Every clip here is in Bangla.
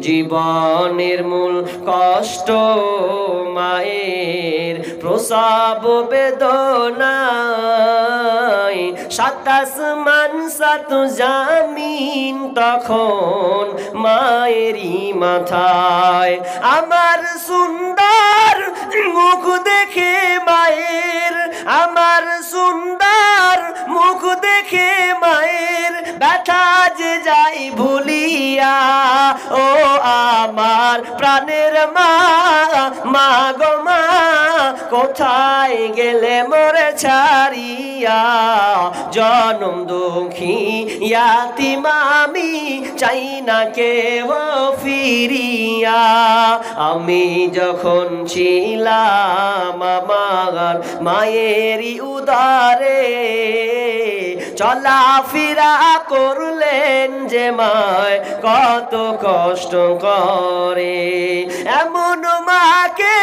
জীবনের মূল কষ্ট মায়ের প্রসব বেদনায়। সাত আসমান সাত জামিন তখন মায়েরই মাথায়। আমার সুন্দর মুখ দেখে মায়ের, আমার সুন্দর মুখ দেখে মায়ের ব্যথা যে যাই ভুলিয়া। ও আমার প্রাণের মা, মা গো মা, কোথায় গেলে মোরে ছাড়িয়া। জনম দুঃখী ইয়াতিম আমি, চাই না কেহ ফিরিয়া। আমি যখন ছিলাম আমার মায়েরই উদারে, চলাফেরা করলেন যে মায় কত কষ্ট করে। এমন মাকে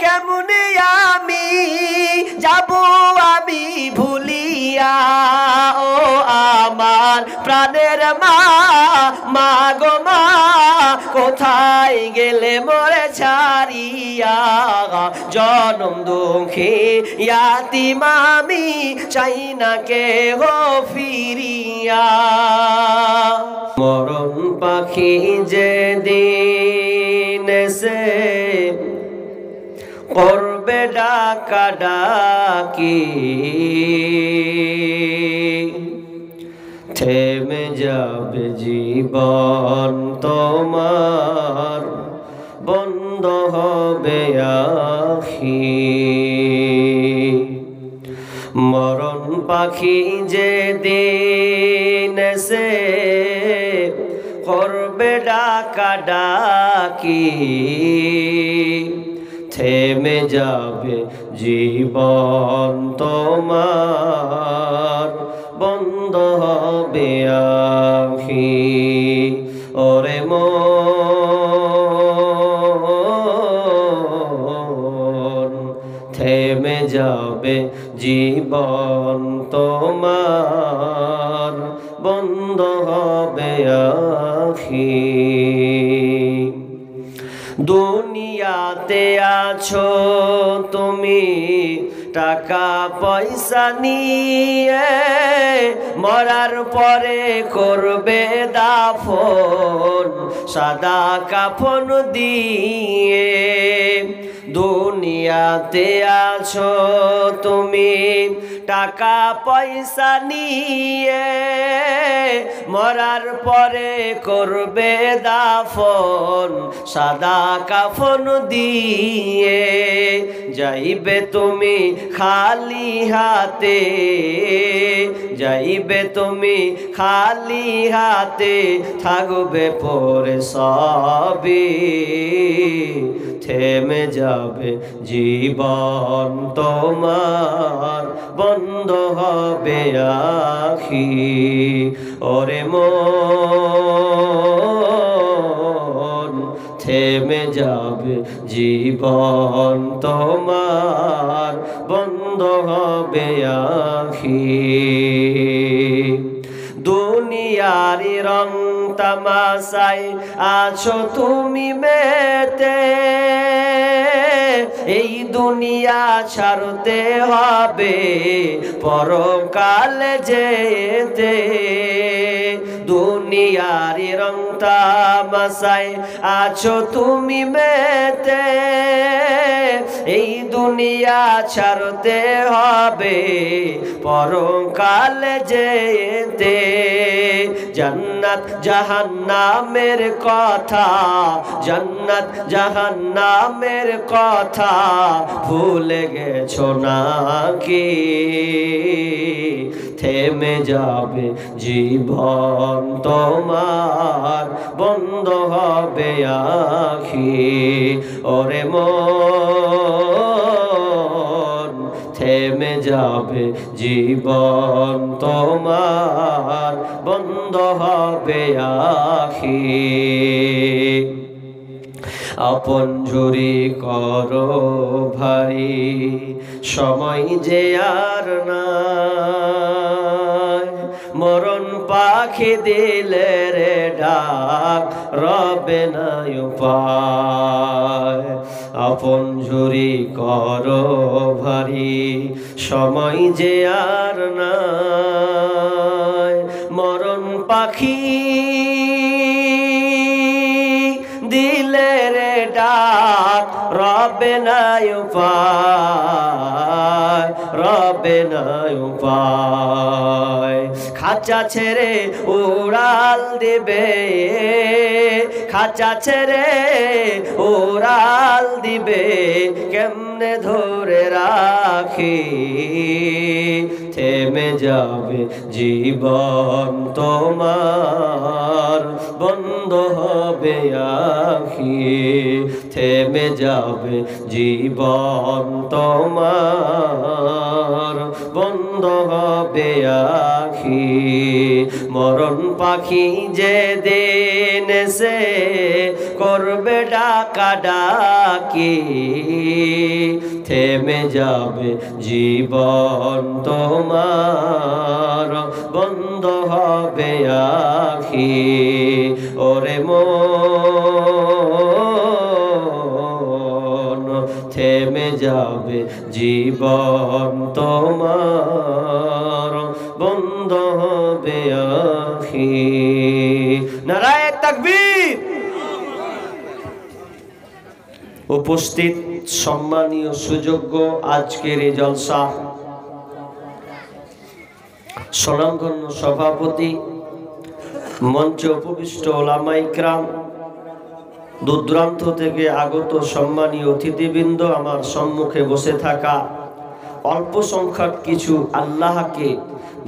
কেমনে আমি যাব আমি ভুলিয়া। ও আমার প্রাণের মা, মা গো মা, কোথায় গেলে মোরে ছাড়িয়া। জনম দুঃখী ইয়াতিম আমি, চাই না কেহ ফিরিয়া। মরণ পাখি যেদিন এসে করবে ডাকা ডাকি, থেমে যাবে জীবন তোমার, বন্ধ হবে আখি। মরণ পাখি যেদিন এসে করবে ডাকা ডাকি, থেমে যাবে জীবন তোমার, বন্ধ হবে আখি। ওরে মন, থেমে যাবে জীবন তোমার, বন্ধ হবে আখি। দুনিয়াতে আছো তুমি টাকা পয়সা নিয়ে, মরার পরে করবে দাফন সাদা কাফন দিয়ে। দুনিয়াতে আছো তুমি টাকা পয়সা নিয়ে, মরার পরে করবে দাফন সাদা কাফন দিয়ে। যাইবে তুমি খালি হাতে, যাইবে তুমি খালি হাতে, থাকবে পরে সবই, থেমে যাবে জীবন তোমার, বন্ধ হবে আখি। ওরে মন, থেমে যাবে জীবন তোমার, বন্ধ হবে আখি। দুনিয়ারি রং তামাশায় আছো তুমি মেতে, এই দুনিয়া ছাড়তে হবে পরকালে যেতে। দুনিয়ারি রং তামাশায় আছো তুমি মেতে, এই দুনিয়া ছাড়তে হবে পরকালে যেতে। জান্নাত জাহান্নামের কথা, জান্নাত জাহান্নামের কথা ভুলে গেছো নাকি? থেমে যাবে জীবন তোমার, বন্ধ হবে আখি। ওরে মন, থেমে যাবে জীবন তোমার, বন্ধ হবে আখি। আপন ঝুরি করো ভারী, সময় যে আর নাই, মরণ পাখি দিলে রে ডাক রবে নাই উপায় আপন ঝুরি করো ভারী সময় যে আর নাই মরণ পাখি দিলে রে ডাক রবে নাই উপায় রবে নাই উপায় খাঁচা ছেড়ে উড়াল দিবে খাঁচা ছেড়ে উড়াল দিবে কেমনে ধরে রাখি থেমে যাবে জীবন তোমার বন্ধ হবে আখি থেমে যাবে জীবন তোমার বন্ধ হবে আখি মরণ পাখি যে দিন সে করবে ডাকা ডাকি থেমে যাবে জীবন তোমার বন্ধ হবে আখি ওরে মন থেমে যাবে জীবন তোমার বন্ধ হবে আখি নারায়ে তাকবীর উপস্থিত সম্মানীয় সুযোগ্য আজকের এই জলসা স্বনামধন্য সভাপতি মঞ্চে উপবিষ্ট ওলামা ইকরাম দূরদূরান্ত থেকে আগত সম্মানীয় অতিথিবৃন্দ আমার সম্মুখে বসে থাকা অল্প সংখ্যক কিছু আল্লাহকে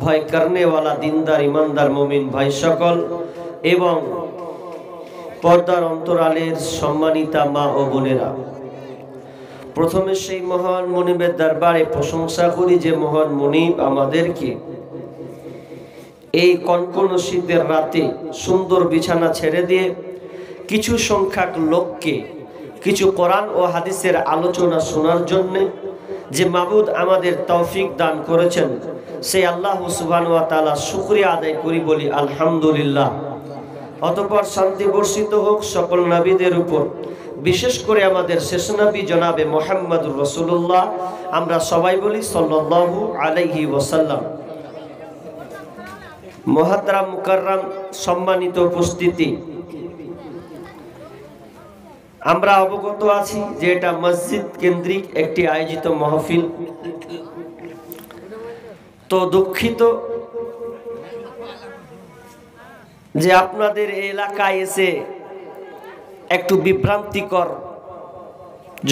ভয় করনেওয়ালা দিনদার ইমানদার মুমিন ভাই সকল এবং পর্দার অন্তরালের সম্মানিতা মা ও বোনেরা প্রথমে সেই মহান মনিবের দরবারে প্রশংসা করি যে মহান মনিব আমাদেরকে এই কনকন শীতের রাতে সুন্দর বিছানা ছেড়ে দিয়ে কিছু সংখ্যক লোককে কিছু কোরআন ও হাদিসের আলোচনা শোনার জন্য যে মাবুদ আমাদের তৌফিক দান করেছেন সেই আল্লাহ সুবহানাহু ওয়া তাআলা শুকরিয়া আদায় করি বলি আলহামদুলিল্লাহ। অতঃপর শান্তি বর্ষিত হোক সকল নবীদের উপর, বিশেষ করে আমাদের শেষ নবী জনাবে মুহাম্মদুর রাসূলুল্লাহ। আমরা সবাই বলি সাল্লাল্লাহু আলাইহি ওয়াসাল্লাম। মুহতারাম মুকাররম সম্মানিত উপস্থিতি, আমরা অবগত আছি যে এটা মসজিদ কেন্দ্রিক একটি আয়োজিত মাহফিল। তো দুঃখিত যে আপনাদের এই এলাকায় এসে একটু বিভ্রান্তিকর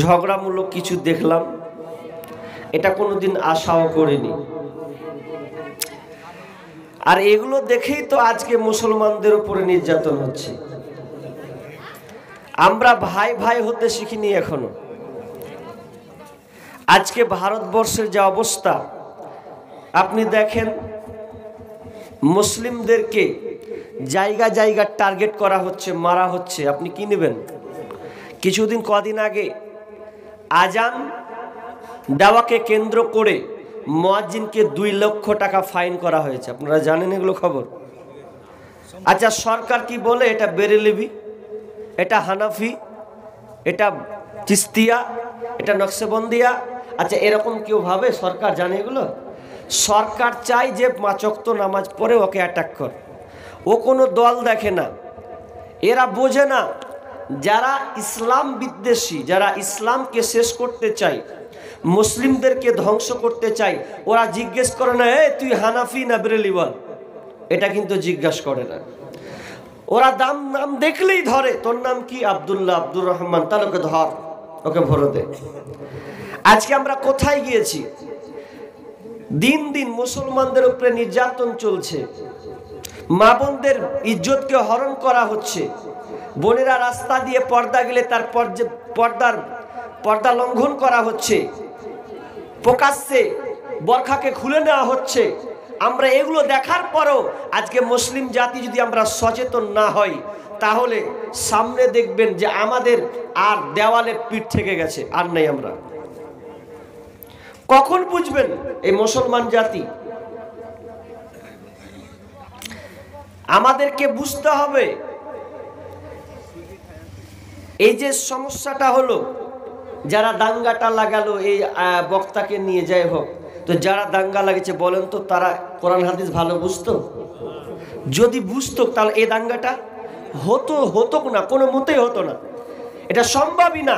ঝগড়ামূলক কিছু দেখলাম, এটা কোনোদিন আশাও করিনি। আর এগুলো দেখেই তো আজকে মুসলমানদের উপরে নির্যাতন হচ্ছে। আমরা ভাই ভাই হতে শিখিনি এখনো। আজকে ভারতবর্ষের যে অবস্থা আপনি দেখেন, মুসলিমদেরকে জায়গা জায়গা টার্গেট করা হচ্ছে, মারা হচ্ছে। আপনি কি নেবেন? কিছুদিন কদিন আগে আজান দেওয়াকে কেন্দ্র করে মুয়াজ্জিনকে 2 লক্ষ টাকা ফাইন করা হয়েছে। আপনারা জানেন এগুলো খবর? আচ্ছা, সরকার কি বলে? এটা বেরেলভি, এটা হানাফি, এটা চিস্তিয়া, এটা নকশবন্দিয়া। আচ্ছা, এরকম কেউ ভাবে? সরকার জানে এগুলো? সরকার চাই যে 5 ওয়াক্ত নামাজ পড়ে ওকে অ্যাটাক কর। ও কোনো দল দেখে না, এরা বোঝে না যারা ইসলাম বিদ্বেষী, যারা ইসলামকে শেষ করতে চায়, মুসলিমদেরকে ধ্বংস করতে চায়, ওরা জিজ্ঞেস করে না এ তুই হানাফি না বেরেলি বল। এটা কিন্তু জিজ্ঞাসা করে না। ওরা নাম দেখলেই ধরে, তোর নাম কি? আব্দুল্লাহ, আব্দুর রহমান, তাহলে ওকে ধর, ওকে ভরে দে। আজকে আমরা কোথায় গিয়েছি? দিন দিন মুসলমানদের উপরে নির্যাতন চলছে, মা বোনদের ইজ্জতকে হরণ করা হচ্ছে। বোনেরা রাস্তা দিয়ে পর্দা গেলে তার পর্দা লঙ্ঘন করা হচ্ছে, প্রকাশ্যে বরখাকে খুলে নেওয়া হচ্ছে। আমরা এগুলো দেখার পরও আজকে মুসলিম জাতি যদি আমরা সচেতন না হই, তাহলে সামনে দেখবেন যে আমাদের আর দেওয়ালে পিঠ থেকে গেছে, আর নেই। আমরা কখন বুঝবেন এই মুসলমান জাতি? আমাদেরকে বুঝতে হবে এই যে সমস্যাটা হলো, যারা দাঙ্গাটা লাগালো এই বক্তাকে নিয়ে, যাই হোক, তো যারা দাঙ্গা লাগিয়েছে বলেন তো তারা কোরআন হাদিস ভালো বুঝতো? যদি বুঝতো তাহলে এই দাঙ্গাটা হতো না, কোনো মতেই হতো না, এটা সম্ভবই না।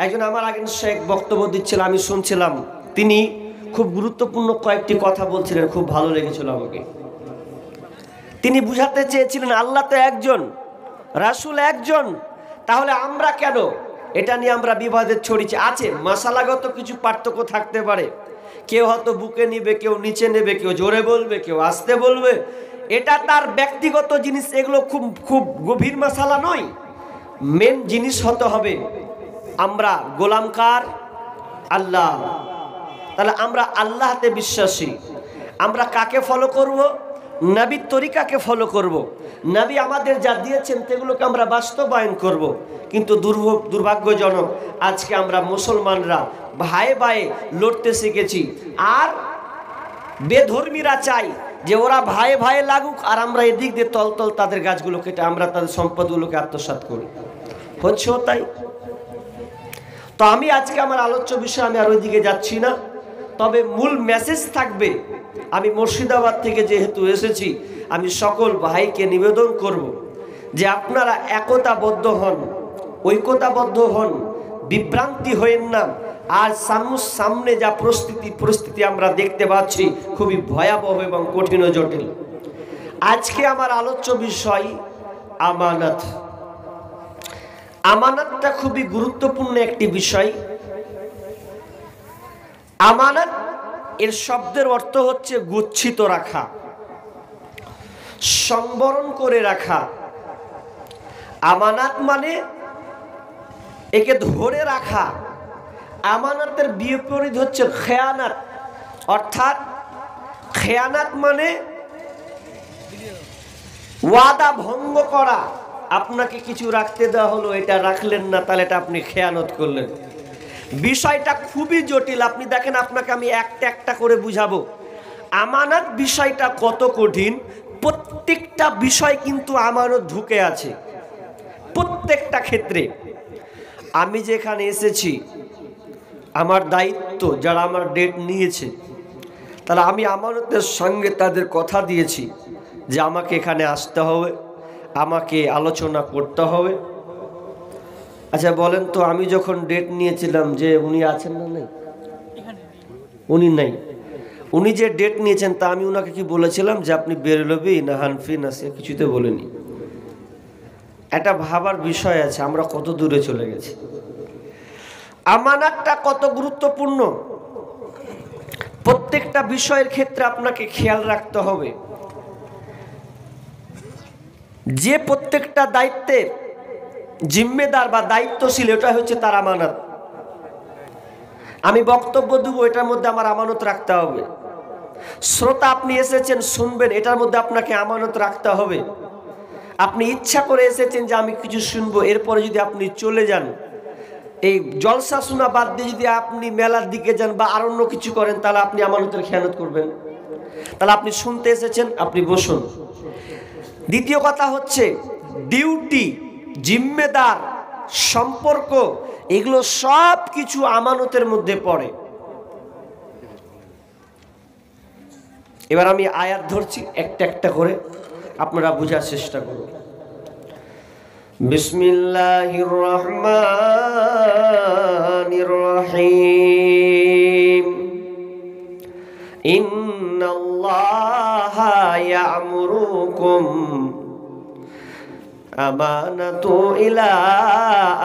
একজন আমার আগে শেখ বক্তব্য দিচ্ছিল, আমি শুনছিলাম, তিনি খুব গুরুত্বপূর্ণ কয়েকটি কথা বলছিলেন, খুব ভালো লেগেছিল আমাকে। তিনি বুঝাতে চেয়েছিলেন আল্লাহ তো একজন, রাসূল একজন, তাহলে আমরা কেন এটা নিয়ে আমরা বিবাদের ছড়িয়েছি? আছে মাসালাগত কিছু পার্থক্য থাকতে পারে, কেউ হয়তো বুকে নিবে, কেউ নিচে নেবে, কেউ জোরে বলবে, কেউ আস্তে বলবে, এটা তার ব্যক্তিগত জিনিস, এগুলো খুব খুব গভীর মাসালা নয়। মেন জিনিস হতে হবে আমরা গোলাম কার? আল্লাহ। তাহলে আমরা আল্লাহতে বিশ্বাসী, আমরা কাকে ফলো করব? নবীর তরিকাকে ফলো করব। নবী আমাদের যা দিয়েছেন সেগুলোকে আমরা বাস্তবায়ন করব। কিন্তু দুর্ভাগ্যজনক আজকে আমরা মুসলমানরা ভাইয়ে ভাইয়ে লড়তে শিখেছি, আর বেধর্মীরা চাই যে ওরা ভাইয়ে ভাইয়ে লাগুক, আর আমরা এদিক দিয়ে তলতল তাদের গাছগুলো কেটে আমরা তাদের সম্পদগুলোকে আত্মসাৎ করি। হচ্ছেও তাই। তো আমি আজকে আমার আলোচ্য বিষয় আমি আর ওইদিকে যাচ্ছি না, তবে মূল মেসেজ থাকবে। আমি মুর্শিদাবাদ থেকে যেহেতু এসেছি, আমি সকল ভাইকে নিবেদন করব যে আপনারা একতাবদ্ধ হন, ঐক্যতাবদ্ধ হন, বিভ্রান্তি হয়েন না। আর সামনে যা পরিস্থিতি আমরা দেখতে পাচ্ছি খুবই ভয়াবহ এবং কঠিন ও জটিল। আজকে আমার আলোচ্য বিষয় আমানত। আমানতটা খুবই গুরুত্বপূর্ণ একটি বিষয়। আমানত এর শব্দের অর্থ হচ্ছে গচ্ছিত রাখা, সংবরণ করে রাখা। আমানত মানে একে ধরে রাখা। আমানতের বিপরীত হচ্ছে খেয়ানাত, অর্থাৎ খেয়ানাত মানে ওয়াদা ভঙ্গ করা। আপনাকে কিছু রাখতে দেওয়া হলো, এটা রাখলেন না, তাহলে এটা আপনি খেয়ানত করলেন। বিষয়টা খুবই জটিল। আপনি দেখেন, আপনাকে আমি একটা একটা করে বুঝাবো। আমানত বিষয়টা কত কঠিন। প্রত্যেকটা বিষয় কিন্তু আমানত ঢুকে আছে, প্রত্যেকটা ক্ষেত্রে। আমি যেখানে এসেছি, আমার দায়িত্ব, যারা আমার ডেট নিয়েছে, তাহলে আমি আমানতের সঙ্গে তাদের কথা দিয়েছি যে আমাকে এখানে আসতে হবে, আমাকে আলোচনা করতে হবে। আচ্ছা বলেন তো, আমি যখন ডেট নিয়েছিলাম যে উনি আছেন না? নেই, উনি নেই। উনি যে ডেট নিয়েছেন তা আমি ওনাকে কি বলেছিলাম যে আপনি বেরলবি না হানফি না সে কিছুতে বলিনি। এটা ভাবার বিষয় আছে, আমরা কত দূরে চলে গেছি। আমানতটা কত গুরুত্বপূর্ণ, প্রত্যেকটা বিষয়ের ক্ষেত্রে আপনাকে খেয়াল রাখতে হবে। যে প্রত্যেকটা দায়িত্বের জিম্মেদার বা দায়িত্বশীল, এটা হচ্ছে তার আমানত। আমি বক্তব্য দেবো, এটার মধ্যে আমার আমানত রাখতে হবে। শ্রোতা, আপনি এসেছেন শুনবেন, এটার মধ্যে আপনাকে আমানত রাখতে হবে। আপনি ইচ্ছা করে এসেছেন যে আমি কিছু শুনবো, এরপরে যদি আপনি চলে যান, এই জলসা শোনা বাদ দিয়ে যদি আপনি মেলার দিকে যান বা আর অন্য কিছু করেন, তাহলে আপনি আমানতের খেয়ানত করবেন। তাহলে আপনি শুনতে এসেছেন, আপনি বসুন। দ্বিতীয় কথা হচ্ছে ডিউটি, জিম্মেদার, সম্পর্ক, এগুলো সব কিছু আমানতের মধ্যে পড়ে। এবার আমি আয়াত ধরছি, একটা একটা করে আপনারা বোঝার চেষ্টা করুন। বিসমিল্লাহির রহমানির রহিম। ইন্নাল্লাহা ইয়া'মুরুকুম আমানাতু ইলা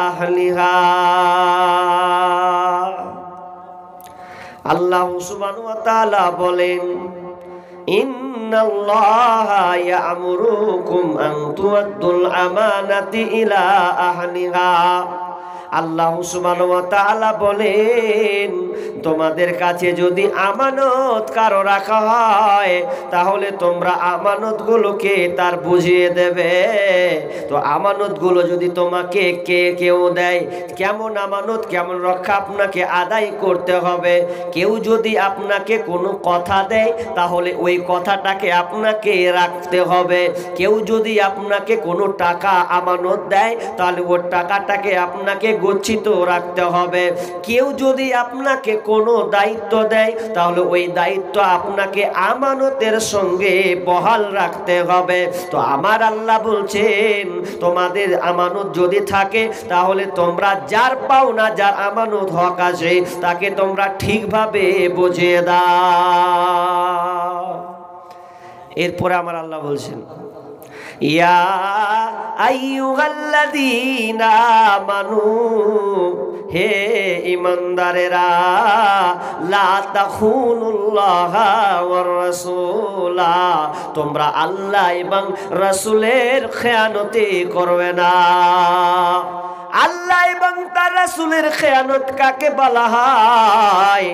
আহলিহা। আল্লাহ সুবহানাহু ওয়া তাআলা বলেন, ইন্নাল্লাহা ইয়া'মুরুকুম আন তু'আদ্দুল আমানাতি ইলা আহলিহা। আল্লাহ সুবহানাহু ওয়া তাআলা বলেন, তোমাদের কাছে যদি আমানত কারো রাখা হয় তাহলে তোমরা আমানতগুলোকে তার বুঝিয়ে দেবে। তো আমানতগুলো যদি তোমাকে কেউ দেয়, কেমন আমানত কেমন রক্ষা আপনাকে আদায় করতে হবে। কেউ যদি আপনাকে কোনো কথা দেয় তাহলে ওই কথাটাকে আপনাকে রাখতে হবে। কেউ যদি আপনাকে কোনো টাকা আমানত দেয় তাহলে ওই টাকাটাকে আপনাকে গচ্ছিত রাখতে হবে। কেউ যদি আপনাকে কোনো দায়িত্ব দেয় তাহলে ওই দায়িত্ব আপনাকে আমানতের সঙ্গে বহাল রাখতে হবে। তো আমার আল্লাহ বলছেন তোমাদের আমানত যদি থাকে তাহলে তোমরা যার পাওনা যার আমানত হক আছে তাকে তোমরা ঠিকভাবে বুঝিয়ে দাও। এরপরে আমার আল্লাহ বলছেন ইয়া আইয়ুহাল্লাযীনা আমানু, হে ঈমানদারেরা, লা তাখুনুল্লাহা ওয়ার রাসূলা, তোমরা আল্লাহ এবং রাসূলের খেয়ানতি করবে না। আল্লাহ এবং তার রাসূলের খেয়ানত কাকে বলা হয়?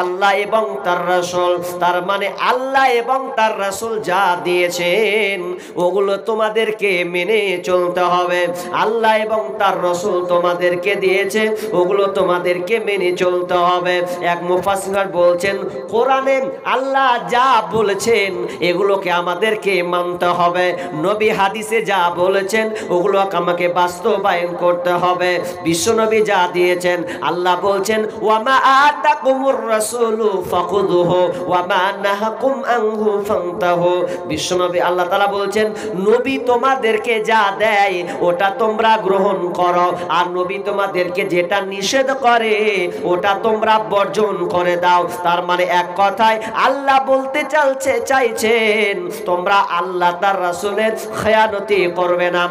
আল্লাহ এবং তার রাসূল, তার মানে আল্লাহ এবং তার রাসূল যা দিয়েছেন ওগুলো তোমাদেরকে মেনে চলতে হবে। আল্লাহ এবং তার রাসূল তোমাদেরকে দিয়েছে ওগুলো তোমাদেরকে মেনে চলতে হবে। এক মুফাসসির বলছেন কোরআনে আল্লাহ যা বলেছেন এগুলোকে আমাদেরকে মানতে হবে। নবী হাদিসে যা বলেছেন ওগুলো আমাকে বাস্তবায়ন করতে হবে। বিশ্বনবী যা দিয়েছেন, আল্লাহ বলছেন ওয়ামা আতাকুমুর রাসূলু ফাখুযুহু ওয়ামা নাহাকুম আনহু ফান্তাহু। বিশ্বনবী আল্লাহ তাআলা বলছেন নবী তোমাদেরকে যা দেয় ওটা তোমরা গ্রহণ করো, আর নবী তোমাদেরকে যেটা নিষেধ করে ওটা তোমরা বর্জন করে দাও। তার মানে এক কথায় আল্লাহ বলতে চাইছেন তোমরা আল্লাহ তার রাসূলের খেয়ানতি করবে না।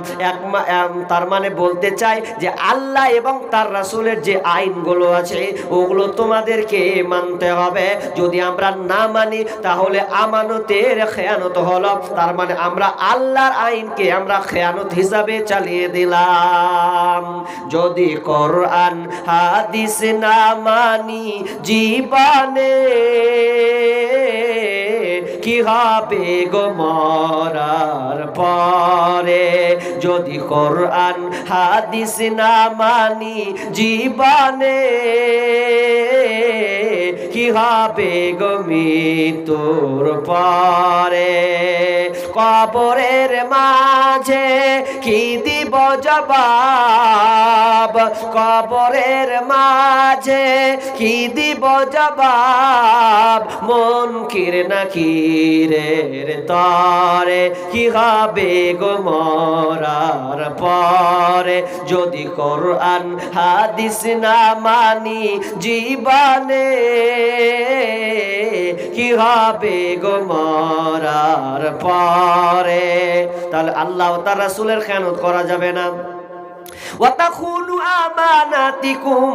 তার মানে বলতে চাই যে আল্লাহ এবং তার রাসূলের যে আইনগুলো আছে ওগুলো তোমাদেরকে মানতে হবে। যদি আমরা না মানি তাহলে আমানতের খেয়ানত হলো। তার মানে আমরা আল্লাহর আইনকে আমরা খেয়ানত হিসাবে চালিয়ে দিলাম। যদি কোরআন হাদিস না মানি জীবনে কি হবে গো মরার পরে? যদি কোরআন হাদিস না মানি জীবনে কি হবে গো মৃত্যুর পরে? কবরের মাঝে কি দিব জবাব? কবরের মাঝে কি দিব জবাব? মুনকির নাকিরের তরে কি হবে গো মরার পরে? যদি কোরআন হাদিস না মানি জীবনে কি হবে গো মরার পরে? তাহলে আল্লাহ ও তার রাসূলের খেয়ানত করা যাবে না। ওয়াতাখুনু আমানাতিকুম,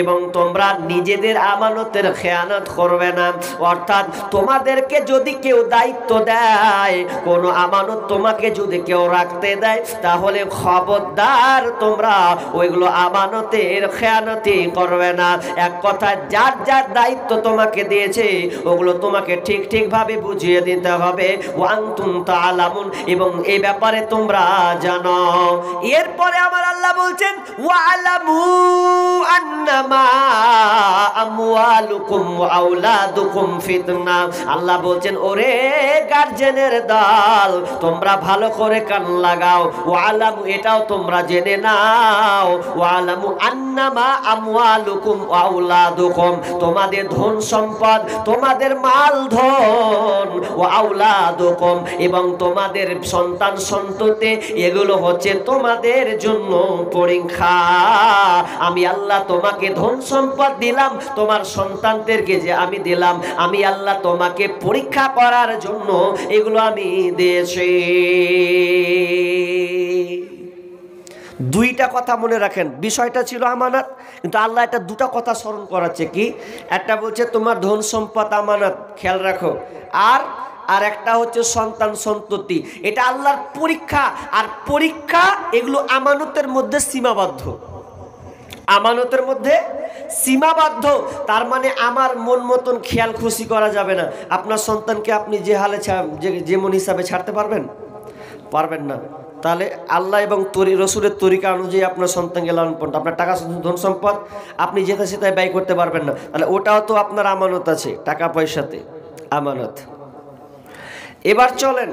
এবং তোমরা নিজেদের আমানতের খেয়ানত করবে না। অর্থাৎ তোমাদেরকে যদি কেউ দায়িত্ব দেয়, কোনো আমানত তোমাকে যদি কেউ রাখতে দেয় তাহলে খবরদার তোমরা ওইগুলো আমানতের খেয়ানতি করবে না। এক কথা যার যার দায়িত্ব তোমাকে দিয়েছে ওগুলো তোমাকে ঠিকভাবে বুঝিয়ে দিতে হবে। ওয়ান্তুম তাআলামুন, এবং এই ব্যাপারে তোমরা জানো। এরপরে আমার আল্লাহ বলছেন ওয়ালামু আন্নামা আমওয়ালুকুম ওয়া আওলাদুকুম ফিতনা। আল্লাহ বলছেন ওরে গার্জেনের দল, তোমরা ভালো করে কান লাগাও। ওয়ালামু, এটাও তোমরা জেনে নাও, ওয়ালামু আন্নামা আমওয়ালুকুম ওয়া আওলাদুকুম, তোমাদের ধন সম্পদ, তোমাদের মাল ধন, ওয়া আওলাদুকুম, এবং তোমাদের সন্তান সন্ততি, এগুলো হচ্ছে তোমাদের জন্য পরীক্ষা। আমি আল্লাহ তোমাকে ধন সম্পদ দিলাম, তোমার সন্তানদেরকে যে আমি দিলাম, আমি আল্লাহ তোমাকে পরীক্ষা করার জন্য এগুলো আমি দিয়েছি। দুইটা কথা মনে রাখেন, বিষয়টা ছিল আমানত, কিন্তু আল্লাহ এটা দুটা কথা স্মরণ করাচ্ছে। কি? একটা বলছে তোমার ধন সম্পদ আমানত, খেয়াল রাখো, আর একটা হচ্ছে সন্তান সন্ততি, এটা আল্লাহর পরীক্ষা। আর পরীক্ষা এগুলো আমানতের মধ্যে সীমাবদ্ধ। আমানতের মধ্যে সীমাবদ্ধ। তার মানে আমার মন মতন খেয়াল খুশি করা যাবে না। আপনার সন্তানকে আপনি যে হালে যেমন হিসাবে ছাড়তে পারবেন? পারবেন না। তাহলে আল্লাহ এবং রসুলের তরিকা অনুযায়ী আপনার সন্তানকে লালন পালন, আপনার টাকা ধন সম্পদ আপনি যেটা সেটাই ব্যয় করতে পারবেন না, তাহলে ওটাও তো আপনার আমানত আছে, টাকা পয়সাতে আমানত। এবার চলেন,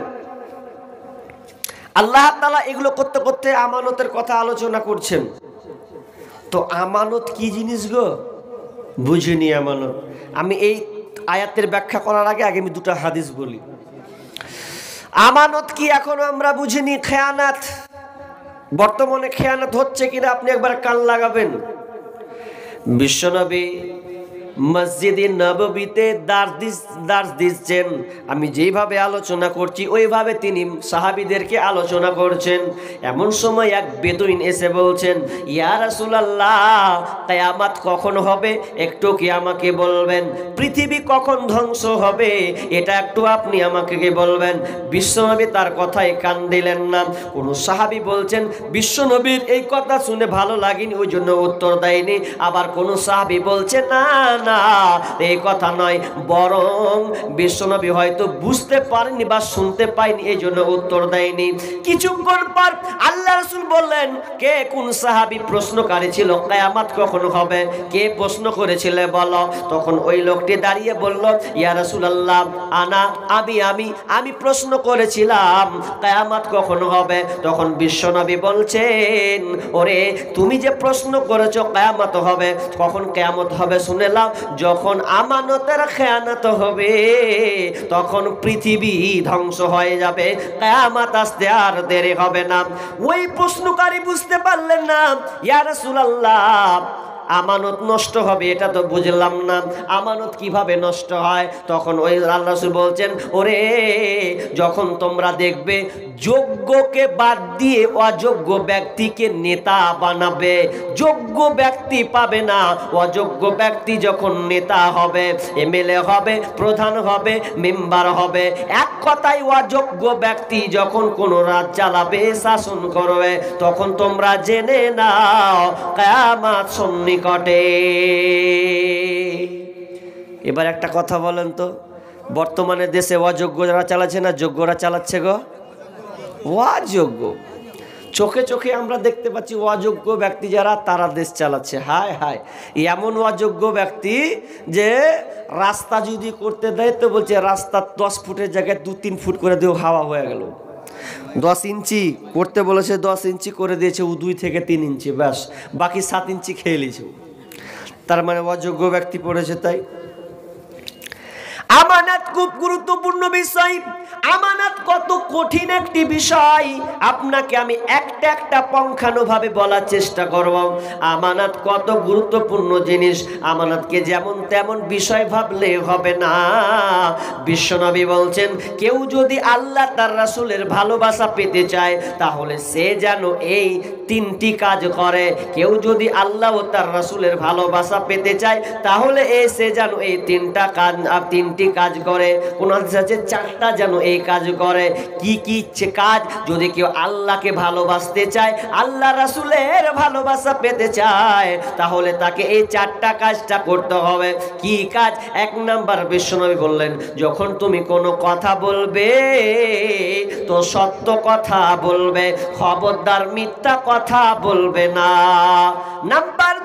আল্লাহ তাআলা এগুলো করতে করতে আমানতের কথা আলোচনা করছেন। তো আমানত কি জিনিস গো? বুঝিনি আমানত। আমি এই আয়াতের ব্যাখ্যা করার আগে আমি দুটো হাদিস বলি। আমানত কি এখনো আমরা বুঝিনি? খেয়ানাত, বর্তমানে খেয়ানাত হচ্ছে কিনা আপনি একবার কান লাগাবেন। বিশ্বনবী মসজিদে নববীতে দার্স দিচ্ছেন, আমি যেইভাবে আলোচনা করছি ওইভাবে তিনি সাহাবীদেরকে আলোচনা করছেন। এমন সময় এক বেদুইন এসে বলছেন, ইয়া রাসূলুল্লাহ, কিয়ামত কখন হবে একটু কি আমাকে বলবেন? পৃথিবী কখন ধ্বংস হবে এটা একটু আপনি আমাকে বলবেন। বিশ্বনবী তার কথায় কান দিলেন না। কোন সাহাবী বলছেন বিশ্বনবীর এই কথা শুনে ভালো লাগেনি, ওই জন্য উত্তর দেয়নি। আবার কোন সাহাবী বলছে না না, এই কথা নয়, বরং বিশ্বনবী হয়তো বুঝতে পারেনি বা শুনতে পায়নি, এই জন্য উত্তর দেয়নি। কিছুক্ষণ পর আল্লাহ রাসূল বললেন, কে কোন সাহাবী প্রশ্নকারী ছিল কিয়ামত কখন হবে? কে প্রশ্ন করেছিল বলো? তখন ওই লোকটি দাঁড়িয়ে বলল, ইয়া রাসূলুল্লাহ, আমি প্রশ্ন করেছিলাম কিয়ামত কখন হবে। তখন বিশ্বনবী বলছেন, ওরে তুমি যে প্রশ্ন করেছো কিয়ামত হবে, কখন কিয়ামত হবে শুনে নাও, যখন আমানতের খেয়ানত হবে তখন পৃথিবী ধ্বংস হয়ে যাবে, কিয়ামত আসতে আর দেরি হবে না। ওই প্রশ্নকারী বুঝতে পারলেন না, ইয়া রাসূলুল্লাহ আমানত নষ্ট হবে এটা তো বুঝলাম না, আমানত কিভাবে নষ্ট হয়? তখন ওই আল্লাহ রাসূল বলছেন, ওরে যখন তোমরা দেখবে যোগ্যকে বাদ দিয়ে অযোগ্য ব্যক্তিকে নেতা বানাবে, যোগ্য ব্যক্তি পাবে না, অযোগ্য ব্যক্তি যখন নেতা হবে, এমএলএ হবে, প্রধান হবে, মেম্বার হবে, এক কথায় অযোগ্য ব্যক্তি যখন কোন রাজ চালাবে, শাসন করবে, তখন তোমরা জেনে নাও কিয়ামত সন্নিকটে। এবার একটা কথা বলেন তো, বর্তমানে দেশে অযোগ্যরা চালাচ্ছে না যোগ্যরা চালাচ্ছে গো? অযোগ্য। চোখে চোখে আমরা দেখতে পাচ্ছি অযোগ্য ব্যক্তি যারা, তারা দেশ চালাচ্ছে। হায় হায়, এমন অযোগ্য ব্যক্তি যে রাস্তা যদি করতে দেয় তো বলছে রাস্তা 10 ফুটের জায়গায় 2-3 ফুট করে দিয়ে হাওয়া হয়ে গেল। 10 ইঞ্চি করতে বলেছে, 10 ইঞ্চি করে দিয়েছে ও 2 থেকে 3 ইঞ্চি, ব্যাস বাকি 7 ইঞ্চি খেয়ে নিয়েছে। তার মানে অযোগ্য ব্যক্তি পড়েছে। তাই আমানত খুব গুরুত্বপূর্ণ বিষয়। আমানত কত কঠিন একটি বিষয়, আপনাকে আমি একটা একটা পঙ্খানুভাবে বলার চেষ্টা করব। আমানত কত গুরুত্বপূর্ণ জিনিস, আমানতকে যেমন তেমন বিষয় ভাবলে হবে না। বিশ্বনবী বলছেন, কেউ যদি আল্লাহ তার রাসূলের ভালোবাসা পেতে চায় তাহলে সে যেন এই 3টি কাজ করে। কেউ যদি আল্লাহ ও তার রাসূলের ভালোবাসা পেতে চায় তাহলে সে যেন এই 3টি কাজ করে। কোন হাদিসে আছে 4টা যেন এই কাজ করে। কি কি কাজ? যদি কেউ আল্লাহকে ভালোবাসতে চায়, আল্লাহ রাসূলের ভালোবাসা পেতে চায়, তাহলে তাকে এই 4টা কাজটা করতে হবে। কি কাজ? 1 নাম্বার বিশ্বনবী বললেন, যখন তুমি কোনো কথা বলবে তো সত্য কথা বলবে, খবরদার মিথ্যা কথা বলবে না। নাম্বার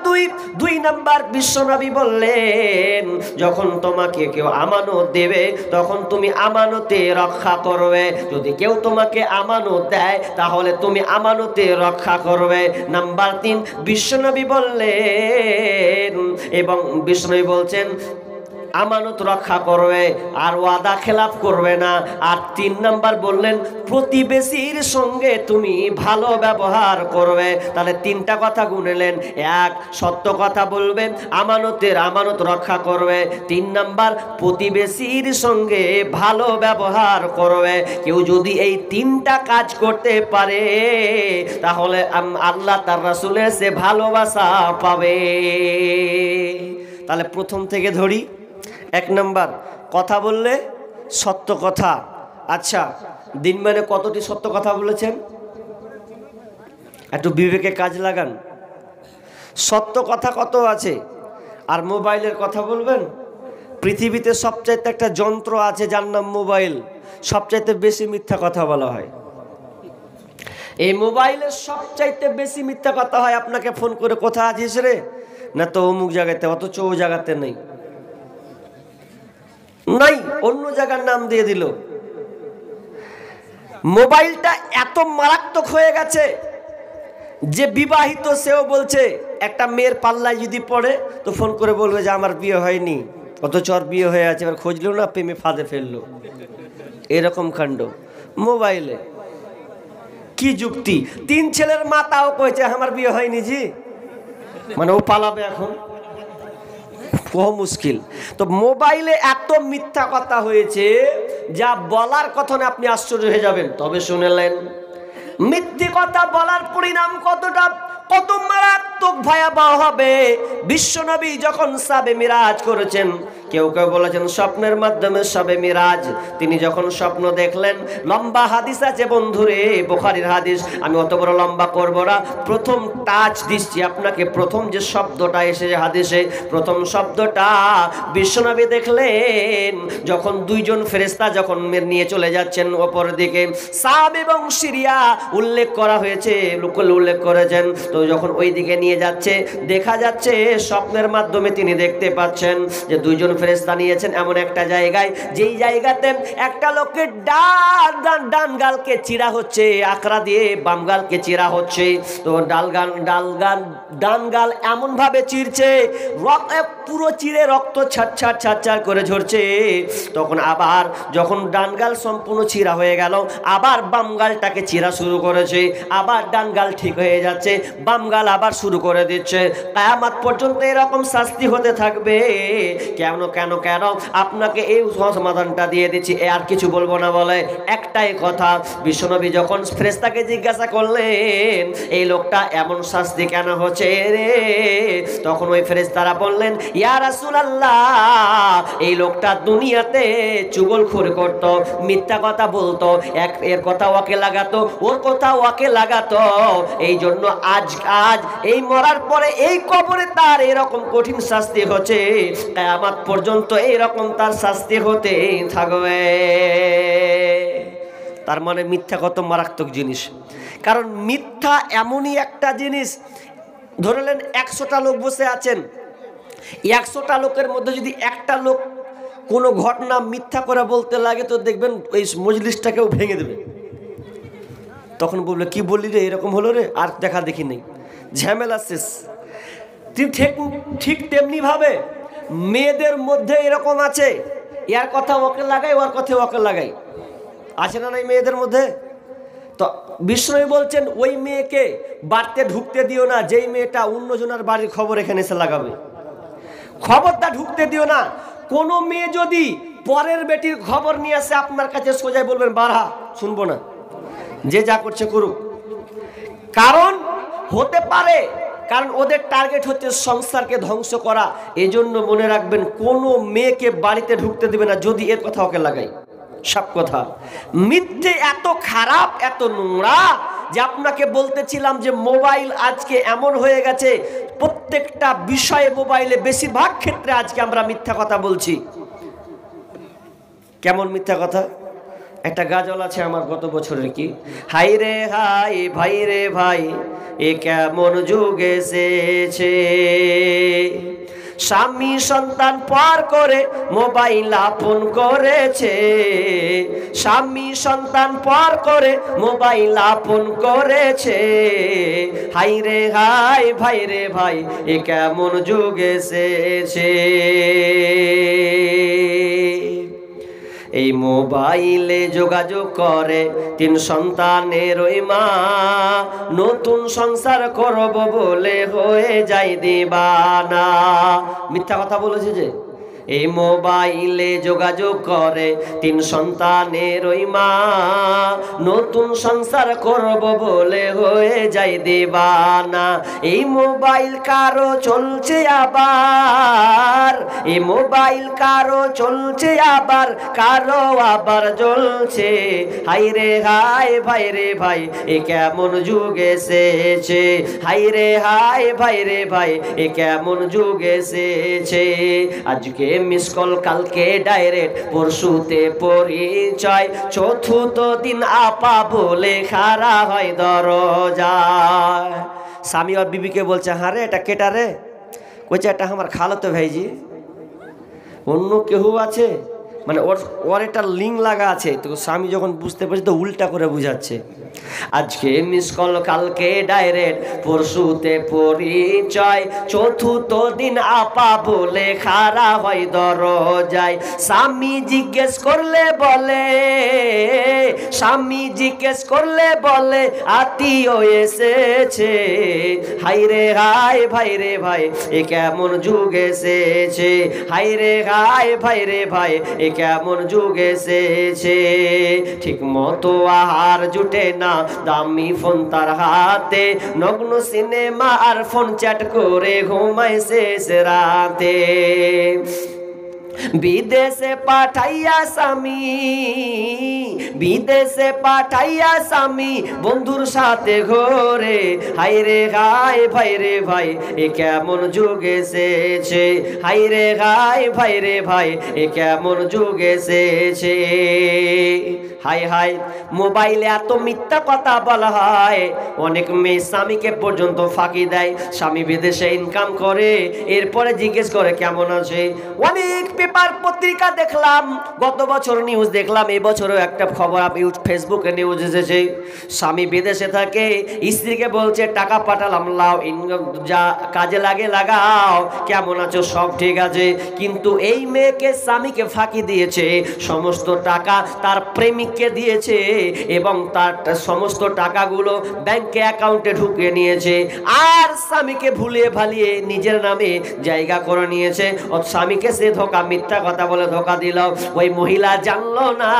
2 নাম্বার বিশ্বনবী বললেন, যখন তোমাকে কেউ আমানত দেবে তখন তুমি আমানতে রক্ষা করবে। যদি কেউ তোমাকে আমানত দেয় তাহলে তুমি আমানতে রক্ষা করবে। নাম্বার 3 বিশ্বনবী বললেন, এবং বিশ্বনবী বলছেন আমানত রক্ষা করবে আর ওয়াদা খেলাফ করবে না। আর 3 নাম্বার বললেন, প্রতিবেশীর সঙ্গে তুমি ভালো ব্যবহার করবে। তাহলে 3টা কথা গুনলেন। 1 সত্য কথা বলবে, আমানত রক্ষা করবে। 3 নাম্বার প্রতিবেশীর সঙ্গে ভালো ব্যবহার করবে। কেউ যদি এই 3টা কাজ করতে পারে তাহলে আল্লাহ তার রাসূলের সে ভালোবাসা পাবে। তাহলে প্রথম থেকে ধরি। 1 নাম্বার, কথা বললে সত্য কথা। আচ্ছা, দিন মানে কতটি সত্য কথা বলেছেন? একটু বিবেকে কাজ লাগান। সত্য কথা কত আছে, আর মোবাইলের কথা বলবেন। পৃথিবীতে সবচাইতে একটা যন্ত্র আছে যার নাম মোবাইল, সবচাইতে বেশি মিথ্যা কথা বলা হয়। এই মোবাইলের সবচাইতে বেশি মিথ্যা কথা হয়। আপনাকে ফোন করে, কোথায় আছিস রে, না তো অমুক জায়গাতে, অথচ ও জায়গাতে নেই, অন্য জায়গার নাম দিয়ে দিল। মোবাইলটা এত মারাত্মক হয়ে গেছে যে বিবাহিত সেও বলছে, একটা মেয়ের পাল্লায় যদি পড়ে তো ফোন করে বলবে যে আমার বিয়ে হয়নি, অথচ ওর বিয়ে হয়ে আছে, এবার খুঁজলো না, প্রেমে ফাঁদে ফেললো। এরকম কাণ্ড মোবাইলে। কি যুক্তি? 3 ছেলের মা তাও কয়েছে আমার বিয়ে হয়নি জি, মানে ও পালাবে এখন, বহু মুশকিল। তো মোবাইলে এত মিথ্যা কথা হয়েছে যা বলার কথা না, আপনি আশ্চর্য হয়ে যাবেন। তবে শুনেলেন মিথ্যে কথা বলার পরিণাম কত মারাত্মক ভয়াবহ হবে। বিশ্বনবী যখন শবে মিরাজ করেছেন, কেউ কেউ বলেছেন স্বপ্নের মাধ্যমে শবে মিরাজ, তিনি যখন স্বপ্ন দেখলেন, লম্বা হাদিস আছে বন্ধুরে, বুখারীর হাদিস, আমি অত বড় লম্বা করব না, প্রথম টাচ দিচ্ছি আপনাকে। প্রথম যে শব্দটা এসেছে হাদিসে, প্রথম শব্দটা বিশ্বনবী দেখলেন যখন 2 জন ফেরেশতা যখন নিয়ে চলে যাচ্ছেন ওপর দিকে। সাম এবং সিরিয়া উল্লেখ করা হয়েছে, উল্লেখ করেছেন। তো যখন ওই দিকে নিয়ে যাচ্ছে, দেখা যাচ্ছে স্বপ্নের মাধ্যমে তিনি দেখতে পাচ্ছেন যে 2 জন ফেরেশতা নিয়েছেন এমন একটা জায়গায়, যেই জায়গাতে একটা লোকের ডান গালকে চিরা হচ্ছে, আকড়া দিয়ে বাম গালকে চিরা হচ্ছে। তো ডান গাল এমন ভাবে চিরছে, পুরো চিরে রক্ত ছাড় করে ঝরছে। তখন আবার যখন ডান গাল সম্পূর্ণ চিরা হয়ে গেল, আবার বাম গালটাকে চিরা শুরু করেছে, আবার ডান গাল ঠিক হয়ে যাচ্ছে, বাম গাল আবার শুরু করে দিচ্ছে। কিয়ামত পর্যন্ত এরকম শাস্তি হতে থাকবে। কেন আপনাকে এই সমাধানটা দিয়ে দিচ্ছি, আর কিছু বলবো না বলে একটাই কথা। বিশ্বনবী যখন ফেরেশতাকে জিজ্ঞাসা করলেন এই লোকটা এমন শাস্তি কেন হচ্ছে রে, তখন ওই ফেরেশতারা বললেন ইয়া রাসূলুল্লাহ, এই লোকটা দুনিয়াতে চুগলখড়ি করত, মিথ্যা কথা বলতো, এর কথা ওকে লাগাতো, ওর কথা ওকে লাগাতো, এই জন্য আজ এই মরার পরে এই কবরে তার এরকম কঠিন শাস্তি হচ্ছে, কিয়ামত পর্যন্ত এইরকম তার শাস্তি হতে থাকবে। তার মানে মিথ্যা কত মারাত্মক জিনিস। কারণ মিথ্যা এমনই একটা জিনিস, ধরলেন 100টা লোক বসে আছেন, 100টা লোকের মধ্যে যদি একটা লোক কোনো ঘটনা মিথ্যা করে বলতে লাগে, তো দেখবেন ওই মজলিসটাকেও ভেঙে দেবে। তখন বলবে কি বললি রে, এরকম হলো রে, আর দেখা দেখি নেই, ঝামেলা শেষ। ঠিক তেমনি ভাবে মেয়েদের মধ্যে এরকম আছে, এর কথা ওকে লাগাই, ওর কথা ওকে লাগাই, আছে না নাই মেয়েদের মধ্যে? তো বিষ্ণু বলছেন ওই মেয়েকে বাড়িতে ঢুকতে দিও না, যেই মেয়েটা অন্যজনের বাড়ির খবর এখানে এসে লাগাবে, খবরটা ঢুকতে দিও না। কোনো মেয়ে যদি পরের বেটির খবর নিয়ে আসে আপনার কাছে, সোজাই বলবেন বাড়া, শুনবো না, যে যা করছে করুক। কারণ হতে পারে, কারণ ওদের টার্গেট হচ্ছে সংসারকে ধ্বংস করা। এজন্য মনে রাখবেন কোনো মেয়েকে বাড়িতে ঢুকতে দেবে না যদি এর কথা ওকে লাগাই। সব কথা মিথ্যে এত খারাপ, এত নোংরা যে আপনাকে বলতেছিলাম যে মোবাইল আজকে এমন হয়ে গেছে, প্রত্যেকটা বিষয়ে মোবাইলে বেশিরভাগ ক্ষেত্রে আজকে আমরা মিথ্যা কথা বলছি। কেমন মিথ্যা কথা? একটা গাজল আছে আমার গত বছরের, কি হাই রে হাই ভাই রে ভাই এ কেমন যুগ এসেছে, স্বামী সন্তান পার করে মোবাইল আপন করেছে, স্বামী সন্তান পার করে মোবাইল আপন করেছে, হাই রে হাই ভাই রে ভাই এ কেমন যুগ এসেছে। এই মোবাইলে যোগাযোগ করে 3 সন্তানের ওই মা, নতুন সংসার করব বলে হয়ে যায় দিবানা। মিথ্যা কথা বলেছে যে এই মোবাইলে যোগাযোগ করে 3 সন্তানের ওই মা, নতুন সংসার করব বলে হয়ে যায় দিবানা। এই মোবাইল কারো চলছে আবার, এই মোবাইল কারো চলছে আবার, কারো আবার জ্বলছে। হাই রে হাই ভাই রে ভাই, এ কেমন যুগ এসেছে, হাই রে হাই ভাই রে ভাই, এ কেমন যুগ এসেছে। আজকে মিস কল কালকে ডাইরেক্ট, পরশুতে পরিচয়, চতুর্থ দিন আপা বলে খাড়া হয় দরজায়। স্বামী আর বিবিকে বলছে, হ্যাঁ রে এটা কেটা রে? কইছে এটা আমার খালাতো ভাইজি। অন্য কেউ আছে মানে ওর একটা লিঙ্ক লাগা আছে। তো স্বামী যখন বুঝতে পারছে তো উল্টা করে বুঝাচ্ছে। আজকে মিস কল কালকে ডাইরেক্ট, পরশুতে পরিচয়, চতুর্থ দিন আপা বলে খাড়া হয় দরজায়। স্বামী জিজ্ঞেস করলে বলে, স্বামী জিজ্ঞেস করলে বলে আত্মীয় এসেছে। হাই রে হাই ভাই রে ভাই, এ কেমন যুগ এসেছে, হাই রে হাই ভাই রে ভাই, এ কেমন যুগ এসেছে। ঠিক মতো আহার জুটে না, দামি ফোন তার হাতে, নগ্ন সিনেমা আর ফোন চ্যাট করে ঘুমায় শেষ রাতে। বিদেশে পাঠাইয়া স্বামী, বিদেশে পাঠাইয়া স্বামী, বন্ধুর সাথে ঘোরে। হাই রে হাই ভাই রে ভাই, এ কেমন যুগ এসেছে, হাই রে হাই ভাই রে ভাই, এ কেমন যুগ এসেছে। হাই হাই মোবাইলে এত মিথ্যা কথা বলা হয়, অনেক মেয়ে স্বামীকে পর্যন্ত ফাঁকি দেয়। স্বামী বিদেশে ইনকাম করে, এরপরে জিজ্ঞেস করে কেমন আছে। অনেক পেপার পত্রিকা দেখলাম, গত বছর নিউজ দেখলাম, এবছরও একটা খবর ফেসবুকে নিউজ এসেছে। স্বামী বিদেশে থাকে, স্ত্রীকে বলছে টাকা পাঠালাম, লাও যা কাজে লাগে লাগাও, কেমন আছো, সব ঠিক আছে। কিন্তু এই মেয়েকে স্বামীকে ফাঁকি দিয়েছে, সমস্ত টাকা তার প্রেমিককে দিয়েছে এবং তার সমস্ত টাকাগুলো ব্যাংকে অ্যাকাউন্টে ঢুকিয়ে নিয়েছে, আর স্বামীকে ভুলিয়ে ভালিয়ে নিজের নামে জায়গা করে নিয়েছে। ও স্বামীকে সে ধোকা, মিথ্যা কথা বলে ধোকা দিল। ওই মহিলা জানলো না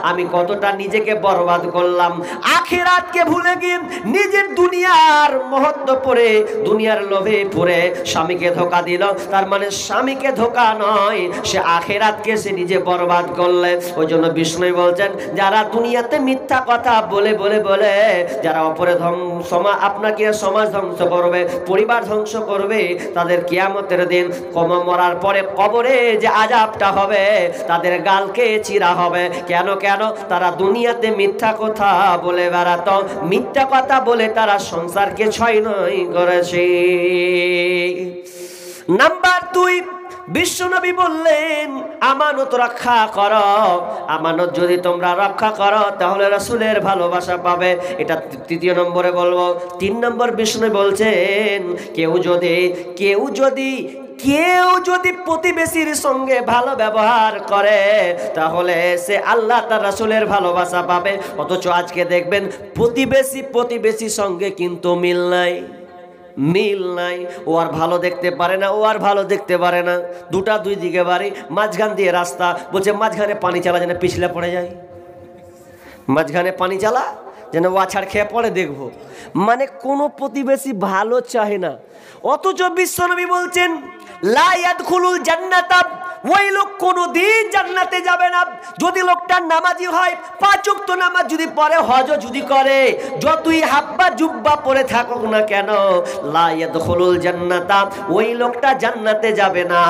আমি কতটা নিজেকে বরবাদ করলাম। আখিরাতকে ভুলে গিয়ে নিজের দুনিয়ার মহত্ব পড়ে, দুনিয়ার লোভে পড়ে স্বামীকে ধোকা দিল। তার মানে স্বামীকে ধোকা নয়, সে আখিরাতকে সে নিজে বরবাদ করলে। ওই জন্য বিষ্ণু বলছেন, যারা দুনিয়াতে মিথ্যা কথা বলে বলে বলে, যারা অপরে আপনাকে সমাজ ধ্বংস করবে, পরিবার ধ্বংস করবে, তাদের কিয়ামতের দিন মরার পরে কবরে যে আযাবটা হবে, তাদের গালকে চিরা হবে। কেন কেন? তারা দুনিয়াতে মিথ্যা কথা বলে বেড়াতো, মিথ্যা কথা বলে তারা সংসারকে ছয় নয় করেছে। নাম্বার 2, বিশ্বনবী বললেন আমানত রক্ষা করো। আমানত যদি তোমরা রক্ষা করো তাহলে রাসূলের ভালোবাসা পাবে। এটা 3 নম্বরে বলবো। 3 নম্বর বিষ্ণু বলছেন, কেউ যদি প্রতিবেশীর সঙ্গে ভালো ব্যবহার করে তাহলে সে আল্লাহ তার রাসূলের ভালোবাসা পাবে। অথচ আজকে দেখবেন প্রতিবেশীর সঙ্গে কিন্তু মিল নাই। ও আর ভালো দেখতে পারে না, ও আর ভালো দেখতে পারে না। দুই দিকে বাড়ি, মাঝখান দিয়ে রাস্তা। বলছে মাঝখানে পানি চালা যেন পিছলে পড়ে যায়, মাঝখানে পানি চালা যেন ওয়াছাড় খেয়ে পড়ে দেখবো। মানে কোনো প্রতিবেশী ভালো চাহে না। অথচ বিশ্বনবী বলছেন লা ইয়াদখুলুল জান্নাতা, ওই লোক কোনোদিন জান্নাতে যাবে না যদি লোকটা নামাজি হয়, 5 ওয়াক্ত নামাজ যদি পড়ে, হজ যদি করে, যতই হাব্বা জুব্বা পরে থাকুক না কেন, লা ইয়াদখুলুল জান্নাতা, ওই লোকটা জান্নাতে যাবে না।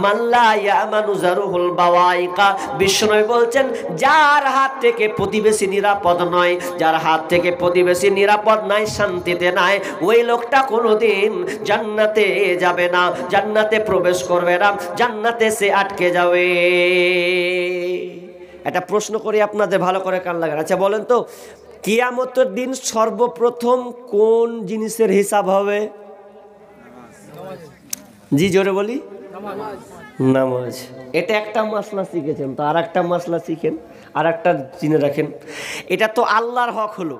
মাল্লা ইয়ামানু জারুহুল বাওয়াইকা, বিশ্বনবী বলছেন যার হাত থেকে প্রতিবেশী নিরাপদ নয়, যার হাত থেকে প্রতিবেশী নিরাপদ নাই, শান্তিতে নাই, ওই লোকটা কোনোদিন জান্নাতে যাবে না, জান্নাতে প্রবেশ করবে না, জান্নাতে সে আটকে যাবে। একটা প্রশ্ন করি আপনাদের, ভালো করে কান লাগান। আচ্ছা বলেন তো, কিয়ামতের দিন সর্বপ্রথম কোন জিনিসের হিসাব হবে? জি জোরে বলি, নামাজ। এটা একটা মাসলা শিখেছেন, তো আর একটা মাসলা শিখেন, আর একটা চিনে রাখেন। এটা তো আল্লাহর হক হলো,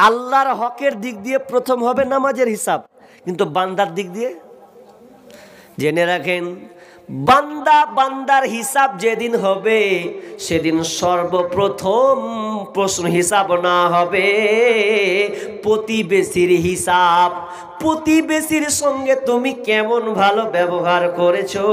আল্লাহর হকের দিক দিয়ে প্রথম হবে নামাজের হিসাব, কিন্তু বান্দার দিক দিয়ে জেনে রাখেন, বান্দা বান্দার হিসাব যেদিন হবে সেদিন সর্বপ্রথম প্রশ্ন হিসাব না হবে প্রতিবেশীর হিসাব। প্রতিবেশীর সঙ্গে তুমি কেমন ভালো ব্যবহার করেছো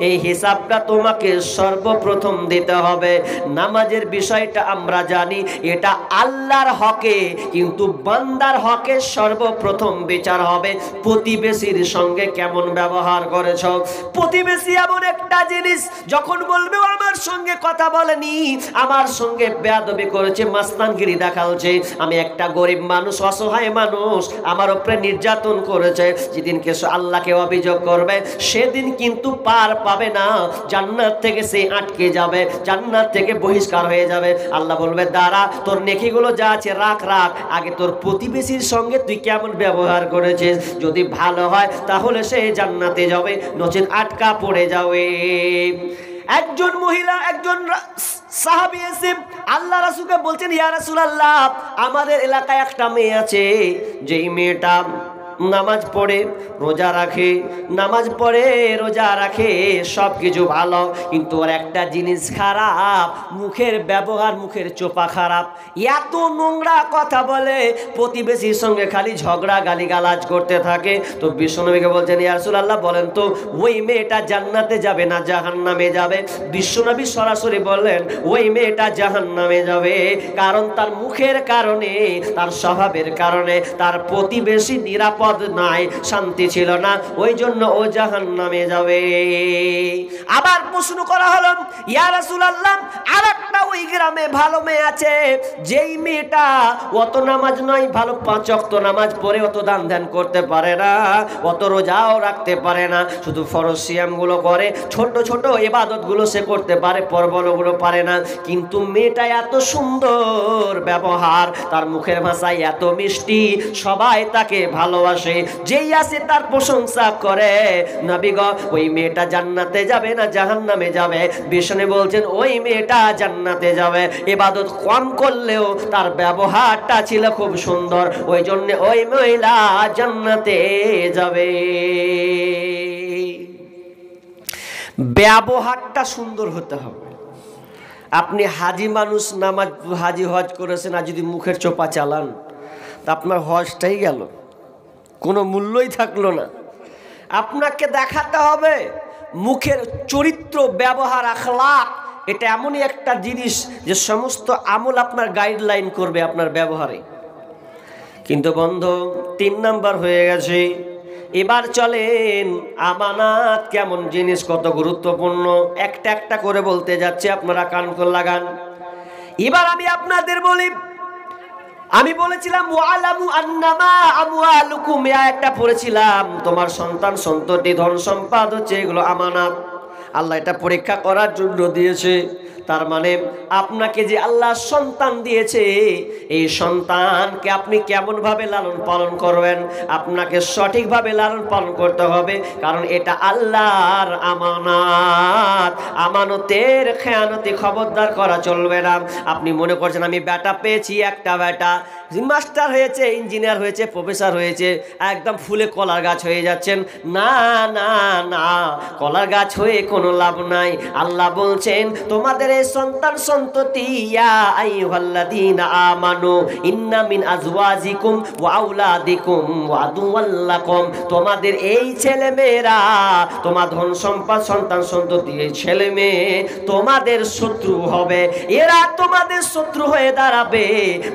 এই হিসাবটা তোমাকে সর্বপ্রথম দিতে হবে। নামাজের বিষয়টা আমরা জানি এটা আল্লাহর হকে, কিন্তু বান্দার হকে সর্বপ্রথম বিচার হবে প্রতিবেশীর সঙ্গে কেমন ব্যবহার করেছো। প্রতিবেশী এমন একটা জিনিস, যখন বলবে আমার সঙ্গে কথা বলেনি, আমার সঙ্গে বেয়াদবি করেছে, মাস্তানগিরি দেখাচ্ছে, আমি একটা গরিব মানুষ, অসহায় মানুষ, আমার উপরে নির্যাতন করেছে, যেদিনকে আল্লাহকে অভিযোগ করবে সেদিন কিন্তু পার পাবে না, জান্নাত থেকে সে আটকে যাবে, জান্নাত থেকে বহিষ্কার হয়ে যাবে। আল্লাহ বলবে দাঁড়া, তোর নেকিগুলো যা আছে রাখ রাখ, আগে তোর প্রতিবেশীর সঙ্গে তুই কেমন ব্যবহার করেছিস, যদি ভালো হয় তাহলে সে জান্নাতে যাবে, নচেত আটকা পড়ে যাবে। একজন মহিলা, একজন সাহাবী এসে আল্লাহ রাসূলকে বলছেন, ইয়া রাসূলুল্লাহ, আমাদের এলাকায় একটা মেয়ে আছে, যেই মেয়েটা নামাজ পড়ে রোজা রাখে, নামাজ পড়ে রোজা রাখে, সব কিছু ভালো, কিন্তু ওর একটা জিনিস খারাপ, মুখের ব্যবহার, মুখের চোপা খারাপ, এত নোংরা কথা বলে, প্রতিবেশীর সঙ্গে খালি ঝগড়া গালিগালাজ করতে থাকে। তো বিশ্বনবীকে বলছেন, ইয়া রাসূলুল্লাহ, বলেন তো ওই মেয়েটা জান্নাতে যাবে না জাহান্নামে যাবে? বিশ্বনবী সরাসরি বললেন ওই মেয়েটা জাহান্নামে যাবে, কারণ তার মুখের কারণে, তার স্বভাবের কারণে তার প্রতিবেশী নিরাপদ নাই, শান্তি ছিল না, ওই জন্য ও জাহান্নামে যাবে। আবার প্রশ্ন করা হলো, ইয়া রাসূলুল্লাহ, আরেকটা ওই গ্রামে ভালো মেয়ে আছে, যেই মেয়েটা অত নামাজ নয়, ভালো 5 ওয়াক্ত নামাজ পড়ে, অত দান ধ্যান করতে পারে না, অত রোজাও রাখতে পারে না, শুধু ফরজ সিয়ামগুলো করে, ছোট ছোট ইবাদতগুলো সে করতে পারে, পর্বগুলো পারে না, কিন্তু মেয়েটা এত সুন্দর ব্যবহার, তার মুখের ভাষায় এত মিষ্টি, সবাই তাকে ভালোবাসে, যেই আসে তার প্রশংসা করে। নবী গো, ওই মেয়েটা জান্নাতে যাবে না জাহান্নামে যাবে? বিষ্ণু বলছেন ওই মেয়েটা জান্নাতে যাবে, ইবাদত কম করলেও তার ব্যবহারটা ছিল খুব সুন্দর, ওই জন্য ওই মহিলা জান্নাতে যাবে। ব্যবহারটা সুন্দর হতে হবে। আপনি হাজি মানুষ, নামাজ হাজি হজ করেছেন, আর যদি মুখের চোপা চালান তা আপনার হজটাই গেল, কোনো মূল্যই থাকলো না। আপনাকে দেখাতে হবে মুখের চরিত্র, ব্যবহার, আখলাক, এটা এমনই একটা জিনিস যে সমস্ত আমল আপনার গাইডলাইন করবে আপনার ব্যবহারে। কিন্তু বন্ধু, 3 নাম্বার হয়ে গেছে। এবার চলেন আমানত কেমন জিনিস, কত গুরুত্বপূর্ণ, একটা একটা করে বলতে যাচ্ছে, আপনারা কান করে লাগান। এবার আমি আপনাদের বলি, আমি বলেছিলাম ওয়ালামু আন্নামা আমওয়ালুকুম, একটা পড়েছিলাম, তোমার সন্তান সন্ততি ধন সম্পদ হচ্ছে এগুলো আমানত, আল্লাহ এটা পরীক্ষা করার জন্য দিয়েছে। তার মানে আপনাকে যে আল্লাহ সন্তান দিয়েছে, এই সন্তানকে আপনি কেমনভাবে লালন পালন করবেন, আপনাকে সঠিকভাবে লালন পালন করতে হবে, কারণ এটা আল্লাহর আমানত। আমানতের খেয়ানতি খবরদার করা চলবে না। আপনি মনে করছেন আমি বেটা পেয়েছি, একটা বেটা মাস্টার হয়েছে, ইঞ্জিনিয়ার হয়েছে, প্রফেসর হয়েছে, একদম ফুলে কলার গাছ হয়ে যাচ্ছেন, না না না, কলার গাছ হয়ে কোনো লাভ নাই। আল্লাহ বলছেন তোমাদের এই সন্তান সন্ততি, ইয়া আইয়ুহাল্লাযীনা আমানু ইন্না মিন আজওয়াজিকুম ওয়া আওলাদিকুম ওয়া আদুওয়াল লাকুম, তোমাদের এই ছেলে মেয়েরা, তোমার ধন সম্পদ, সন্তান সন্ততি, এই ছেলে মেয়ে তোমাদের শত্রু হবে, এরা তোমাদের শত্রু হয়ে দাঁড়াবে।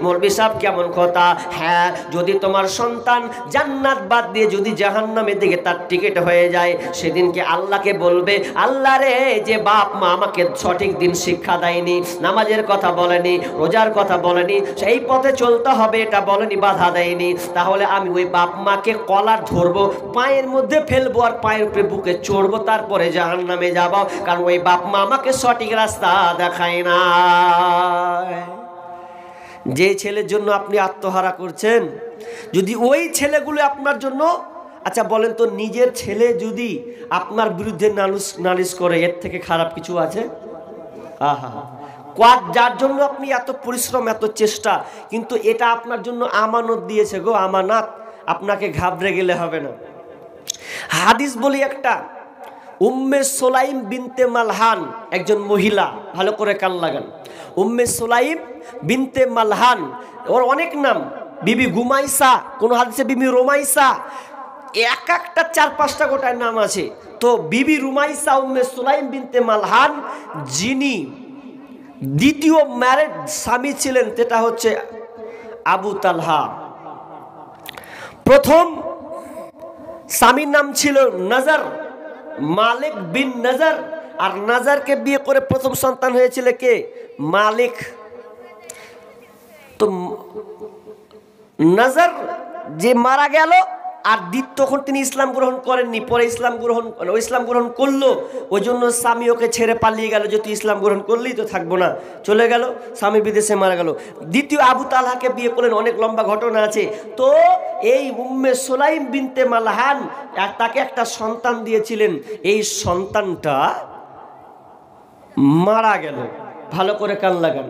মৌলভী সাহেব কেমন কথা? হ্যাঁ, যদি তোমার সন্তান জান্নাত বাদ দিয়ে যদি জাহান্নামের দিকে তার টিকিট হয়ে যায়, সেদিনকে আল্লাহকে বলবে, আল্লাহ রে, যে বাপ মা আমাকে সঠিক দিন শিক্ষা দেয়নি, নামাজের কথা বলেনি, রোজার কথা বলেনি, সেই পথে চলতে হবে এটা বলেনি, বাধা দেয়নি, তাহলে আমি ওই বাপ মাকে কলার ধরবো, পায়ের মধ্যে ফেলবো, আর পায়ের উপরে বুকে চড়বো, তারপরে জাহান্নামে যাব, কারণ ওই বাপ মা আমাকে সঠিক রাস্তা দেখায় না। যে ছেলের জন্য আপনি আত্মহারা করছেন, যদি ওই ছেলেগুলো আপনার জন্য, আচ্ছা বলেন তো, নিজের ছেলে যদি আপনার বিরুদ্ধে নালিশ করে, এর থেকে খারাপ কিছু আছে? আহা, যার জন্য আপনি এত পরিশ্রম, এত চেষ্টা, কিন্তু এটা আপনার জন্য আমানত দিয়েছে গো, আমানত, আপনাকে ঘাবড়ে গেলে হবে না। হাদিস বলি একটা, উম্মে সুলাইম বিনতে মালহান একজন মহিলা, ভালো করে কান লাগান। উম্মে সুলাইম বিনতে মালহান, ওর অনেক নাম, বিবি গুমাইসা, কোন হাদিসে বিবি রোমাইসা, এক একটা 4-5টা গোটার নাম আছে। তো বিবি রুমাইসা উম্মে সুলাইম বিনতে মালহান, যিনি দ্বিতীয় ম্যারেড স্বামী ছিলেন, সেটা হচ্ছে আবু তালহা। প্রথম স্বামীর নাম ছিল নজর, মালিক বিন নজর, আর নজরকে বিয়ে করে প্রথম সন্তান হয়েছিল কে? মালিক। তো নজর যে মারা গেল, আর তখন তিনি ইসলাম গ্রহণ করেননি, পরে ইসলাম গ্রহণ করলো, ওই জন্য স্বামী ওকে ছেড়ে পালিয়ে গেল, যে তুই ইসলাম গ্রহণ করলি তো থাকবো না, চলে গেল, স্বামী বিদেশে মারা গেল। দ্বিতীয় আবু তালহাকে বিয়ে করলেন, অনেক লম্বা ঘটনা আছে। তো এই উম্মে সুলাইম বিনতে মালহান তাকে একটা সন্তান দিয়েছিলেন, এই সন্তানটা মারা গেল। ভালো করে কান লাগান।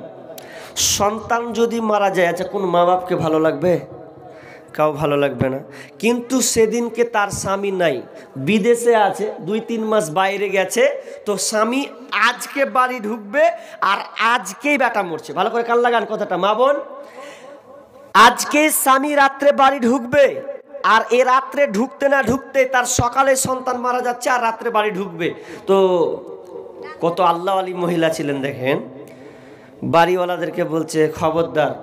সন্তান যদি মারা যায়, আচ্ছা কোন মা বাপকে ভালো লাগবে? কাউ ভালো লাগবে না। কিন্তু সেদিনকে তার স্বামী নাই, বিদেশে আছে, 2-3 মাস বাইরে গেছে। তো স্বামী আজকে বাড়ি ঢুকবে, আর আজকেই বেটা মরছে। ভালো করে কান লাগান কথাটা, মা বোন। আজকে স্বামী রাত্রে বাড়ি ঢুকবে, আর এ রাত্রে ঢুকতে না ঢুকতে তার সকালে সন্তান মারা যাচ্ছে, আর রাত্রে বাড়ি ঢুকবে। তো কত আল্লাহ আলী মহিলা ছিলেন দেখেন, বাড়িওয়ালাদেরকে বলছে, খবরদার,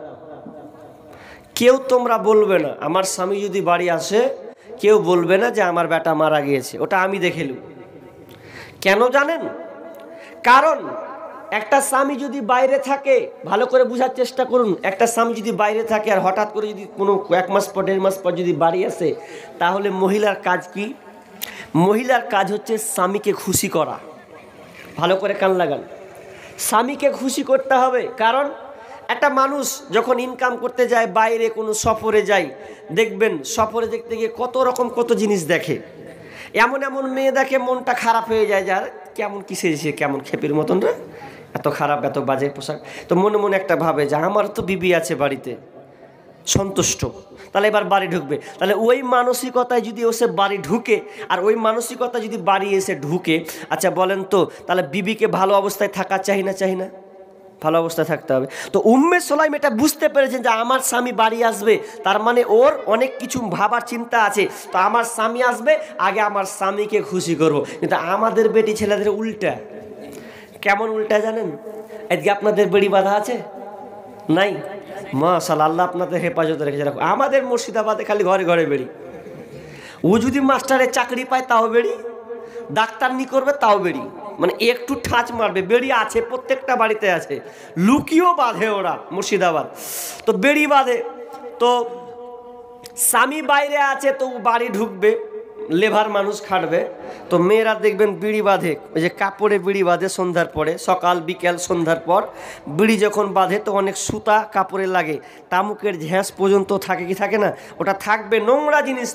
কেউ তোমরা বলবে না, আমার স্বামী যদি বাড়ি আসে কেউ বলবে না যে আমার বেটা মারা গিয়েছে, ওটা আমি দেখে নেব। কেন জানেন? কারণ একটা স্বামী যদি বাইরে থাকে, ভালো করে বোঝার চেষ্টা করুন, একটা স্বামী যদি বাইরে থাকে আর হঠাৎ করে যদি কোনো 1 মাস পর 1.5 মাস পর যদি বাড়ি আসে, তাহলে মহিলার কাজ কি? মহিলার কাজ হচ্ছে স্বামীকে খুশি করা। ভালো করে কান লাগান, স্বামীকে খুশি করতে হবে। কারণ একটা মানুষ যখন ইনকাম করতে যায়, বাইরে কোনো সফরে যায়, দেখবেন সফরে দেখতে গিয়ে কত রকম কত জিনিস দেখে, এমন এমন মেয়ে দেখে মনটা খারাপ হয়ে যায়, যার কেমন কিসে সে কেমন খেপির মতন রে, এত খারাপ, এত বাজে পোশাক। তো মনে মনে একটা ভাবে যে আমার তো বিবি আছে বাড়িতে, সন্তুষ্ট, তাহলে এবার বাড়ি ঢুকবে। তাহলে ওই মানসিকতায় যদি ও সে বাড়ি ঢুকে, আর ওই মানসিকতা যদি বাড়ি এসে ঢুকে, আচ্ছা বলেন তো, তাহলে বিবিকে ভালো অবস্থায় থাকা চাই না? চাই না? ভালো অবস্থায় থাকতে হবে। তো উম্মে সুলাইম এটা বুঝতে পেরেছেন যে আমার স্বামী বাড়ি আসবে, তার মানে ওর অনেক কিছু ভাবার চিন্তা আছে। তো আমার স্বামী আসবে, আগে আমার স্বামীকে খুশি করব। কিন্তু আমাদের বেটি ছেলেদের উল্টা। কেমন উল্টা জানেন? আজকে আপনাদের বেড়ি বাঁধা আছে? নাই? মাশাআল্লাহ, আল্লাহ আপনাদের হেফাজতে রেখেছে। রাখো, আমাদের মুর্শিদাবাদে খালি ঘরে ঘরে বেড়ি। ও যদি মাস্টারের চাকরি পায় তাও বেড়ি, ডাক্তার নি করবে তাও বেড়ি, মানে একটু ঠাঁচ মারবে বেড়ি আছে, প্রত্যেকটা বাড়িতে আছে। লুকিয়েও বাঁধে ওরা মুর্শিদাবাদ। তো বেড়ি বাঁধে। তো স্বামী বাইরে আছে, তো বাড়ি ঢুকবে, লেবার মানুষ খাটবে। তো মেয়েরা দেখবেন বিড়ি বাঁধে, ওই যে কাপড়ে বিড়ি বাঁধে সন্ধ্যার পরে, সকাল বিকেল সন্ধ্যার পর বিড়ি যখন বাঁধে, তো অনেক সুতা কাপড়ে লাগে, তামুকের ঝ্যাঁস পর্যন্ত থাকে কি থাকে না? ওটা থাকবে, নোংরা জিনিস।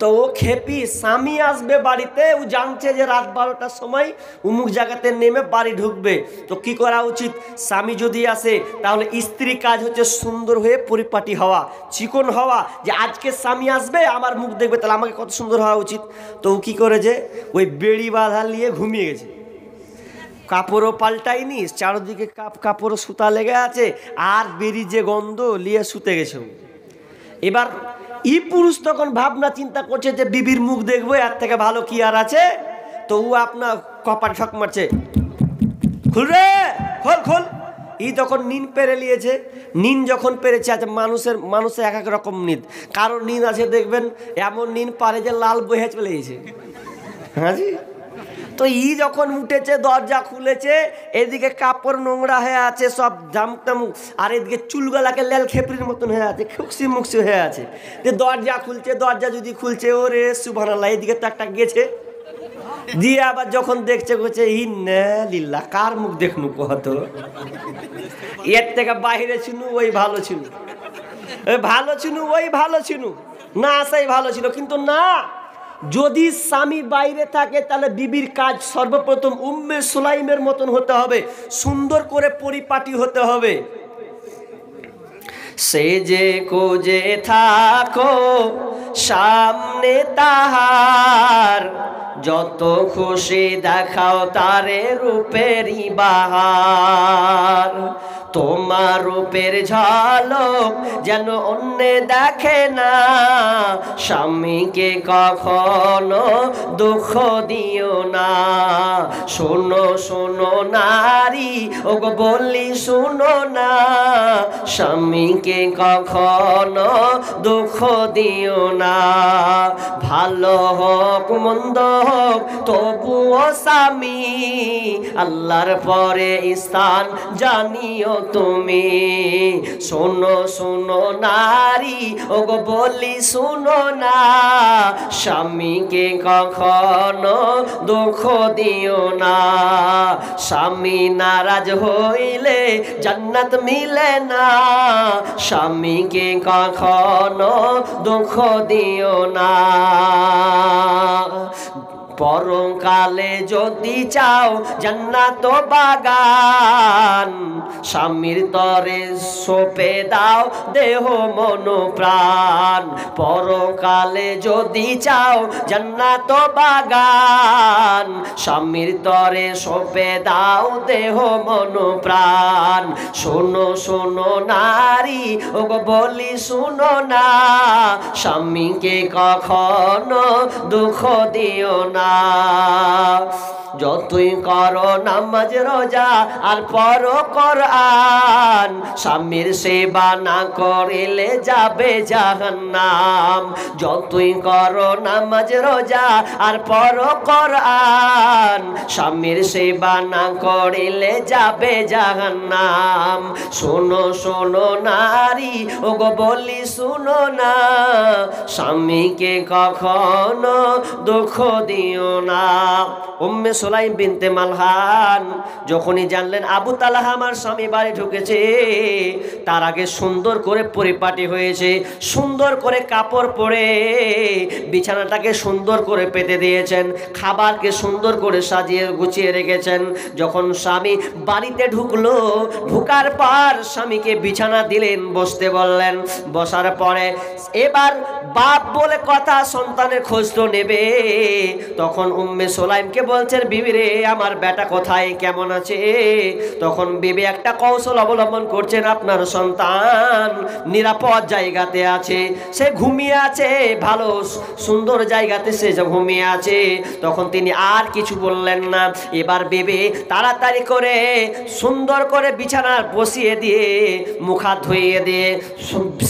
তো ও খেপি, স্বামী আসবে বাড়িতে, ও জানছে যে রাত 12টার সময় উমুক জায়গাতে নেমে বাড়ি ঢুকবে। তো কি করা উচিত? স্বামী যদি আসে, তাহলে স্ত্রী কাজ হচ্ছে সুন্দর হয়ে পরিপাটি হওয়া, চিকন হওয়া, যে আজকে স্বামী আসবে আমার মুখ দেখবে, তাহলে আমাকে কত সুন্দর হওয়া উচিত। তো ও কি করে, যে ওই বেড়ি বাঁধা নিয়ে ঘুমিয়ে গেছে, কাপড়ও পাল্টায়নি, চারদিকে কাপড়ও সুতা লেগে আছে, আর বেরি যে গন্ধ নিয়ে শুতে গেছে। এবার পুরুষ তখন ভাবনা চিন্তা করছে যে বিবির মুখ দেখবো, এর থেকে ভালো কি আর আছে। তো ও আপনার কপাল ঠক মারছে, খুল রে, খোল খোল। তখন নিন পেরে নিয়েছে। নিন যখন পেরেছে, আচ্ছা মানুষের এক এক রকম নিন, কারোর নিন আছে দেখবেন এমন নিন পারে যে লাল বহে চলে গেছে। হ্যাঁ জি। তো যখন উঠেছে, দরজা খুলেছে, এদিকে কাপড় নোংরা হয়ে আছে সব জামতামুক, আর এদিকে চুলগুলাকে লেল খেপড়ির মতন হয়ে আছে, খুকসি মুকসি হয়ে আছে। দরজা খুলছে, দরজা যদি খুলছে, ওরে সুবহানাল্লাহ, এদিকে তো একটা গেছে দিয়ে, আবার যখন দেখছে বলছে ইন্না লিল্লাহ, কার মুখ দেখনু কত, এর থেকে বাইরে ছিল ওই ভালো ছিল, ভালো ছিল ওই ভালো ছিল না, আসাই ভালো ছিল। কিন্তু না, যদি স্বামী বাইরে থাকে, তাহলে বিবির কাজ সর্বপ্রথম উম্মে সুলাইমের মতন হতে হবে, সুন্দর করে পরিপাটি হতে হবে। সে যে কোজে থাকো সামনে তাহার, যত খুশি দেখাও তারে রূপেরই বাহার। তোমার রূপের ঝলক যেন অন্য দেখে না, স্বামীকে কখনো দুঃখ দিও না। শোনো শোনো নারী, ওগো বলি শোনো না, স্বামীকে কখনো দুঃখ দিও না। ভালো হোক মন্দ হোক তবুও স্বামী, আল্লাহর পরে স্থান জানিও তুমি। শোনো শোনো নারী, ওগো বলি শোনো না, স্বামীকে কখনো দুঃখ দিও না। স্বামী নারাজ হইলে জান্নাত মিলে না, স্বামীকে কখনো দুঃখ দিও না। পরকালে যদি চাও জান্নাত বাগান, স্বামীর তরে সঁপে দাও দেহ মন প্রাণ। পরকালে যদি চাও জান্নাত বাগান, স্বামীর তরে সঁপে দাও দেহ মন প্রাণ। শোনো শোনো নারী, ওগো বলি শোনো না, স্বামীকে কখনো দুঃখ দিও না। যতই করো নামাজ রোজা আর পড়ো কোরআন, স্বামীর সেবা না করিলে যাবে জাহান্নাম। যতই করো নামাজ রোজা আর পড়ো কোরআন, স্বামীর সেবা না করিলে যাবে জাহান্নাম। শোনো শোনো নারী, ওগো বলি শোনো না, স্বামীকে কখনো দুঃখ দিও না। উম্মে সুলাইম বিনতে মালহান যখনই জানলেন আবু তালহা আমার স্বামী বাড়ি ঢুকেছে, তার আগে সুন্দর করে পরিপাটি হয়েছে, সুন্দর করে কাপড় পরে বিছানাটাকে সুন্দর করে পেতে দিয়েছেন, খাবারকে সুন্দর করে সাজিয়ে গুছিয়ে রেখেছেন। যখন স্বামী বাড়িতে ঢুকলো, ঢুকার পর স্বামীকে বিছানা দিলেন, বসতে বললেন। বসার পরে এবার বাপ বলে কথা, সন্তানের খোঁজ তো নেবে। তখন উম্মে সুলাইমকে বলছেন, বিবি রে আমার বেটা কোথায়, কেমন আছে? তখন বিবি একটা কৌশল অবলম্বন করছেন, আপনার সন্তান নিরাপদ জায়গাতে আছে, সে ঘুমিয়ে আছে, ভালো সুন্দর জায়গাতে সে ঘুমিয়ে আছে। তখন তিনি আর কিছু বললেন না। এবার বিবি তাড়াতাড়ি করে সুন্দর করে বিছানার বসিয়ে দিয়ে মুখ হাত ধুইয়ে দিয়ে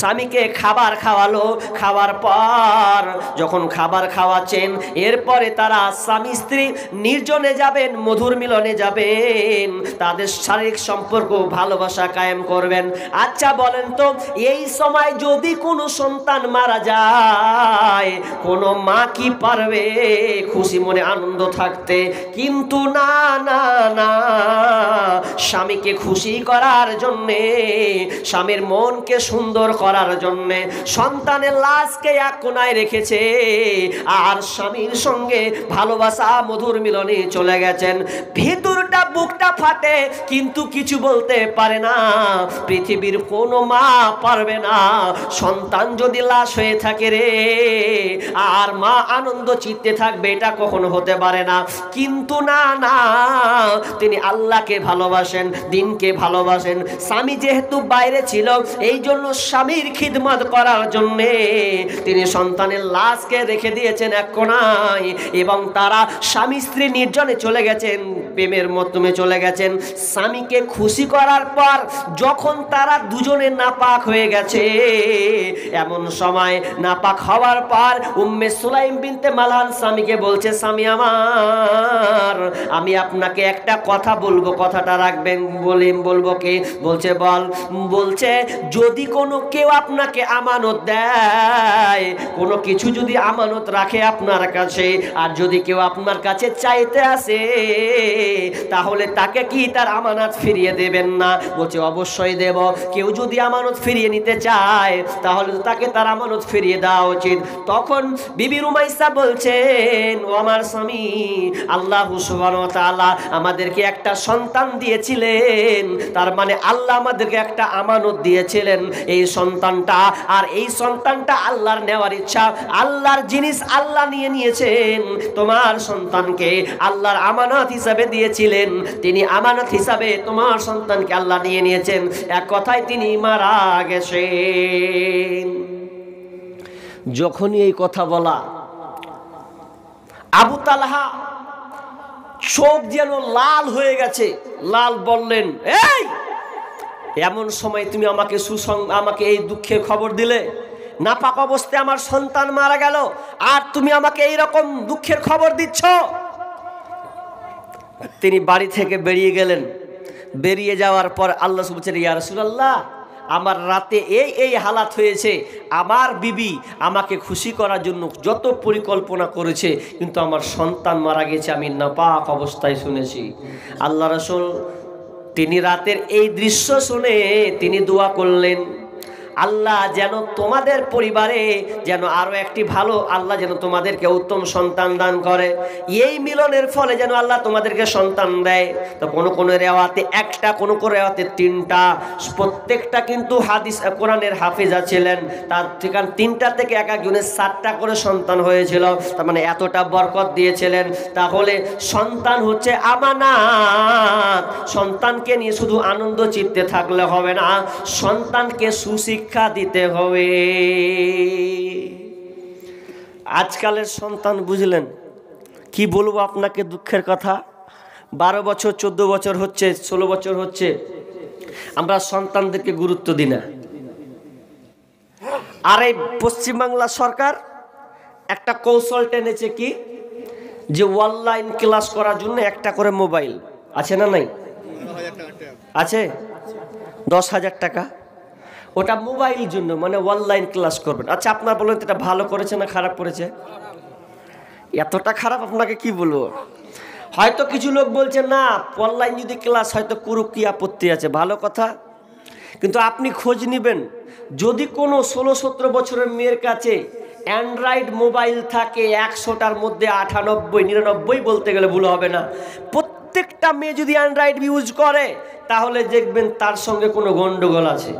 স্বামীকে খাবার খাওয়ালো। খাওয়ার পর যখন খাবার খাওয়াচ্ছেন, এরপরে তারা স্বামী স্ত্রী নির্জনে যাবেন, মধুর মিলনে যাবেন, তাদের শারীরিক সম্পর্ক ভালোবাসা কায়েম করবেন। আচ্ছা বলেন তো, এই সময় যদি কোনো সন্তান মারা যায়, কোনো মা কি পারবে খুশি মনে আনন্দ থাকতে? কিন্তু না না না, স্বামীকে খুশি করার জন্যে, স্বামীর মনকে সুন্দর করার জন্যে সন্তানের লাশকে এক কোনায় রেখেছে, আর স্বামীর সঙ্গে ভালোবাসা মধুর মিলনে চলে গেছেন। ভিতরটা বুকটা ফাটে, কিন্তু কিছু বলতে পারে না। পৃথিবীর কোনো মা পারবে না, সন্তান যদি লাশ হয়ে থাকে রে, আর মা আনন্দ চিত্তে থাকবে, এটা কখনো হতে পারে না। কিন্তু না না, তিনি আল্লাহকে ভালোবাসেন, দিনকে ভালোবাসেন। স্বামী যেহেতু বাইরে ছিল, এই জন্য স্বামীর খিদমত করার জন্যে তিনি সন্তানের লাশকে রেখে দিয়েছেন এক কোণায়, এবং তারা স্বামী স্ত্রী নির্জনে চলে গেছেন, প্রেমের মাধ্যমে চলে গেছেন। স্বামীকে খুশি করার পর যখন তারা দুজনে নাপাক হয়ে গেছে, এমন সময় নাপাক হওয়ার পর উম্মে সুলাইম বিনতে মালহান স্বামীকে বলছে, স্বামী আমার, আমি আপনাকে একটা কথা বলবো, কথাটা রাখবেন। বলবো কি? বলছে বল। বলছে, যদি কোনো কেউ আপনাকে আমানত দেয়, কোনো কিছু যদি আমানত রাখে আপনার কাছে, আর যদি কেউ আপনার কাছে চাইতে আসে, তাহলে তাকে কি তার আমানত ফিরিয়ে দেবেন না? বলছে অবশ্যই দেব। কেউ যদি আমানত ফিরিয়ে নিতে চায় তাহলে তাকে তার আমানত ফিরিয়ে দেওয়া উচিত। তখন বিবি রুমাইসা বলছেন, ও আমার স্বামী, আল্লাহ সুবহানাহু ওয়া তাআলা আমাদেরকে একটা সন্তান দিয়েছিলেন, তার মানে আল্লাহ আমাদেরকে একটা আমানত দিয়েছিলেন, এই সন্তানটা, আর এই সন্তানটা আল্লাহর নেওয়ার ইচ্ছা, আল্লাহর জিনিস আল্লাহ নিয়ে নিয়েছেন। তোমার সন্তানকে আল্লাহর আমানত হিসাবে দিয়েছিলেন, তিনি আমানত হিসাবে তোমার সন্তানকে আল্লাহ নিয়ে নিয়েছেন। এক কথায় তিনি মারা গেছেন। যখনই এই কথা বলা, আবু তালহা চোখ যেন লাল হয়ে গেছে। লাল বললেন, এই এমন সময় তুমি আমাকে এই দুঃখের খবর দিলে? নাপাক অবস্থায় আমার সন্তান মারা গেল, আর তুমি আমাকে এইরকম দুঃখের খবর দিচ্ছ? তিনি বাড়ি থেকে বেরিয়ে গেলেন। বেরিয়ে যাওয়ার পর আল্লাহ বলছেন, ইয়া রাসূলুল্লাহ, আমার রাতে এই হালাত হয়েছে, আমার বিবি আমাকে খুশি করার জন্য যত পরিকল্পনা করেছে, কিন্তু আমার সন্তান মারা গেছে আমি নাপাক অবস্থায় শুনেছি। আল্লাহ রাসূল তিনি রাতের এই দৃশ্য শুনে তিনি দোয়া করলেন, আল্লাহ যেন তোমাদের পরিবারে যেন আরো একটি ভালো, আল্লাহ যেন তোমাদেরকে উত্তম সন্তান দান করে, এই মিলনের ফলে যেন আল্লাহ তোমাদেরকে সন্তান দেয়। তো কোন রেওয়াতে একটা, কোন রেওয়াতে তিনটা, প্রত্যেকটা কিন্তু হাদিস কোরআনের হাফেজা ছিলেন। তার ঠিকানা তিনটা থেকে এক একজনের 7টা করে সন্তান হয়েছিল, তার মানে এতটা বরকত দিয়েছিলেন। তাহলে সন্তান হচ্ছে আমানত। সন্তানকে নিয়ে শুধু আনন্দ চিত্তে থাকলে হবে না, সন্তানকে সুশিক্ষা দিতে হবে। আজকালের সন্তান বুঝলেন কি বলবো আপনাকে, দুঃখের কথা, 12 বছর 14 বছর হচ্ছে, 16 বছর হচ্ছে, আমরা সন্তানদেরকে গুরুত্ব দিই না। আর এই পশ্চিমবাংলা সরকার একটা কৌশল টেনেছে কি, যে অনলাইন ক্লাস করার জন্য একটা করে মোবাইল আছে না? নাই আছে, 10,000 টাকা, ওটা মোবাইল জন্য, মানে অনলাইন ক্লাস করবেন। আচ্ছা আপনার বলেন এটা ভালো করেছে না খারাপ করেছে? এতটা খারাপ আপনাকে কি বলবো। হয়তো কিছু লোক বলছে না, অনলাইন যদি ক্লাস হয়তো করুক, কি আপত্তি আছে, ভালো কথা। কিন্তু আপনি খোঁজ নেবেন, যদি কোনো 16-17 বছরের মেয়ের কাছে অ্যান্ড্রয়েড মোবাইল থাকে, 100টার মধ্যে 98-99 বলতে গেলে ভুল হবে না, প্রত্যেকটা মেয়ে যদি অ্যান্ড্রয়েড ইউজ করে, তাহলে দেখবেন তার সঙ্গে কোনো গন্ডগোল আছে।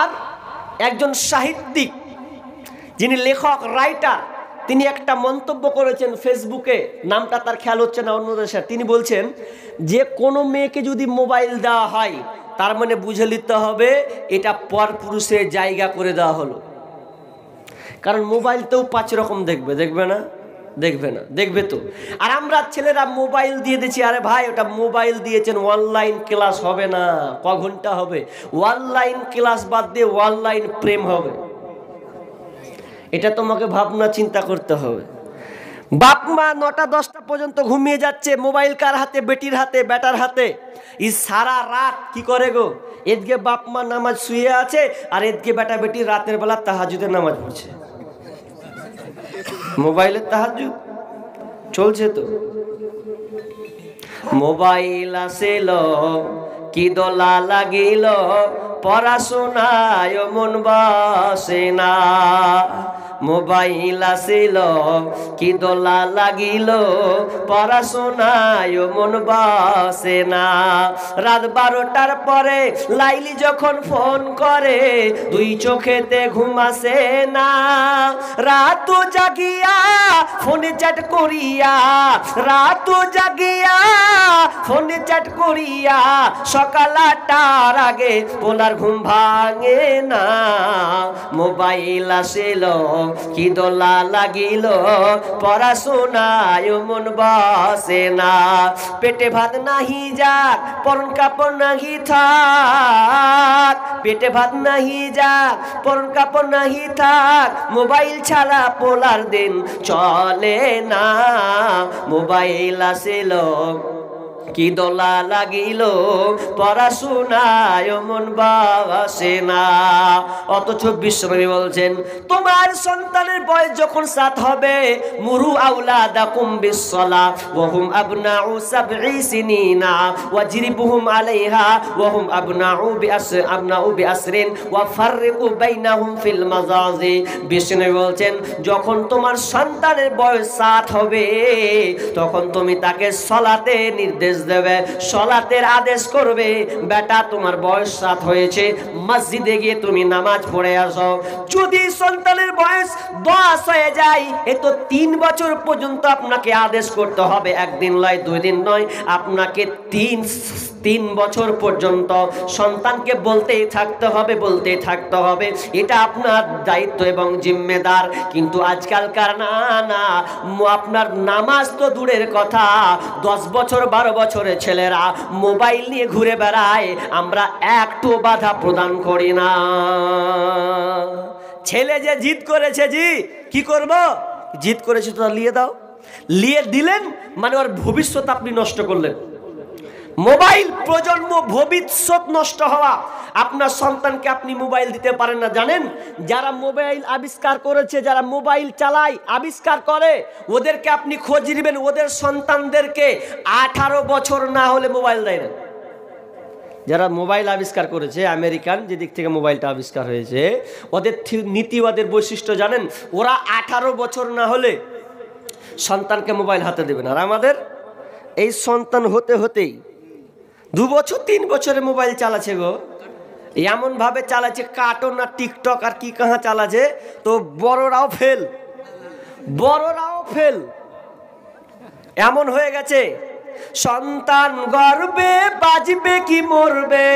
আর একজন সাহিত্যিক, যিনি লেখক, রাইটার, তিনি একটা মন্তব্য করেছেন ফেসবুকে, নামটা তার খেয়াল হচ্ছে না অন্য দেশে। তিনি বলছেন যে কোনো মেয়েকে যদি মোবাইল দেওয়া হয়, তার মানে বুঝে নিতে হবে এটা পরপুরুষের জায়গা করে দেওয়া হলো। কারণ মোবাইলতেও 5 রকম দেখবে না? দেখবে তো। আর আমরা ছেলেরা মোবাইল দিয়ে দিচ্ছি, আরে ভাই ওটা মোবাইল দিয়েছেন, অনলাইন ক্লাস হবে না, ক ঘন্টা হবে? অনলাইন ক্লাস বাদ দিয়ে অনলাইন প্রেম হবে, এটা তোমাকে ভাবনা চিন্তা করতে হবে। বাপ মা 9টা-10টা পর্যন্ত ঘুমিয়ে যাচ্ছে, মোবাইল কার হাতে? বেটির হাতে, বেটার হাতে। এই সারা রাত কি করে গো? এদিকে বাপ মা নামাজ শুয়ে আছে, আর এদিকে বেটা বেটি রাতের বেলা তাহাজ্জুদের নামাজ পড়ছে। মোবাইলের তাহাজ্জুদ চলছে তো। মোবাইল আসিল কি দোলা লাগিল, পড়াশোনায় মন বসে না। মোবাইল আসিল কি দোলা লাগিল, পড়াশোনায় মন বসে না। রাত 12টার পরে লাইলি যখন ফোন করে, 2 চোখেতে ঘুম আসে না। রাত জাগিয়া ফোনে চ্যাট করিয়া, রাত জাগিয়া ফোনে চ্যাট করিয়া, সকাল 8টার আগে পোলার ঘুম ভাঙে না। মোবাইল আসিল কি দোলা লাগিল, পড়াশোনায় মন বসে না। পেটে ভাত নাহি যাক, পরন কাপড় নাহি থাক, পেটে ভাত নাহি যাক, পরন কাপড় নাহি থাক, মোবাইল ছাড়া পোলার দিন চলে না। মোবাইল আসিল কি দোলা লাগিল পড়াশোনায় মন বসে না। অথচ বিশ্বনবী বলছেন তোমার সন্তানের বয়স যখন 7 হবে মুরু আওলাদাকুম বিসসালাহ ওয়া হুম আবনাউ 7 সিনিনা ওয়াজরিবুহুম আলাইহা ওয়া হুম আবনাউ বিআসরিন ওয়া ফাররিকু বাইনাহুম ফিল মাজাজি। বিশ্বনবী বলছেন যখন তোমার সন্তানের বয়স 7 হবে তখন তুমি তাকে সালাতে নির্দেশ দেবে, সালাতের আদেশ করবে। বেটা তোমার বয়স 7 হয়েছে, মসজিদে গিয়ে তুমি নামাজ পড়ে আসো। যদি সন্তানের বয়স 10 হয়ে যায় এ তো 3 বছর পর্যন্ত আপনাকে আদেশ করতে হবে, একদিন নয় 2 দিন নয়, আপনাকে 3 বছর পর্যন্ত সন্তানকে বলতেই থাকতে হবে। এটা আপনার দায়িত্ব এবং জিম্মেদার। কিন্তু আজকালকার না আপনার নামাজ তো দূরের কথা, 10 বছর 12 বছরের ছেলেরা মোবাইল নিয়ে ঘুরে বেড়ায়, আমরা একটু বাধা প্রদান করি না। ছেলে যে জিদ করেছে, জি কি করব, জিদ করেছে তো নিয়ে দাও, নিয়ে দিলেন মানে ওর ভবিষ্যৎ আপনি নষ্ট করলেন। মোবাইল প্রজন্ম ভবিষ্যৎ নষ্ট হওয়া। আপনার সন্তানকে আপনি মোবাইল দিতে পারেন না, জানেন? যারা মোবাইল আবিষ্কার করেছে, যারা মোবাইল চালায় আবিষ্কার করে, ওদেরকে আপনি খোঁজ নেবেন, ওদের সন্তানদেরকে 18 বছর না হলে মোবাইল দেয় না। যারা মোবাইল আবিষ্কার করেছে, আমেরিকান যেদিক থেকে মোবাইলটা আবিষ্কার হয়েছে, ওদের নীতি, ওদের বৈশিষ্ট্য জানেন? ওরা 18 বছর না হলে সন্তানকে মোবাইল হাতে দেবে না। আর আমাদের এই সন্তান হতে হতেই 2 বছর 3 বছরে মোবাইল চালাচ্ছে গো, এমন ভাবে চালাচ্ছে, কার্টুন আর টিকটক আর কি কাহা চালাচ্ছে, তো বড়রাও ফেল এমন হয়ে গেছে। সন্তান গর্বে বাজবে কি মরবে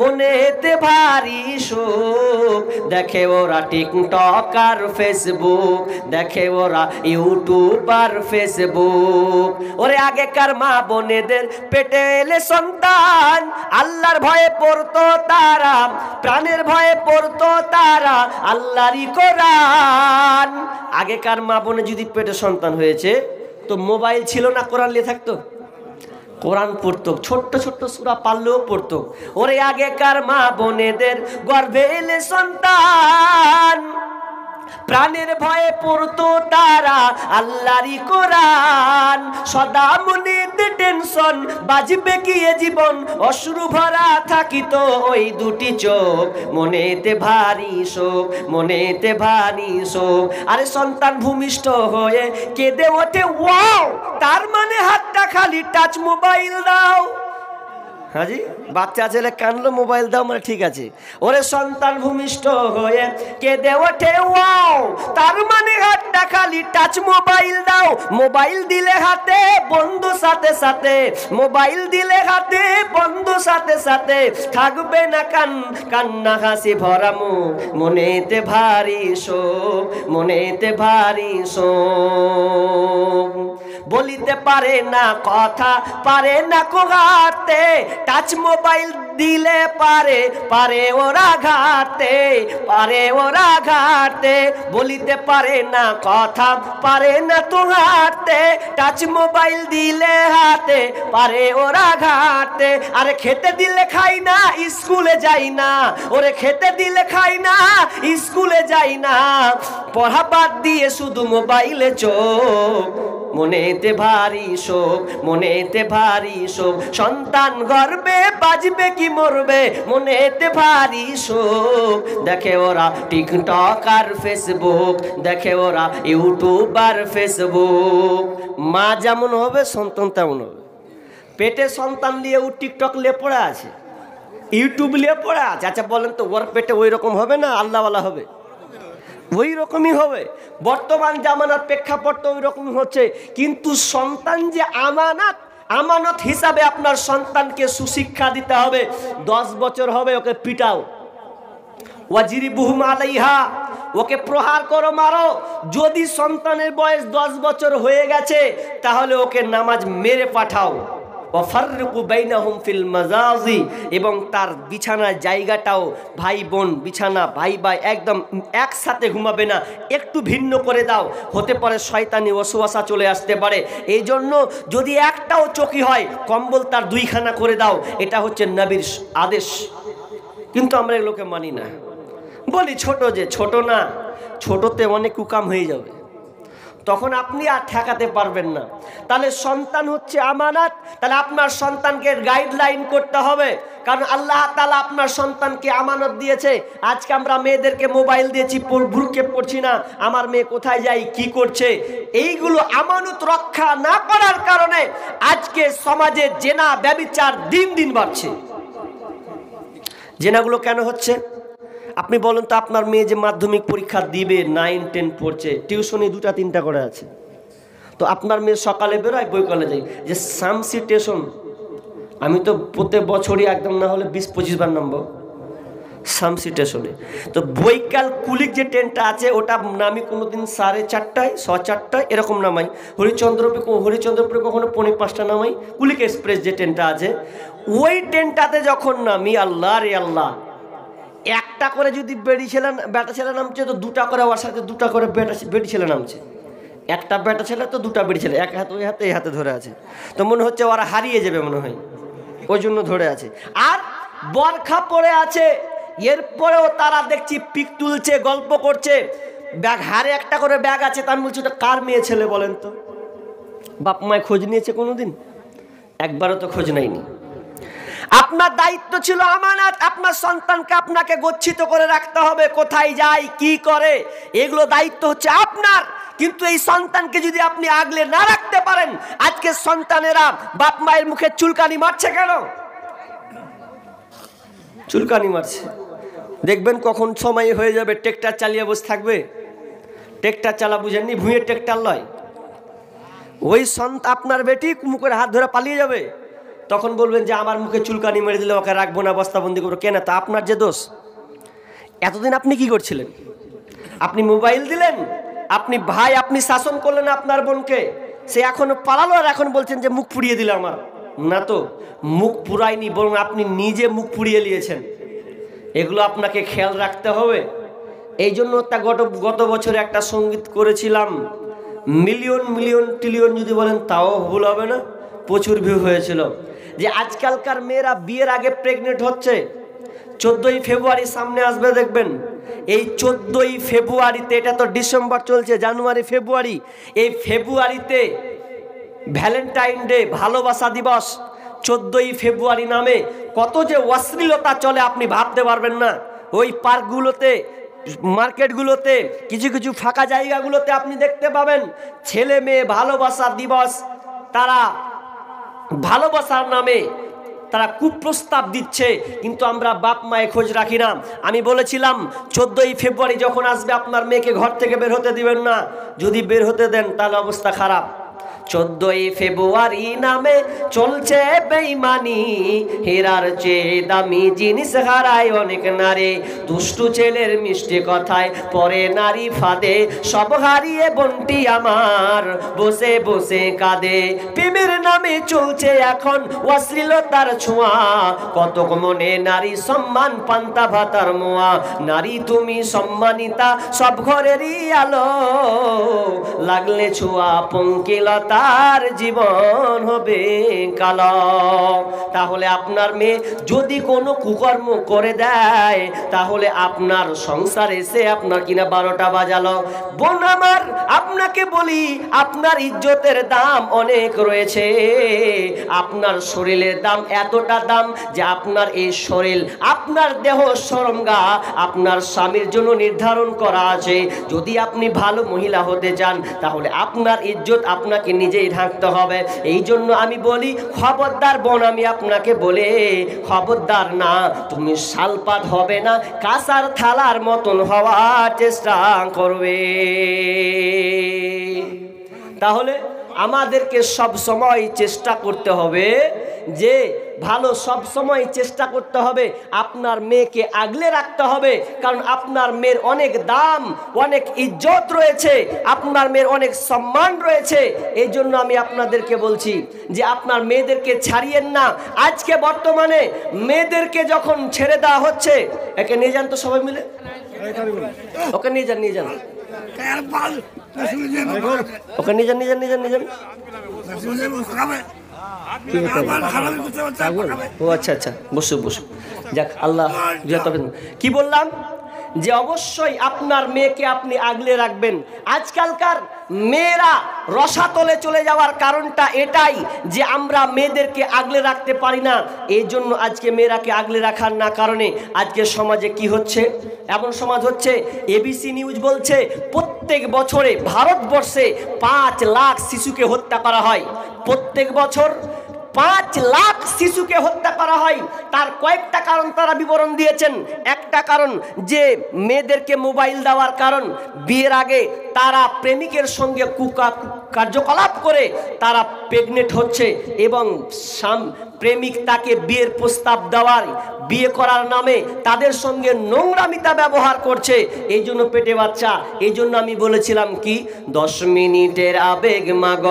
মনেতে ভারী শোক, দেখে ওরা টিকটক আর ফেসবুক, দেখে ওরা ইউটিউব আর ফেসবুক। ওরে আগেকার মা বোনেদের পেটে এলে সন্তান আল্লাহর ভয়ে পড়তো তারা, প্রাণের ভয়ে পড়তো তারা আল্লাহরই কোরআন। আগেকার মা বোনে যদি পেটে সন্তান হয়েছে তো মোবাইল ছিল না, কোরআন নিয়ে থাকতো, কোরআন পড়তো, ছোট্ট ছোট্ট সূরা পারলেও পড়তো। ওরে আগেকার মা বোনেদের গর্ভে এলে সন্তান প্রাণের ভয়ে পড়তো তারা আল্লাহরই কোরআন। সদা মনেতে টেনশন বাজবে কি এ জীবন, অশ্রু ভরা থাকিত ওই দুটি চোখ, মনেতে ভারী শোক। আরে সন্তান ভূমিষ্ঠ হয়ে কেঁদে ওঠে ওয়াও, তার মানে হাতটা খালি টাচ মোবাইল দাও। হাজি বাচ্চা ছেলে কানলো, মোবাইল দাও মানে ঠিক আছে। ওরে সন্তান ভূমিষ্ঠ হয়ে কেঁদে ওঠে ওয়াও, তার মানে হাতটা খালি টাচ মোবাইল দাও। মোবাইল দিলে হাতে বন্ধু সাথে সাথে, মোবাইল দিলে হাতে বন্ধু সাথে সাথে, থাকবে না কান্না হাসি ভরা মুখ, মনেতে ভারী শোক। বলিতে পারে না কথা, পারে না কোহাতে, টাচ মোবাইল দিলে পারে ওরা ঘাটতে, বলিতে পারে না কথা, পারে না তো হাঁটতে, টাচ মোবাইল দিলে হাতে পারে ওরা ঘাটতে। আরে খেতে দিলে খাই না, স্কুলে যাই না, ওরে খেতে দিলে খাই না, স্কুলে যাই না, পড়া বাদ দিয়ে শুধু মোবাইলে চোখ, মনেতে ভারী শোক। সন্তান গর্বে বাজবে কি মরবে মনেতে ভারী শোক, দেখে ওরা টিকটক আর ফেসবুক, দেখে ওরা ইউটিউব আর ফেসবুক। মা যেমন হবে সন্তান তেমন হবে। পেটে সন্তান নিয়ে ও টিকটক নিয়ে পড়ে আছে, ইউটিউব নিয়ে পড়ে আছে। আচ্ছা বলেন তো ওর পেটে ওই রকম হবে না আল্লাহওয়ালা হবে? ওই রকমই হবে। বর্তমান জামানার প্রেক্ষাপট তো ওই রকম হচ্ছে। কিন্তু সন্তান যে আমানত হিসাবে আপনার সন্তানকে সুশিক্ষা দিতে হবে। 10 বছর হবে ওকে পিটাও, ওয়াজরিবুহুম আলাইহা, ওকে প্রহার করো, মারো। যদি সন্তানের বয়স 10 বছর হয়ে গেছে তাহলে ওকে নামাজ মেরে পাঠাও, ওয়াফাররিকু বাইনাহুম ফিল মাজাজি, এবং তার বিছানার জায়গাটাও ভাই বোন বিছানা ভাই ভাই একদম একসাথে ঘুমাবে না, একটু ভিন্ন করে দাও, হতে পারে শয়তানি ওয়াসওয়াসা চলে আসতে পারে। এই জন্য যদি একটাও চকি হয় কম্বল তার দুইখানা করে দাও, এটা হচ্ছে নবীর আদেশ। কিন্তু আমরা এগুলোকে মানি না, বলি ছোট, যে ছোট না, ছোটতে অনেক কুকাম হয়ে যাবে, তখন আপনি আর ঠেকাতে পারবেন না। তাহলে সন্তান হচ্ছে আমানত, তাহলে আপনার সন্তানকে গাইডলাইন করতে হবে, কারণ আল্লাহ তাআলা আপনার সন্তানকে আমানত দিয়েছে। আজকে আমরা মেয়েদেরকে মোবাইল দিয়েছি, ভুরকে পড়ছি না আমার মেয়ে কোথায় যায় কি করছে। এইগুলো আমানত রক্ষা না করার কারণে আজকে সমাজে জেনা ব্যভিচার দিন দিন বাড়ছে। জেনাগুলো কেন হচ্ছে আপনি বলুন তো? আপনার মেয়ে যে মাধ্যমিক পরীক্ষা দিবে, 9, 10 পড়ছে, টিউশনি 2-3টা করে আছে, তো আপনার মেয়ে সকালে বেরোয় বৈকালে যায়, যে সামসি টেশন, আমি তো প্রত্যেক বছরই একদম না হলে 20-25 বার নামবো সামসি স্টেশনে। তো বৈকাল কুলিক যে ট্রেনটা আছে ওটা নামি কোনোদিন 4:30টায় 4:30টায় এরকম নামাই, হরিচন্দ্রপুরে কখনো 4:45 নামাই, কুলিক এক্সপ্রেস যে ট্রেনটা আছে ওই ট্রেনটাতে যখন নামি, আল্লাহ রে আল্লাহ, একটা করে যদি বেটা ছেলে নামছে তো 2টা করে ওর সাথে 2টা করে বেটি ছেলে নামছে, একটা বেটা ছেলে তো 2টা বেটি ছেলে, এক হাতে ওই হাতে এই হাতে ধরে আছে, তো মনে হচ্ছে ওরা হারিয়ে যাবে মনে হয়, ওই জন্য ধরে আছে। আর বরখা পরে আছে, এরপরেও তারা দেখছি পিক তুলছে, গল্প করছে, ব্যাগ হারে একটা করে ব্যাগ আছে, তার বলছে ওটা কার মেয়ে ছেলে বলেন তো? বাপ মায় খোঁজ নিয়েছে কোনোদিন? একবারও তো খোঁজ নেয়নি। আপনার দায়িত্ব ছিল আমানত, আপনার সন্তানকে আপনাকে গচ্ছিত করে রাখতে হবে, কোথায় যায় কি করে এগুলো দায়িত্ব হচ্ছে আপনার। কিন্তু এই সন্তানকে যদি আপনি আগলে না রাখতে পারেন, আজকে সন্তানেরা বাপ মায়ের মুখে চুলকানি মারছে কেন? চুলকানি মারছে, দেখবেন কখন সময় হয়ে যাবে ট্রেক্টর চালিয়ে বসে থাকবে। ট্রেক্টর চালা বুঝেননি, ভুঁইয়ের ট্রেক্টর লয়, ওই আপনার বেটি মুখের হাত ধরে পালিয়ে যাবে, তখন বলবেন যে আমার মুখে চুলকানি মেরে দিলে ওকে রাখবো না, বস্তাবন্দি করবো। কেন? তা আপনার যে দোষ। এতদিন আপনি কি করছিলেন? আপনি মোবাইল দিলেন, আপনি শাসন করলেন আপনার বোনকে, সে এখনো পালালো, আর এখন বলছেন যে মুখ পুড়িয়ে দিল আমার। না তো, মুখ পুরায়নি, বরং আপনি নিজে মুখ পুড়িয়ে নিয়েছেন। এগুলো আপনাকে খেয়াল রাখতে হবে। এই জন্য গত বছরে একটা সঙ্গীত করেছিলাম, মিলিয়ন মিলিয়ন ট্রিলিয়ন যদি বলেন তাও ভুল হবে না, প্রচুর ভিউ হয়েছিল। যে আজকালকার মেয়েরা বিয়ের আগে প্রেগনেন্ট হচ্ছে। 14ই ফেব্রুয়ারি সামনে আসবে, দেখবেন এই 14ই ফেব্রুয়ারিতে, এটা তো ডিসেম্বর চলছে, জানুয়ারি ফেব্রুয়ারি, এই ফেব্রুয়ারিতে ভ্যালেন্টাইন ডে, ভালোবাসা দিবস, 14ই ফেব্রুয়ারি নামে কত যে অশ্লীলতা চলে আপনি ভাবতে পারবেন না। ওই পার্কগুলোতে, মার্কেটগুলোতে, কিছু কিছু ফাঁকা জায়গাগুলোতে আপনি দেখতে পাবেন ছেলে মেয়ে ভালোবাসা দিবস, তারা ভালোবাসার নামে তারা কুপ্রস্তাব দিচ্ছে, কিন্তু আমরা বাপ মায়ে খোঁজ রাখি না। আমি বলেছিলাম 14ই ফেব্রুয়ারি যখন আসবে আপনার মেয়েকে ঘর থেকে বের হতে দিবেন না, যদি বের হতে দেন তাহলে অবস্থা খারাপ। 14ই ফেব্রুয়ারি নামে চলছে বেঈমানি, হীরার চেয়ে দামি জিনিস হারায় অনেক নারী, দুষ্টু ছেলের মিষ্টি কথায় পরে নারী ফাঁদে, সব হারিয়ে বোনটি আমার বসে বসে কাঁদে। প্রেমের নামে চলছে এখন অশ্লীলতার ছোঁয়া, কতক মনে নারী সম্মান পান্তা ভাতার মোয়া, নারী তুমি সম্মানিতা সব ঘরেরই আলো, লাগলে ছোঁয়া পঙ্কিলতা তার জীবন হবে কালো। তাহলে আপনার মেয়ে যদি কোনো কুকর্ম করে দেয়, তাহলে আপনার সংসারে এসে আপনার কিনা 12টা বাজালো। বোন আমার, আপনাকে বলি, আপনার ইজ্জতের দাম অনেক রয়েছে, আপনার শরীরের দাম এতটা দাম যে আপনার এই শরীর, আপনার দেহ সরঙ্গা আপনার স্বামীর জন্য নির্ধারণ করা আছে। যদি আপনি ভালো মহিলা হতে চান, তাহলে আপনার ইজ্জত আপনাকে নিজেই ঢাকতে হবে। এই জন্য আমি বলি, খবরদার বোন, আমি আপনাকে বলে খবরদার না, তুমি শালপাত হবে না, কাঁসার থালার মতন হওয়ার চেষ্টা করবে। তাহলে আমাদেরকে সব সময় চেষ্টা করতে হবে যে ভালো সব সময় চেষ্টা করতে হবে, আপনার মেয়েকে আগলে রাখতে হবে, কারণ আপনার মেয়ের অনেক দাম, অনেক ইজ্জত রয়েছে, আপনার মেয়ের অনেক সম্মান রয়েছে। এই জন্য আমি আপনাদেরকে বলছি যে আপনার মেয়েদেরকে ছাড়িয়েন না। আজকে বর্তমানে মেয়েদেরকে যখন ছেড়ে দেওয়া হচ্ছে, একে নিয়ে যান তো সবাই মিলে, ওকে নিয়ে যান, নিয়ে যান, ওকে নিয়ে যান, নিয়ে যান, নিয়ে যান, নিয়ে যান। ও আচ্ছা আচ্ছা, বসো বসো, যাক আল্লাহ। কি বললাম যে অবশ্যই আপনার মেয়েকে আপনি আগলে রাখবেন। আজকালকার মেয়েরা রসাতলে চলে যাওয়ার কারণটা এটাই যে আমরা মেয়েদেরকে আগলে রাখতে পারি না। এই জন্য আজকে মেয়েরাকে আগলে রাখার না কারণে আজকে সমাজে কি হচ্ছে, এমন সমাজ হচ্ছে, এবিসি নিউজ বলছে প্রত্যেক বছরে ভারতবর্ষে 5 লাখ শিশুকে হত্যা করা হয়। প্রত্যেক বছর 5 লাখ শিশুকে হত্যা করা হয়। তার কয়েকটা কারণ তারা বিবরণ দিয়েছেন। একটা কারণ যে মেয়েদেরকে মোবাইল দেওয়ার কারণ, বিয়ের আগে তারা প্রেমিকের সঙ্গে কার্যকলাপ করে তারা প্রেগনেন্ট হচ্ছে এবং প্রেমিক তাকে বিয়ের প্রস্তাব দেওয়ার, বিয়ে করার নামে তাদের সঙ্গে নোংরামিতা ব্যবহার করছে, এই জন্য পেটে বাচ্চা। এই জন্য আমি বলেছিলাম কি 10 মিনিটের আবেগ মাগ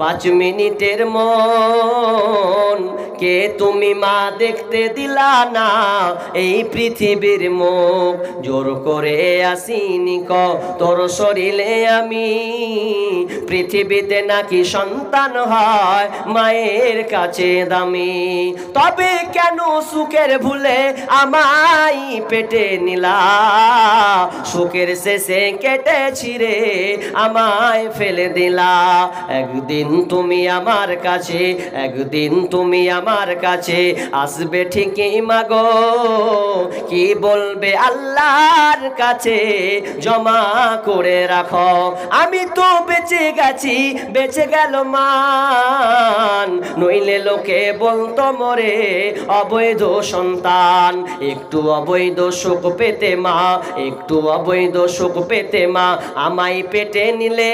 5 মিনিটের মন, কে তুমি মা দেখতে দিলা না এই পৃথিবীর মুখ, জোর করে আসিনি ক তোর শরীরে আমি, পৃথিবীতে নাকি সন্তান হয় মায়ের কাছে দামি, তবে কেন সুখের ভুলে আমায় পেটে নিলা, সুখের শেষে কেটে ছিঁড়ে আমায় ফেলে দিলা, একদিন তুমি আমার কাছে, একদিন তুমি আমার কাছে আসবে ঠিকই মাগো, কি বলবে আল্লাহর কাছে জমা করে রাখো, আমি তো বেঁচে গেছি বেঁচে গেল মান, নইলে লোকে বলতো মরে অবৈধ সন্তান, একটু অবৈধ সুখ পেতে মা, একটু অবৈধ সুখ পেতে মা আমায় পেটে নিলে,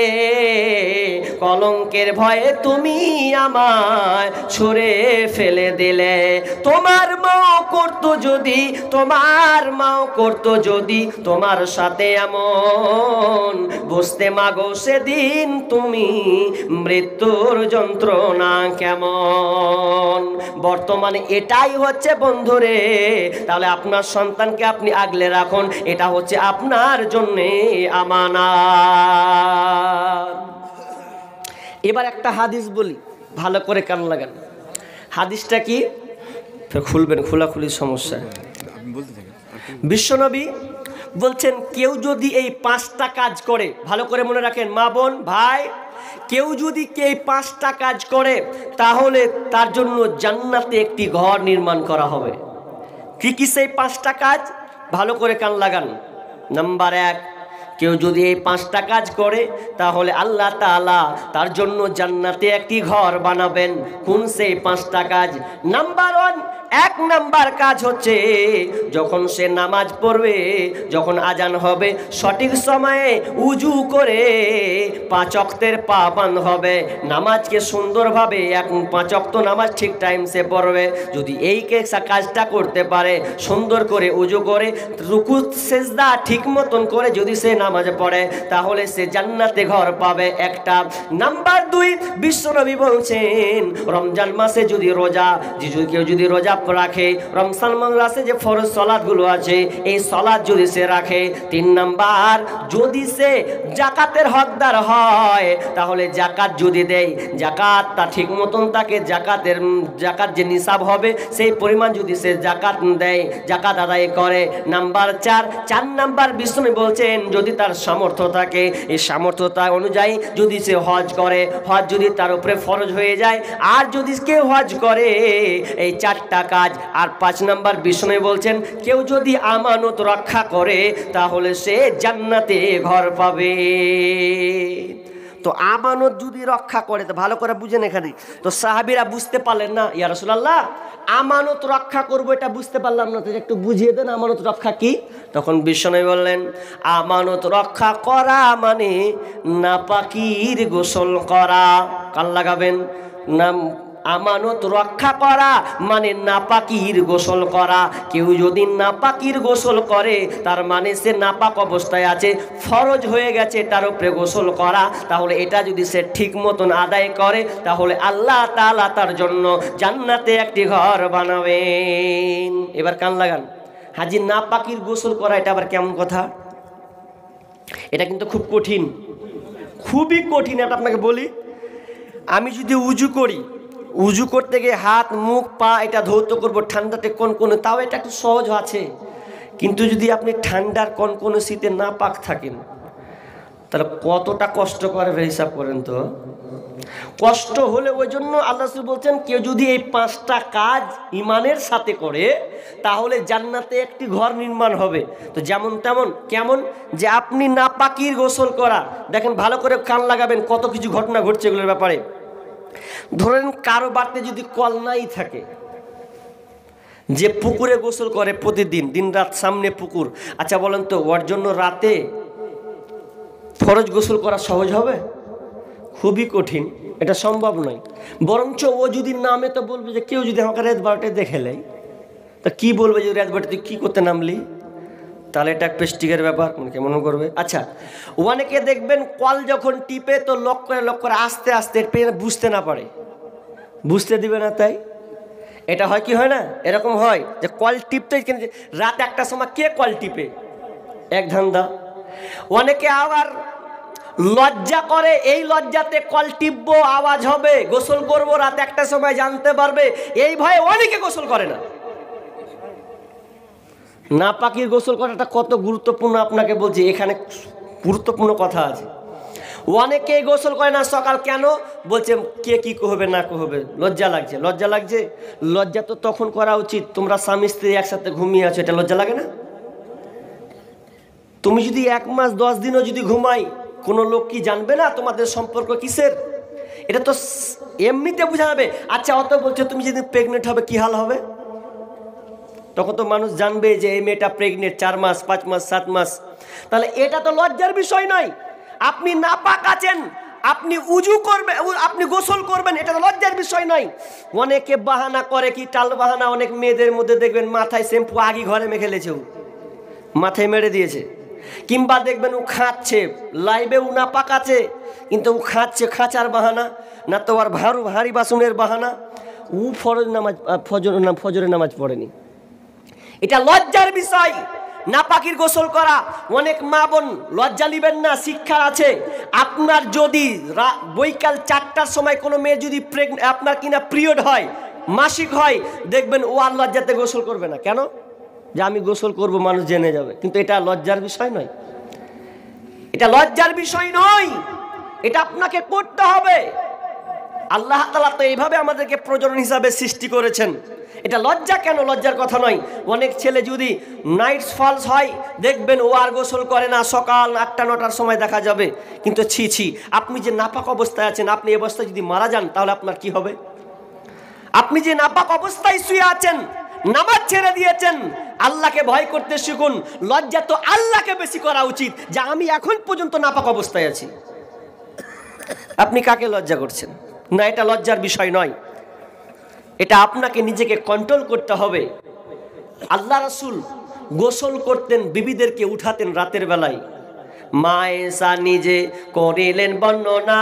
কলঙ্কের ভয়ে তুমি আমায় ছুঁড়ে ফেলে দিলে, তোমার মাও করতো যদি, তোমার মাও করতো যদি তোমার সাথে এমন, বুঝতে মাগো সেদিন তুমি মৃত্যুর যন্ত্রণা কেমন। বর্তমানে এটাই হচ্ছে বন্ধুরে। তাহলে আপনার সন্তানকে আপনি আগলে রাখুন, এটা হচ্ছে আপনার জন্যে আমানত। এবার একটা হাদিস বলি, ভালো করে কান লাগান। হাদিসটা কি খুলবেন, খোলাখুলির সমস্যা। বিশ্বনবী বলছেন কেউ যদি এই 5টা কাজ করে, ভালো করে মনে রাখেন মা বোন ভাই, কেউ যদি এই 5টা কাজ করে তাহলে তার জন্য জান্নাতে একটি ঘর নির্মাণ করা হবে। কি কি সেই 5টা কাজ, ভালো করে কান লাগান। নাম্বার 1, কেউ যদি এই 5টা কাজ করে তাহলে আল্লাহ তাআলা তার জন্য জান্নাতে একটি ঘর বানাবেন। কোন সেই 5টা কাজ? নাম্বার 1 নাম্বার কাজ হচ্ছে যখন সে নামাজ পড়বে, যখন আজান হবে সঠিক সময়ে উজু করে 5 ওয়াক্তের পাবন্দ হবে, নামাজকে সুন্দরভাবে 5 ওয়াক্ত নামাজ ঠিক টাইম সে পড়বে। যদি এই কাজটা করতে পারে, সুন্দর করে উজু করে রুকু সেজদা ঠিক মতন করে যদি সে নামাজ পড়ে তাহলে সে জান্নাতে ঘর পাবে একটা। নাম্বার 2, বিশ্বনবী বলছেন রমজান মাসে যদি রোজা, কেউ যদি রোজা রাখে, রমজান মাসে যে ফরজ সালাতগুলো আছে এই সালাত যদি সে রাখে। 3 নাম্বার, যদি সে যাকাতের হকদার হয় তাহলে যাকাত যদি দেয়, যাকাত তা ঠিক মতন তাকে যাকাত যে নিসাব হবে সেই পরিমাণ যদি সে যাকাত দেয়, যাকাত আদায় করে। নাম্বার 4 নাম্বার বিষ্ণু বলছেন যদি তার সামর্থ্য থাকে, এই সামর্থ্যতা অনুযায়ী যদি সে হজ করে, হজ যদি তার উপরে ফরজ হয়ে যায়, আর যদি কেউ হজ করে, এই 4টা কাজ। আর 5 নাম্বার বিষ্ণু বলছেন কেউ যদি আমানত রক্ষা করে তাহলে সে জান্নাতে ঘর পাবে। তো আমানত যদি রক্ষা করে, তো ভালো করে বুঝেন এখানে। তো সাহাবীরা বুঝতে পারলেন না, ইয়া রাসূলুল্লাহ আমানত রক্ষা করবো এটা বুঝতে পারলাম না, তো একটু বুঝিয়ে দেন আমানত রক্ষা কি। তখন বিশ্বনবী বললেন আমানত রক্ষা করা মানে নাপাকির গোসল করা। কান লাগাবেন না, আমানত রক্ষা করা মানে নাপাকির গোসল করা। কেউ যদি নাপাকির গোসল করে তার মানে সে নাপাক অবস্থায় আছে, ফরজ হয়ে গেছে তার উপরে গোসল করা। তাহলে এটা যদি সে ঠিক মতন আদায় করে তাহলে আল্লাহ তাআলা তার জন্য জান্নাতে একটি ঘর বানাবেন। এবার কান লাগান, হাজি নাপাকির গোসল করা এটা আবার কেমন কথা? এটা কিন্তু খুব কঠিন, খুবই কঠিন। এটা আপনাকে বলি, আমি যদি উজু করি, উজু করতে গিয়ে হাত মুখ পা এটা ধৌত করবো ঠান্ডাতে কোন তাও এটা একটু সহজ আছে। কিন্তু যদি আপনি ঠান্ডার কোন শীতে না পাক থাকেন তাহলে কতটা কষ্ট করে হিসাব করেন তো। কষ্ট হলে ওই জন্য আল্লাহ রাসূল বলছেন কেউ যদি এই 5টা কাজ ইমানের সাথে করে তাহলে জান্নাতে একটি ঘর নির্মাণ হবে। তো যেমন তেমন কেমন যে আপনি নাপাকির গোসল করা, দেখেন ভালো করে কান লাগাবেন, কত কিছু ঘটনা ঘটছে এগুলোর ব্যাপারে। ধরেন কারো বাড়িতে যদি কল নাই থাকে, যে পুকুরে গোসল করে প্রতিদিন দিন রাত সামনে পুকুর, আচ্ছা বলেন তো ওর জন্য রাতে ফরজ গোসল করা সহজ হবে? খুবই কঠিন, এটা সম্ভব নয়। বরঞ্চ ও যদি নামে তো বলবে যে কেউ যদি আমাকে রাত 12টায় দেখে নেয় তা কি বলবে যে রাত 12টায় তুই কী করতে নামলি? তাহলে এটা প্রেস্টিজের ব্যাপার, কেমন করবে। আচ্ছা, অনেকে দেখবেন কল যখন টিপে তো লক করে আস্তে আস্তে বুঝতে না পারে, বুঝতে দিবে না, তাই এটা হয় কি হয় না? এরকম হয় যে কল টিপতে রাত 1টার সময় কে কল টিপে, এক ধান্দা। অনেকে আবার লজ্জা করে, এই লজ্জাতে কল টিপবো আওয়াজ হবে, গোসল করবো রাত 1টার সময় জানতে পারবে, এই ভয়ে অনেকে গোসল করে না। নাপাকির গোসল করাটা কত গুরুত্বপূর্ণ আপনাকে বলছি, এখানে গুরুত্বপূর্ণ কথা আছে। অনেকে গোসল করে না সকাল, কেন বলছে কে কি কহবে না কহবে, লজ্জা লাগছে। লজ্জা লাগছে, লজ্জা তো তখন করা উচিত তোমরা স্বামী স্ত্রী একসাথে ঘুমিয়ে আছো, এটা লজ্জা লাগে না? তুমি যদি 1 মাস 10 দিনও যদি ঘুমাই, কোনো লোক কি জানবে না তোমাদের সম্পর্ক কিসের? এটা তো এমনিতে বোঝা যাবে। আচ্ছা, অত বলছে তুমি যদি প্রেগনেন্ট হবে কি হাল হবে? তখন তো মানুষ জানবে যে এই মেয়েটা প্রেগনেন্ট, 4 মাস 5 মাস 7 মাস। তাহলে এটা তো লজ্জার বিষয় নয়। আপনি নাপাক আছেন, আপনি উজু করবেন, আপনি গোসল করবেন, এটা তো লজ্জার বিষয় নয়। অনেকে বাহানা করে, কি টাল বাহানা, অনেক মেয়েদের মধ্যে দেখবেন মাথায় শ্যাম্পু আগে ঘরে মেখে লেছে, মাথায় মেরে দিয়েছে। কিংবা দেখবেন ও খাচ্ছে, লাইভে ও নাপাক আছে কিন্তু ও খাচ্ছে, খাঁচার বাহানা, না তো আর ভারী বাসনের বাহানা। ও ফজরের নামাজ পড়েনি, এটা লজ্জার বিষয়। নাপাকির গোসল করা, অনেক মা বোন লজ্জা নিবেন না, শিক্ষা আছে। আপনার যদি বৈকাল 4টার সময় কোনো মেয়ে যদি আপনার কিনা পিরিয়ড হয়, মাসিক হয়, দেখবেন ও আর লজ্জাতে গোসল করবে না। কেন? যে আমি গোসল করব, মানুষ জেনে যাবে। কিন্তু এটা লজ্জার বিষয় নয়, এটা লজ্জার বিষয় নয়, এটা আপনাকে করতে হবে। আল্লাহ তাআলা তো এইভাবে আমাদেরকে প্রজনন হিসাবে সৃষ্টি করেছেন। এটা লজ্জা কেন? লজ্জার কথা নয়। অনেক ছেলে যদি নাইট ফলস হয়, দেখবেন ও আর গোসল করে না, সকাল 8টা 9টার সময় দেখা যাবে। কিন্তু ছি, আপনি যে নাপাক অবস্থায় আছেন, আপনি এই অবস্থায় যদি মারা যান তাহলে আপনার কি হবে? আপনি যে নাপাক অবস্থায় শুয়ে আছেন, নামাজ ছেড়ে দিয়েছেন, আল্লাহকে ভয় করতে শিখুন। লজ্জা তো আল্লাহকে বেশি করা উচিত যে আমি এখন পর্যন্ত নাপাক অবস্থায় আছি। আপনি কাকে লজ্জা করছেন? না, এটা লজ্জার বিষয় নয়, এটা আপনাকে নিজেকে কন্ট্রোল করতে হবে। আল্লাহ রাসূল গোসল করতেন, বিবিদেরকে উঠাতেন রাতের বেলায়। মা এসা নিজে করিলেন বর্ণনা,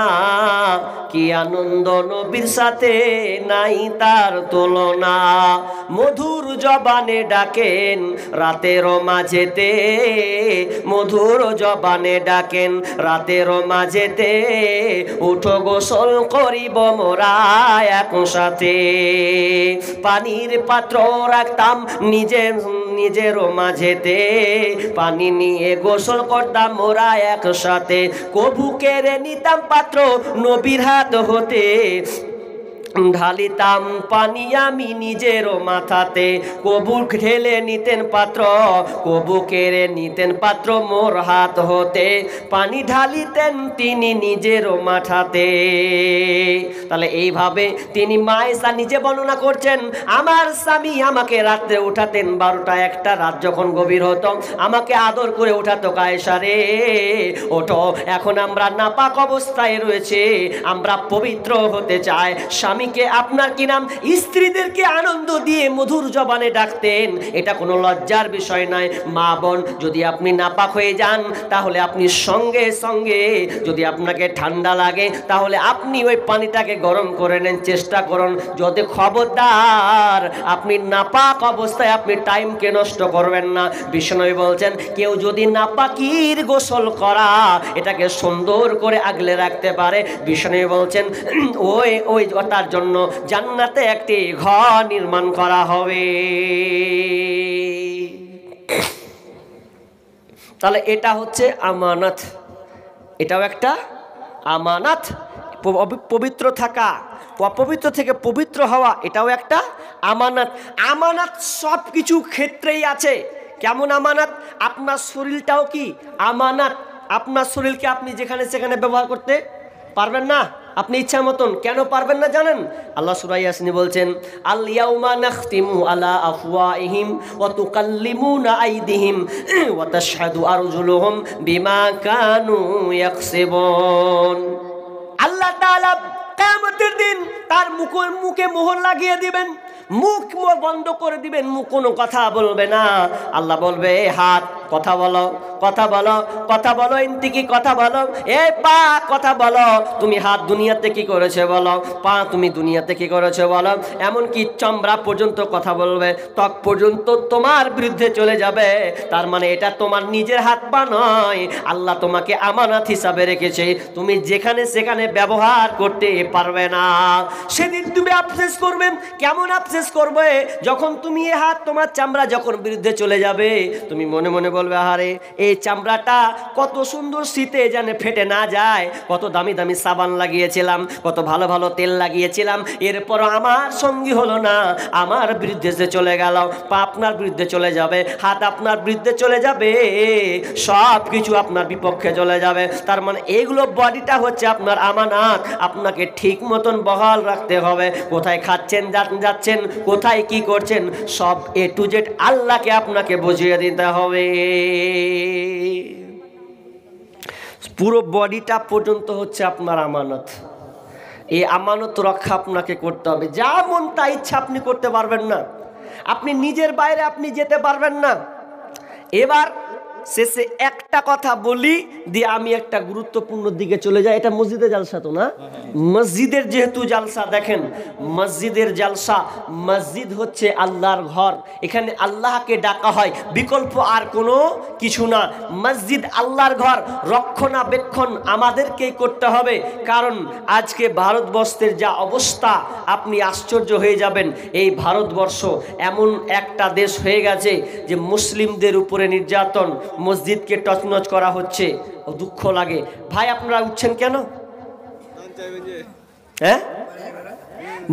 কি আনন্দ নবীর সাথে নাই তার তুলনা। মধুর জবানে ডাকেন রাতের মাঝেতে, মধুর জবানে ডাকেন রাতের মাঝেতে, উঠো গোসল করিব মোরা একসাথে। পানির পাত্র রাখতাম নিজের মাঝেতে, পানি নিয়ে গোসল করতাম মোরা একসাথে। কবু কেড়ে নিতাম পাত্র নবীর হাত হতে, ঢালিতাম পানি আমি নিজের মাথাতে। কবু ঢেলে নিতেন পাত্র, কবু কেড়ে নিতেন পাত্র মোর হাত হতে, পানি ঢালিতেন তিনি নিজের মাথাতে। তাহলে এইভাবে তিনি মা আয়েশা নিজে বর্ণনা করছেন, আমার স্বামী আমাকে রাত্রে উঠাতেন 12টা 1টা, রাত যখন গভীর হতো আমাকে আদর করে উঠাতো, আয়েশা রে ওঠো, এখন আমরা নাপাক অবস্থায় রয়েছে, আমরা পবিত্র হতে চাই। স্বামী স্বামীকে, আপনার কি নাম স্ত্রীদেরকে আনন্দ দিয়ে মধুর জবানে ডাকতেন, এটা কোনো লজ্জার বিষয় নয়। মা বোন, যদি আপনি নাপাক হয়ে যান তাহলে আপনি সঙ্গে সঙ্গে, যদি আপনাকে ঠান্ডা লাগে তাহলে আপনি ওই পানিটাকে গরম করে নেন, চেষ্টা করুন। যদি খবরদার আপনি নাপাক অবস্থায় আপনি টাইমকে নষ্ট করবেন না। বিষ্ণু বলছেন কেউ যদি নাপাকির গোসল করা এটাকে সুন্দর করে আগলে রাখতে পারে, বিষ্ণু বলছেন ওই তার জন্য জান্নাতে একটি ঘর নির্মাণ করা হবে। তাহলে এটা হচ্ছে আমানত, এটাও একটা আমানত। পবিত্র থাকা, অপবিত্র থেকে পবিত্র হওয়া, এটাও একটা আমানত। আমানত সব কিছু ক্ষেত্রেই আছে। কেমন আমানত? আপনার শরীরটাও কি আমানত। আপনার শরীরকে আপনি যেখানে সেখানে ব্যবহার করতে পারবেন না আপনি ইচ্ছা মতন। কেন পারবেন না জানেন? আল্লাহ সূরা ইয়াসিন বলছেন আল ইয়াউমা নাখতিমু আলা আফওয়াহিম ওয়া তুকাল্লিমুনা আইদিহিম ওয়া তাশহাদু আরজুলুহুম বিমা কানু ইয়াকসিবুন। আল্লাহ তাআলা কিয়ামতের দিন তার মুখে মোহর লাগিয়ে দিবেন, মুখ বন্ধ করে দিবেন, মুখ কোনো কথা বলবে না। আল্লাহ বলবে হাত কথা বলো, কথা বলো, কথা বলো, ইনতি কি কথা বলো, এ পা কথা বলো, তুমি হাত দুনিয়াতে কি করেছে বলো, পা তুমি দুনিয়াতে কি করেছে বলো। এমনকি চামড়া পর্যন্ত কথা বলবে, ত্বক পর্যন্ত তোমার বিরুদ্ধে চলে যাবে। তার মানে এটা তোমার নিজের হাত পা নয়, আল্লাহ তোমাকে আমানত হিসাবে রেখেছে, তুমি যেখানে সেখানে ব্যবহার করতে পারবে না। সেদিন তুমি আফসোস করবে। কেমন আফসোস করবে? যখন তুমি এই হাত, তোমার চামড়া যখন বিরুদ্ধে চলে যাবে, তুমি মনে মনে বলবে আরে এই চামড়াটা কত সুন্দর, শীতে যেন ফেটে না যায়, কত দামি দামি সাবান লাগিয়েছিলাম, কত ভালো ভালো তেল লাগিয়েছিলাম, এরপর আমার সঙ্গী হলো না, আমার বিরুদ্ধে যে চলে গেল। পা আপনার বিরুদ্ধে চলে যাবে, হাত আপনার বিরুদ্ধে চলে যাবে, সব কিছু আপনার বিপক্ষে চলে যাবে। তার মানে এগুলো, বডিটা হচ্ছে আপনার আমানত, আপনাকে ঠিক মতন বহাল রাখতে হবে। কোথায় খাচ্ছেন, যাচ্ছেন, কোথায় কি করছেন, সব এ টু জেড আল্লাহকে আপনাকে বুঝিয়ে দিতে হবে। পুরো বডিটা পর্যন্ত হচ্ছে আপনার আমানত। এই আমানত রক্ষা আপনাকে করতে হবে। যা মন তা ইচ্ছা আপনি করতে পারবেন না, আপনি নিজের বাইরে আপনি যেতে পারবেন না। এবার শেষে একটা কথা বলি দিয়ে আমি একটা গুরুত্বপূর্ণ দিকে চলে যাই। এটা মসজিদে জালসা তো না, মসজিদের যেহেতু জালসা, দেখেন মসজিদের জালসা, মসজিদ হচ্ছে আল্লাহর ঘর, এখানে আল্লাহকে ডাকা হয়, বিকল্প আর কোনো কিছু না। মসজিদ আল্লাহর ঘর, রক্ষণাবেক্ষণ আমাদেরকেই করতে হবে। কারণ আজকে ভারতবর্ষের যা অবস্থা, আপনি আশ্চর্য হয়ে যাবেন। এই ভারতবর্ষ এমন একটা দেশ হয়ে গেছে যে মুসলিমদের উপরে নির্যাতন, মসজিদকে টচনচ করা হচ্ছে। ও দুঃখ লাগে। ভাই আপনারা উঠছেন কেন? হ্যাঁ,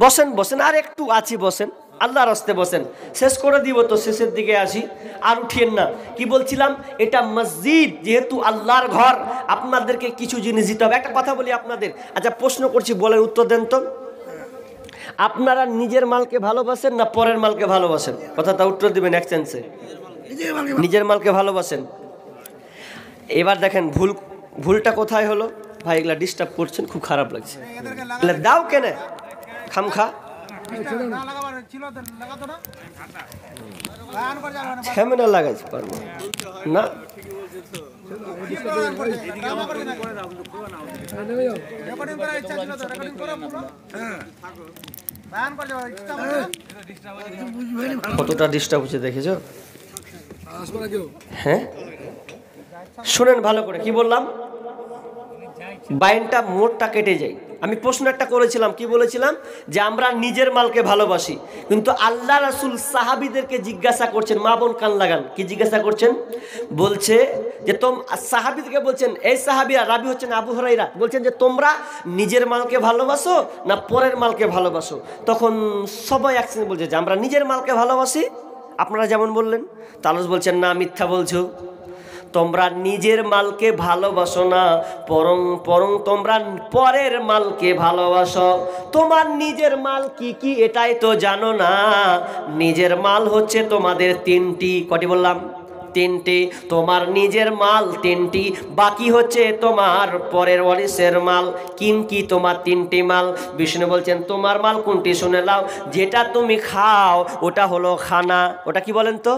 বসেন বসেন, আর একটু আছি, বসেন, আল্লাহর রাস্তে বসেন, শেষ করে দিব তো, শেষের দিকে আসি, আর উঠিয়েন না। কি বলছিলাম? এটা মসজিদ যেহেতু আল্লাহর ঘর, আপনাদেরকে কিছু জিনিস দিতে হবে। একটা কথা বলি আপনাদের, আচ্ছা প্রশ্ন করছি, বলেন, উত্তর দেন তো। আপনারা নিজের মালকে ভালোবাসেন না পরের মালকে ভালোবাসেন? কথাটা উত্তর দিবেন এক সেন্সে। নিজের মালকে ভালোবাসেন। এবার দেখেন ভুলটা কোথায় হলো। ভাই এগুলা ডিস্টার্ব করছেন, খুব খারাপ লাগছে। দাও কেন খামখা, ক্যামেরা লাগাইতে পারবো না। কতটা ডিস্টার্ব হচ্ছে দেখেছো? হ্যাঁ, শুনেন ভালো করে, কি বললাম, বাইনটা মোড়টা কেটে যায়। আমি প্রশ্ন একটা করেছিলাম, কি বলেছিলাম? যে আমরা নিজের মালকে ভালোবাসি, কিন্তু আল্লাহ রাসূল সাহাবীদেরকে জিজ্ঞাসা করছেন, মা বোন কান লাগান, কি জিজ্ঞাসা করছেন? বলছে যে সাহাবীদেরকে বলছেন, এই সাহাবীরা, রাবি হচ্ছেন আবু হুরায়রা, বলছেন যে তোমরা নিজের মালকে ভালোবাসো না পরের মালকে ভালোবাসো? তখন সবাই একসঙ্গে বলছে যে আমরা নিজের মালকে ভালোবাসি। আপনারা যেমন বললেন। তালুস বলছেন না, মিথ্যা বলছো, তোমরা নিজের মালকে ভালোবাসো না, বরং তোমরা পরের মালকে ভালোবাসো। তোমার নিজের মাল কি কি এটাই তো জানো না। নিজের মাল হচ্ছে তোমাদের তিনটি, কটি বললাম? তিনটি, তোমার নিজের মাল তিনটি, বাকি হচ্ছে তোমার পরের ওয়ারিসের মাল। কি তোমার তিনটি মাল? বিষ্ণু বলছেন তোমার মাল কোনটি শুনে নাও। যেটা তুমি খাও ওটা হলো খানা, ওটা কি বলেন তো?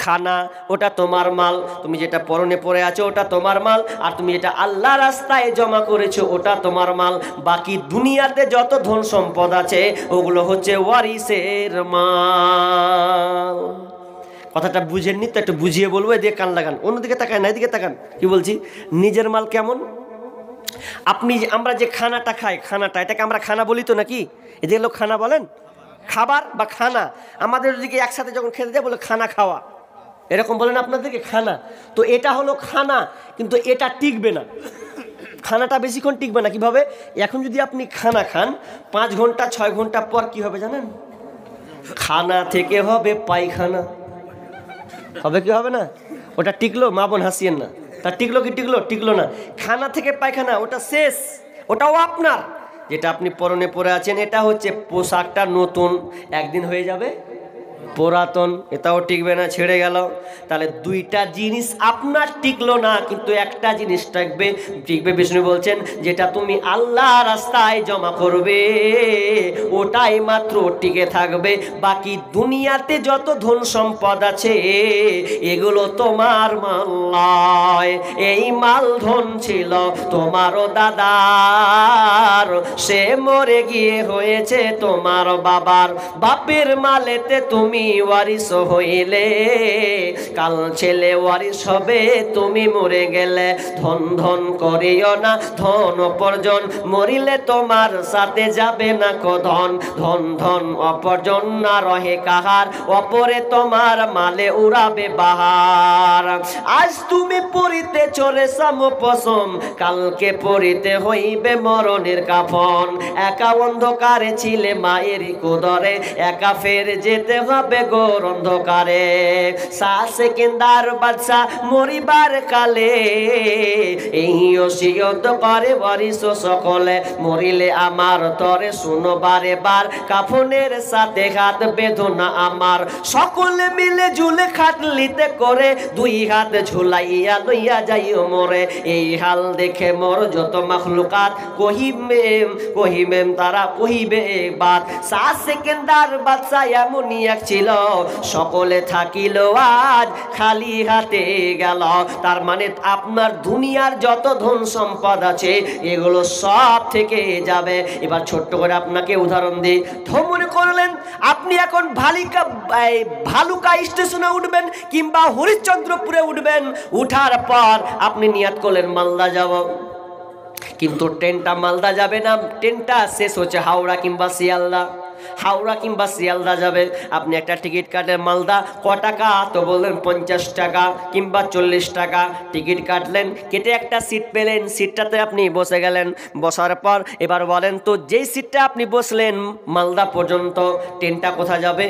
খানা, ওটা তোমার মাল। তুমি যেটা পরনে পরে আছো ওটা তোমার মাল, আর তুমি যেটা আল্লাহ রাস্তায় জমা করেছো ওটা তোমার মাল। বাকি দুনিয়াতে যত ধন সম্পদ আছে ওগুলো হচ্ছে ওয়ারিসের মাল। কথাটা বুঝেননি তো? একটু বুঝিয়ে বলবো, এদিকে কান লাগান, অন্যদিকে তাকান না, এদিকে তাকান। কি বলছি? নিজের মাল কেমন? আমরা যে খানাটা খাই, খানাটা, এটাকে আমরা খানা বলি তো নাকি? এদিকে লোক খানা বলেন, খাবার বা খানা। আমাদের দিকে একসাথে যখন খেতে যায় বলে খানা খাওয়া, এরকম বলেন আপনাদেরকে খানা। তো এটা হলো খানা, কিন্তু এটা টিকবে না, খানাটা বেশিক্ষণ টিকবে না। কিভাবে? এখন যদি আপনি খানা খান 5 ঘন্টা 6 ঘন্টা পর কি হবে জানেন? খানা থেকে হবে পায়খানা। হবে কি হবে না? ওটা টিকলো? মা বোন হাসিয়েন না, তা টিকলো কি? টিকলো না। খানা থেকে পায়খানা, ওটা শেষ, ওটাও আপনার। যেটা আপনি পরনে পরে আছেন এটা হচ্ছে পোশাকটা নতুন, একদিন হয়ে যাবে পুরাতন, এটাও টিকবে না, ছেড়ে গেল। তাহলে দুইটা জিনিস আপনার টিকলো না, কিন্তু একটা জিনিস টিকবে। বিষ্ণু বলছেন যেটা তুমি আল্লাহ রাস্তায় জমা করবে ওটাই মাত্র টিকে থাকবে। বাকি দুনিয়াতে যত ধন সম্পদ আছে এগুলো তোমার মাল নয়। এই মাল ধন ছিল তোমারও দাদার, সে মরে গিয়ে হয়েছে তোমার বাবার। বাপের মালেতে তুমি ওয়ারিস হইলে, কাল ছেলে ওয়ারিস হবে তুমি মরে গেলে। ধন ধন করিও না ধন অপর্জন, মরিলে তোমার সাথে যাবে না কো ধন। ধন ধন অপর্জন না রহে কাহার, অপরে তোমার মালে উড়াবে বাহার। আজ তুমি পরিতে চলে সাম পশম, কালকে পরিতে হইবে মরণের কাফন। একা অন্ধকারে ছিলে মায়ের কোদরে, একা ফের যেতে হবে গোর অন্ধকারে। সেকেন্দার বাদশা মরিবার কালে এই ওসিয়ত করে ওয়ারিস সকলে, মরিলে আমার তরে শুনো বারে বার, কাফনের সাথে হাত বেঁধো না আমার। সকলে মিলে ঝুলে খাটলিতে করে, 2 হাত ঝুলাইয়া লইয়া যাইও মরে। এই হাল দেখে মোর যত মাখলুকাত কহিবে তারা কহিবে বাত। সেকেন্দার বাদশা এমনই এক ছিল, সকলে থাকিল আজ খালি হাতে গেল। তার মানে আপনার দুনিয়ার যত ধন সম্পদ আছে এগুলো সব থেকে যাবে। এবার ছোট্ট করে আপনাকে উদাহরণ দিই। মনে করলেন আপনি এখন ভালুকা স্টেশনে উঠবেন কিংবা হরিশ্চন্দ্রপুরে উঠবেন, উঠার পর আপনি নিয়াত করলেন মালদা যাব, কিন্তু ট্রেনটা মালদা যাবে না, ট্রেনটা শেষ হচ্ছে হাওড়া কিংবা শিয়ালদা যাবে। আপনি একটা টিকিট কাটেন মালদা, ক টাকা? তো বললেন 50 টাকা কিংবা 40 টাকা। টিকিট কাটলেন, কেটে একটা সিট পেলেন, সিটটাতে আপনি বসে গেলেন। বসার পর এবার বলেন তো যেই সিটটা আপনি বসলেন মালদা পর্যন্ত, ট্রেনটা কোথায় যাবে?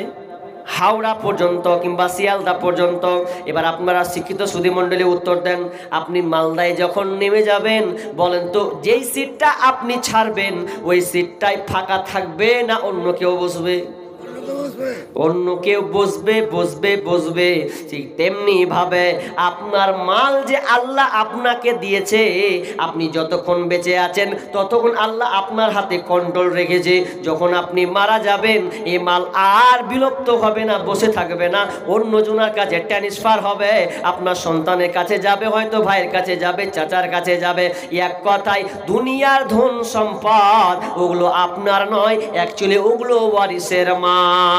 হাওড়া পর্যন্ত কিংবা শিয়ালদা পর্যন্ত। এবার আপনারা শিক্ষিত সুধী মণ্ডলী উত্তর দেন, আপনি মালদায় যখন নেমে যাবেন বলেন তো যেই সিটটা আপনি ছাড়বেন ওই সিটটাই ফাঁকা থাকবে না অন্য কেউ বসবে? অন্য কেউ বসবে। ঠিক তেমনি ভাবে আপনার মাল যে আল্লাহ আপনাকে দিয়েছে, আপনি যতক্ষণ বেঁচে আছেন ততক্ষণ আল্লাহ আপনার হাতে কন্ট্রোল রেখেছে। যখন আপনি মারা যাবেন এই মাল আর বিলুপ্ত হবে না, বসে থাকবে না, অন্য জনের কাছে ট্রান্সফার হবে। আপনার সন্তানের কাছে যাবে, হয়তো ভাইয়ের কাছে যাবে, চাচার কাছে যাবে। এক কথায় দুনিয়ার ধন সম্পদ ওগুলো আপনার নয়, অ্যাকচুয়ালি ওগুলো ওয়ারিসের মাল।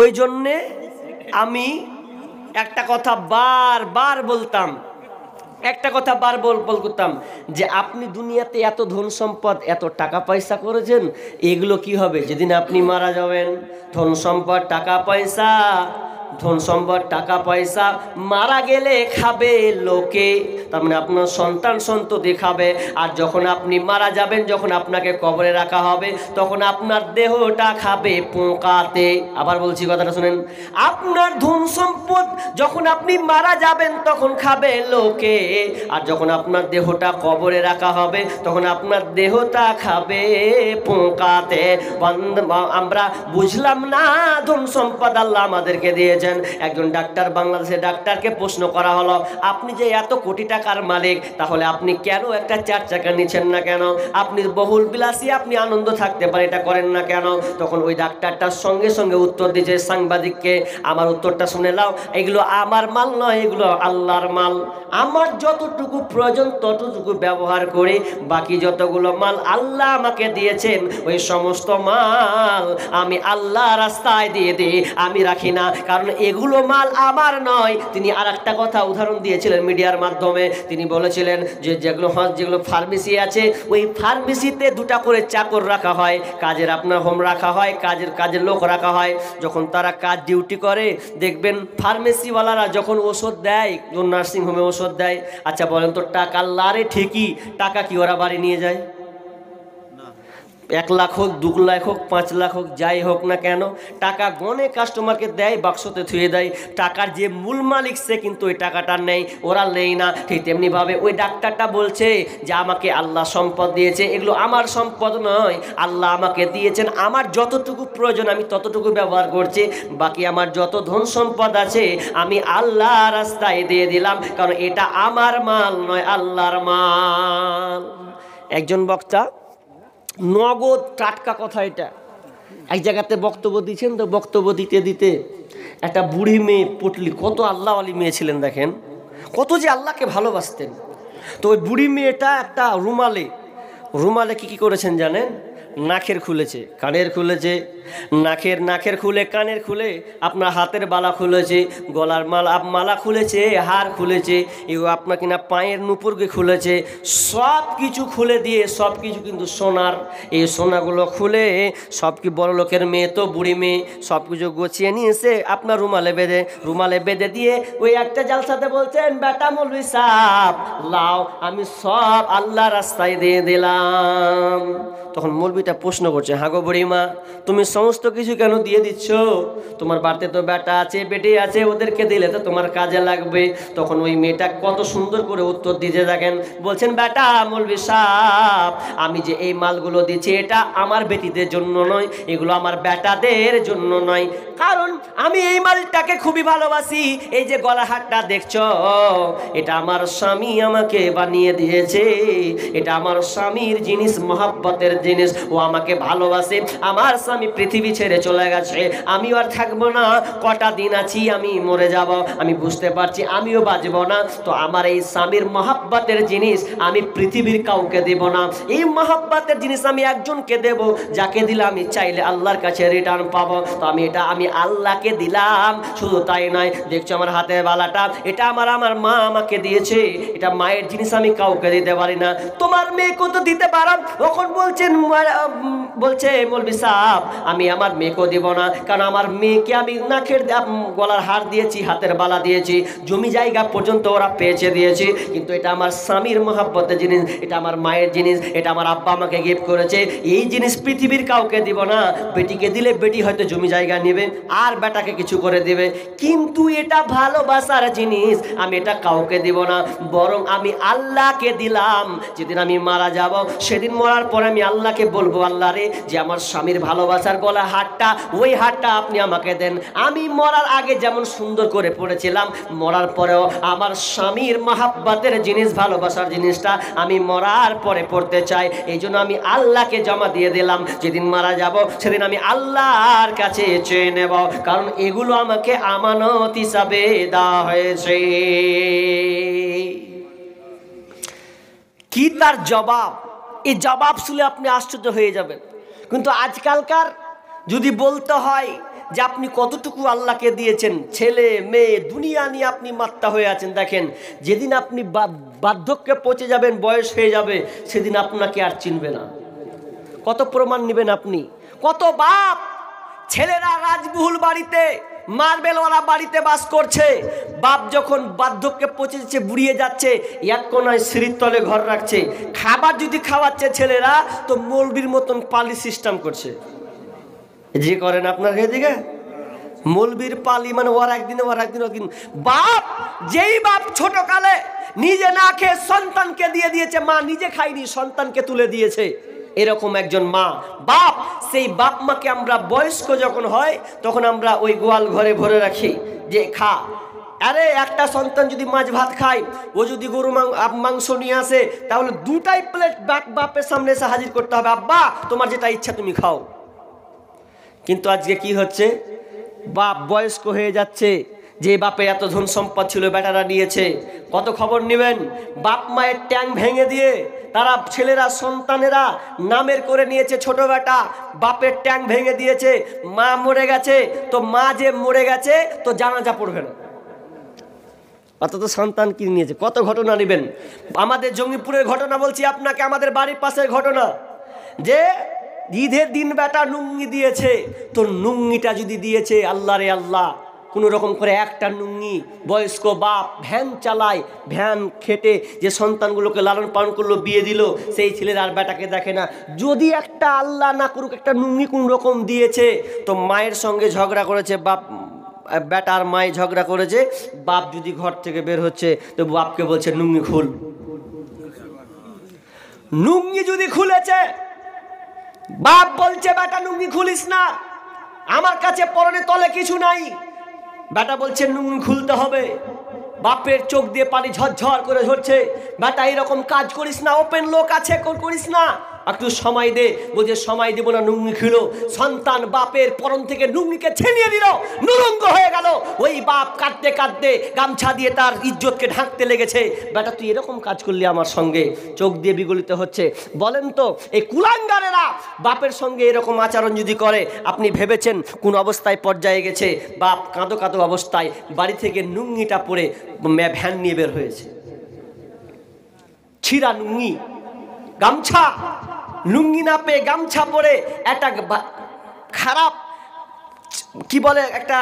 ওই জন্যে আমি একটা কথা বারবার বলতাম, যে আপনি দুনিয়াতে এত ধন সম্পদ এত টাকা পয়সা করেছেন, এগুলো কি হবে যেদিন আপনি মারা যাবেন? ধন সম্পদ টাকা পয়সা ধন সম্পদ টাকা পয়সা মারা গেলে খাবে লোকে, তার মানে আপনার সন্তান সন্ততি খাবে। আর যখন আপনি মারা যাবেন, যখন আপনাকে কবরে রাখা হবে, তখন আপনার দেহটা খাবে পোকাতে। আবার বলছি কথাটা শুনেন, আপনার ধন সম্পদ যখন আপনি মারা যাবেন তখন খাবে লোকে, আর যখন আপনার দেহটা কবরে রাখা হবে তখন আপনার দেহটা খাবে পোকাতে। আমরা বুঝলাম না ধন সম্পদ আল্লাহ আমাদেরকে দিয়েছেন। একজন ডাক্তার, বাংলাদেশের ডাক্তারকে প্রশ্ন করা হলো, আপনি যে এত কোটি টাকার মালিক, তাহলে আপনি কেন একটা 4 চাকা নিচ্ছেন না কেন? আপনি বহুল বিলাসী, আপনি আনন্দ থাকতে পারে, এটা করেন না কেন? তখন ওই ডাক্তারটার সঙ্গে সঙ্গে উত্তর দিয়েছে সাংবাদিককে, আমার উত্তরটা শুনে নাও, এগুলো আমার মাল নয়, এগুলো আল্লাহর মাল। আমার যতটুকু প্রয়োজন ততটুকু ব্যবহার করি, বাকি যতগুলো মাল আল্লাহ আমাকে দিয়েছেন, ওই সমস্ত মাল আমি আল্লাহ রাস্তায় দিয়ে দিই, আমি রাখি না, কারণ এগুলো মাল আমার নয়। তিনি আর একটা কথা উদাহরণ দিয়েছিলেন মিডিয়ার মাধ্যমে, তিনি বলেছিলেন যে যেগুলো ফার্মেসি আছে, ওই ফার্মেসিতে 2টা করে চাকর রাখা হয়, কাজের আপনার হোম রাখা হয়, কাজের লোক রাখা হয়। যখন তারা কাজ ডিউটি করে, দেখবেন ফার্মেসিওয়ালারা যখন ওষুধ দেয়, নার্সিংহোমে ওষুধ দেয়, আচ্ছা বলেন তো, টাকা লারে ঠিকই, টাকা কি ওরা বাড়ি নিয়ে যায়? 1 লাখ হোক, 2 লাখ হোক, 5 লাখ হোক, যাই হোক না কেন, টাকা গনে কাস্টমারকে দেয়, বাক্সতে থুয়ে দেয়। টাকার যে মূল মালিক সে কিন্তু ওই টাকাটা নেই, ওরা নেই না। ঠিক তেমনিভাবে ওই ডাক্তারটা বলছে যে আমাকে আল্লাহ সম্পদ দিয়েছে, এগুলো আমার সম্পদ নয়, আল্লাহ আমাকে দিয়েছেন, আমার যতটুকু প্রয়োজন আমি ততটুকু ব্যবহার করছি, বাকি আমার যত ধন সম্পদ আছে আমি আল্লাহ রাস্তায় দিয়ে দিলাম, কারণ এটা আমার মাল নয়, আল্লাহর মাল। একজন বক্তা নগদ টাটকা কথা, এটা এক জায়গাতে বক্তব্য দিচ্ছেন, তো বক্তব্য দিতে দিতে একটা বুড়ি মেয়ে পটলি, কত আল্লাহওয়ালি মেয়ে ছিলেন দেখেন, কত যে আল্লাহকে ভালোবাসতেন। তো ওই বুড়ি মেয়েটা একটা রুমালে কি করেছেন জানেন? নাকের খুলেছে, কানের খুলেছে, নাকের খুলে, কানের খুলে, আপনার হাতের বালা খুলেছে, গলার মালা খুলেছে, হার খুলেছে, এগুলো আপনার কিনা পায়ের নুপুরকে খুলেছে, সব কিছু খুলে দিয়ে, সব কিছু কিন্তু সোনার। এই সোনাগুলো খুলে সব কি বড় লোকের মেয়ে তো, বুড়ি মেয়ে, সব কিছু গুছিয়ে নিয়ে এসে আপনার রুমালে বেঁধে দিয়ে ওই একটা জালসাতে বলছেন, বেটা মৌলভী সাহেব লাও, আমি সব আল্লাহ রাস্তায় দিয়ে দিলাম। তখন মৌলভীটা প্রশ্ন করছে, হ্যাঁ গো বুড়িমা, তুমি সমস্ত কিছু কেন দিয়ে দিচ্ছ? তোমার বাড়িতে তো বেটা আছে, বেটি আছে, ওদেরকে দিলে তো তোমার কাজে লাগবে। তখন ওই মেয়েটা কত সুন্দর করে উত্তর দিতে থাকেন, বলছেন, বেটা মৌলভী সাহেব, আমি যে এই মালগুলো দিচ্ছি এটা আমার বেটিদের জন্য নয়, এগুলো আমার বেটাদের জন্য নয়, কারণ আমি এই মালটাকে খুবই ভালোবাসি। এই যে গলা হাটটা দেখছো, এটা আমার স্বামী আমাকে বানিয়ে দিয়েছে, এটা আমার স্বামীর জিনিস, মহাব্বতের জিনিস, ও আমাকে ভালোবাসে। আমার স্বামী পৃথিবী ছেড়ে চলে গেছে, আমিও আর থাকবো না, কটা দিন আছি, আমি মরে যাব, আমি বুঝতে পারছি আমিও বাঁচবো না। তো আমার এই স্বামীর মহাব্বতের জিনিস আমি পৃথিবীর কাউকে দেব না, এই মহাব্বতের জিনিস আমি একজনকে দেব, যাকে দিলে আমি চাইলে আল্লাহর কাছে রিটার্ন পাবো। তো আমি আল্লাহকে দিলাম। শুধু তাই নয়, দেখছো আমার হাতের বালাটা, এটা আমার মা আমাকে দিয়েছে, এটা মায়ের জিনিস, আমি কাউকে দিতে পারি না, তোমার মেয়েকেও তো দিতে পারো। তখন বলছে মৌলভী সাহেব, আমি আমার মেয়েকেও দিব না, কারণ আমার মেয়েকে আমি নাকের গলার হার দিয়েছি, হাতের বালা দিয়েছি, জমি জায়গা পর্যন্ত ওরা পেয়েছে দিয়েছি, কিন্তু এটা আমার স্বামীর মহাব্বতের জিনিস, এটা আমার মায়ের জিনিস, এটা আমার আব্বা আমাকে গিফট করেছে, এই জিনিস পৃথিবীর কাউকে দিব না। বেটিকে দিলে বেটি হয়তো জমি জায়গা নেবে আর বেটাকে কিছু করে দেবে, কিন্তু এটা ভালোবাসার জিনিস, আমি এটা কাউকে দিব না, বরং আমি আল্লাহকে দিলাম। যেদিন আমি মারা যাব, সেদিন মরার পরে আমি আল্লাহকে বলবো, আল্লাহ রে, যে আমার স্বামীর ভালোবাসার গলা হারটা, ওই হারটা আপনি আমাকে দেন। আমি মরার আগে যেমন সুন্দর করে পড়েছিলাম, মরার পরেও আমার স্বামীর মহাব্বতের জিনিস, ভালোবাসার জিনিসটা আমি মরার পরে পড়তে চাই। এই জন্য আমি আল্লাহকে জমা দিয়ে দিলাম। যেদিন মারা যাব সেদিন আমি আল্লাহর কাছে চেয়ে নেব, কারণ এগুলো আমাকে আমানত হিসাবে দেওয়া হয়েছে। কি তার জবাব! এই জবাব শুনে আপনি আশ্চর্য হয়ে যাবেন। কিন্তু আজকালকার যদি বলতে হয় যে আপনি কতটুকু আল্লাহকে দিয়েছেন, ছেলে মেয়ে দুনিয়া নিয়ে আপনি মাত্তা হয়ে আছেন, দেখেন যেদিন আপনি বার্ধক্যে পৌঁছে যাবেন, বয়স হয়ে যাবে, সেদিন আপনাকে আর চিনবে না। কত প্রমাণ নেবেন আপনি? কত বাপ ছেলেরা রাজবহুল বাড়িতে মার্বেলওয়ালা বাড়িতে বাস করছে, বাপ যখন বার্ধক্যে পৌঁছে যাচ্ছে, বুড়িয়ে যাচ্ছে, এক কোনায় সিঁড়ির তলে ঘর রাখছে, খাবার যদি খাওয়াচ্ছে ছেলেরা তো মৌলবীর মতন পালি সিস্টেম করছে। যে করেন আপনার এদিকে মৌলবীর পালি, মানে ওর একদিন বাপ, যেই বাপ ছোট কালে নিজে না খেয়ে সন্তানকে দিয়ে দিয়েছে, মা নিজে খায়নি সন্তানকে তুলে দিয়েছে, এরকম একজন মা বাপ, সেই বাপ মাকে আমরা বয়স্ক যখন হয় তখন আমরা ওই গোয়াল ঘরে ভরে রাখি যে খা। আরে একটা সন্তান যদি মাছ ভাত খায়, ও যদি গরু মাংস নিয়ে আসে, তাহলে দুটাই প্লেট বাপের সামনে এসে হাজির করতে হবে, আব্বা তোমার যেটা ইচ্ছা তুমি খাও। কিন্তু আজকে কি হচ্ছে, বাপ বয়স্ক হয়ে যাচ্ছে, যে বাপে এত ধন সম্পদ ছিল বেটারা নিয়েছে, কত খবর নেবেন, বাপ মায়ের ট্যাং ভেঙে দিয়ে তারা ছেলেরা সন্তানেরা নামের করে নিয়েছে ছোট বেটা, বাপের ট্যাং ভেঙে দিয়েছে, মা মরে গেছে, তো মা যে মরে গেছে তো জানাজা পড়বে না, অর্থাৎ সন্তান কিনে নিয়েছে। কত ঘটনা নেবেন, আমাদের জঙ্গিপুরের ঘটনা বলছি আপনাকে, আমাদের বাড়ির পাশের ঘটনা, যে ঈদের দিন বেটা নুঙ্গি দিয়েছে, তো নুঙ্গিটা যদি দিয়েছে আল্লাহ রে আল্লাহ, কোনো রকম করে একটা নুঙ্গি, বয়স্ক বাপ ভ্যান চালায়, ভ্যান খেটে যে সন্তানগুলোকে লালন পালন করলো, বিয়ে দিল, সেই ছেলের আর বেটাকে দেখে না, যদি একটা আল্লাহ না করুক একটা নুঙ্গি কোন রকম দিয়েছে, তো মায়ের সঙ্গে ঝগড়া করেছে, বাপ বেটার মায়ে ঝগড়া করেছে, বাপ যদি ঘর থেকে বের হচ্ছে তো বাপকে বলছে নুঙ্গি খুল। নুঙ্গি যদি খুলেছে, বাপ বলছে বেটা নুঙ্গি খুলিস না, আমার কাছে পরনে তলে কিছু নাই, বেটা বলছে নুঙ্গি খুলতে হবে, বাপের চোখ দিয়ে পানি ঝরঝর করে ঝরছে, বেটা এরকম কাজ করিস না, ওপেন লোক আছে করিস না, একটু সময় দে, বলছে সময় দেবো না, নুঙ্গি খিল, সন্তান বাপের পরন থেকে নুঙ্গিকে ছিনিয়ে দিল, নুরঙ্গ হয়ে গেল, ওই বাপ কাঁদতে কাঁদতে গামছা দিয়ে তার ইজ্জতকে ঢাকতে লেগেছে, বেটা তুই এরকম কাজ করলি আমার সঙ্গে, চোখ দিয়ে বিগলিত হচ্ছে। বলেন তো এই কুলাঙ্গারেরা বাপের সঙ্গে এরকম আচরণ যদি করে, আপনি ভেবেছেন কোন অবস্থায় পর্যায়ে গেছে, বাপ কাঁদো কাঁদো অবস্থায় বাড়ি থেকে নুঙ্গিটা পরে ভ্যান নিয়ে বের হয়েছে, ছিঁড়া নুঙ্গি, গামছা, লুঙ্গি না পেয়ে গামছা পরে একটা খারাপ কি বলে একটা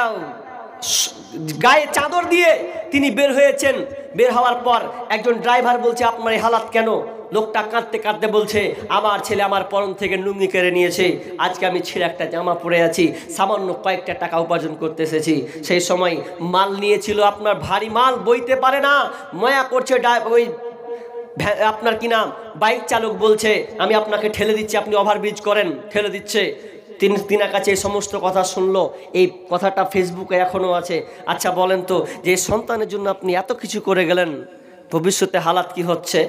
গায়ে চাদর দিয়ে তিনি বের হয়েছেন। বের হওয়ার পর একজন ড্রাইভার বলছে আপনার এই হালাত কেন? লোকটা কাঁদতে কাঁদতে বলছে আমার ছেলে আমার পরন থেকে লুঙ্গি কেড়ে নিয়েছে, আজকে আমি ছেলে একটা জামা পরে আছি, সামান্য কয়েকটা টাকা উপার্জন করতে এসেছি। সেই সময় মাল নিয়েছিল, আপনার ভারী মাল বইতে পারে না, ময়া করছে, ওই আপনার কি নাম বাইক চালক বলছে আমি আপনাকে ঠেলে দিচ্ছি, আপনি ওভারব্রিজ করেন, ঠেলে দিচ্ছে। তিনার কাছে এই সমস্ত কথা শুনলো, এই কথাটা ফেসবুকে এখনও আছে। আচ্ছা বলেন তো, যে সন্তানের জন্য আপনি এত কিছু করে গেলেন, ভবিষ্যতে হালাত কি হচ্ছে,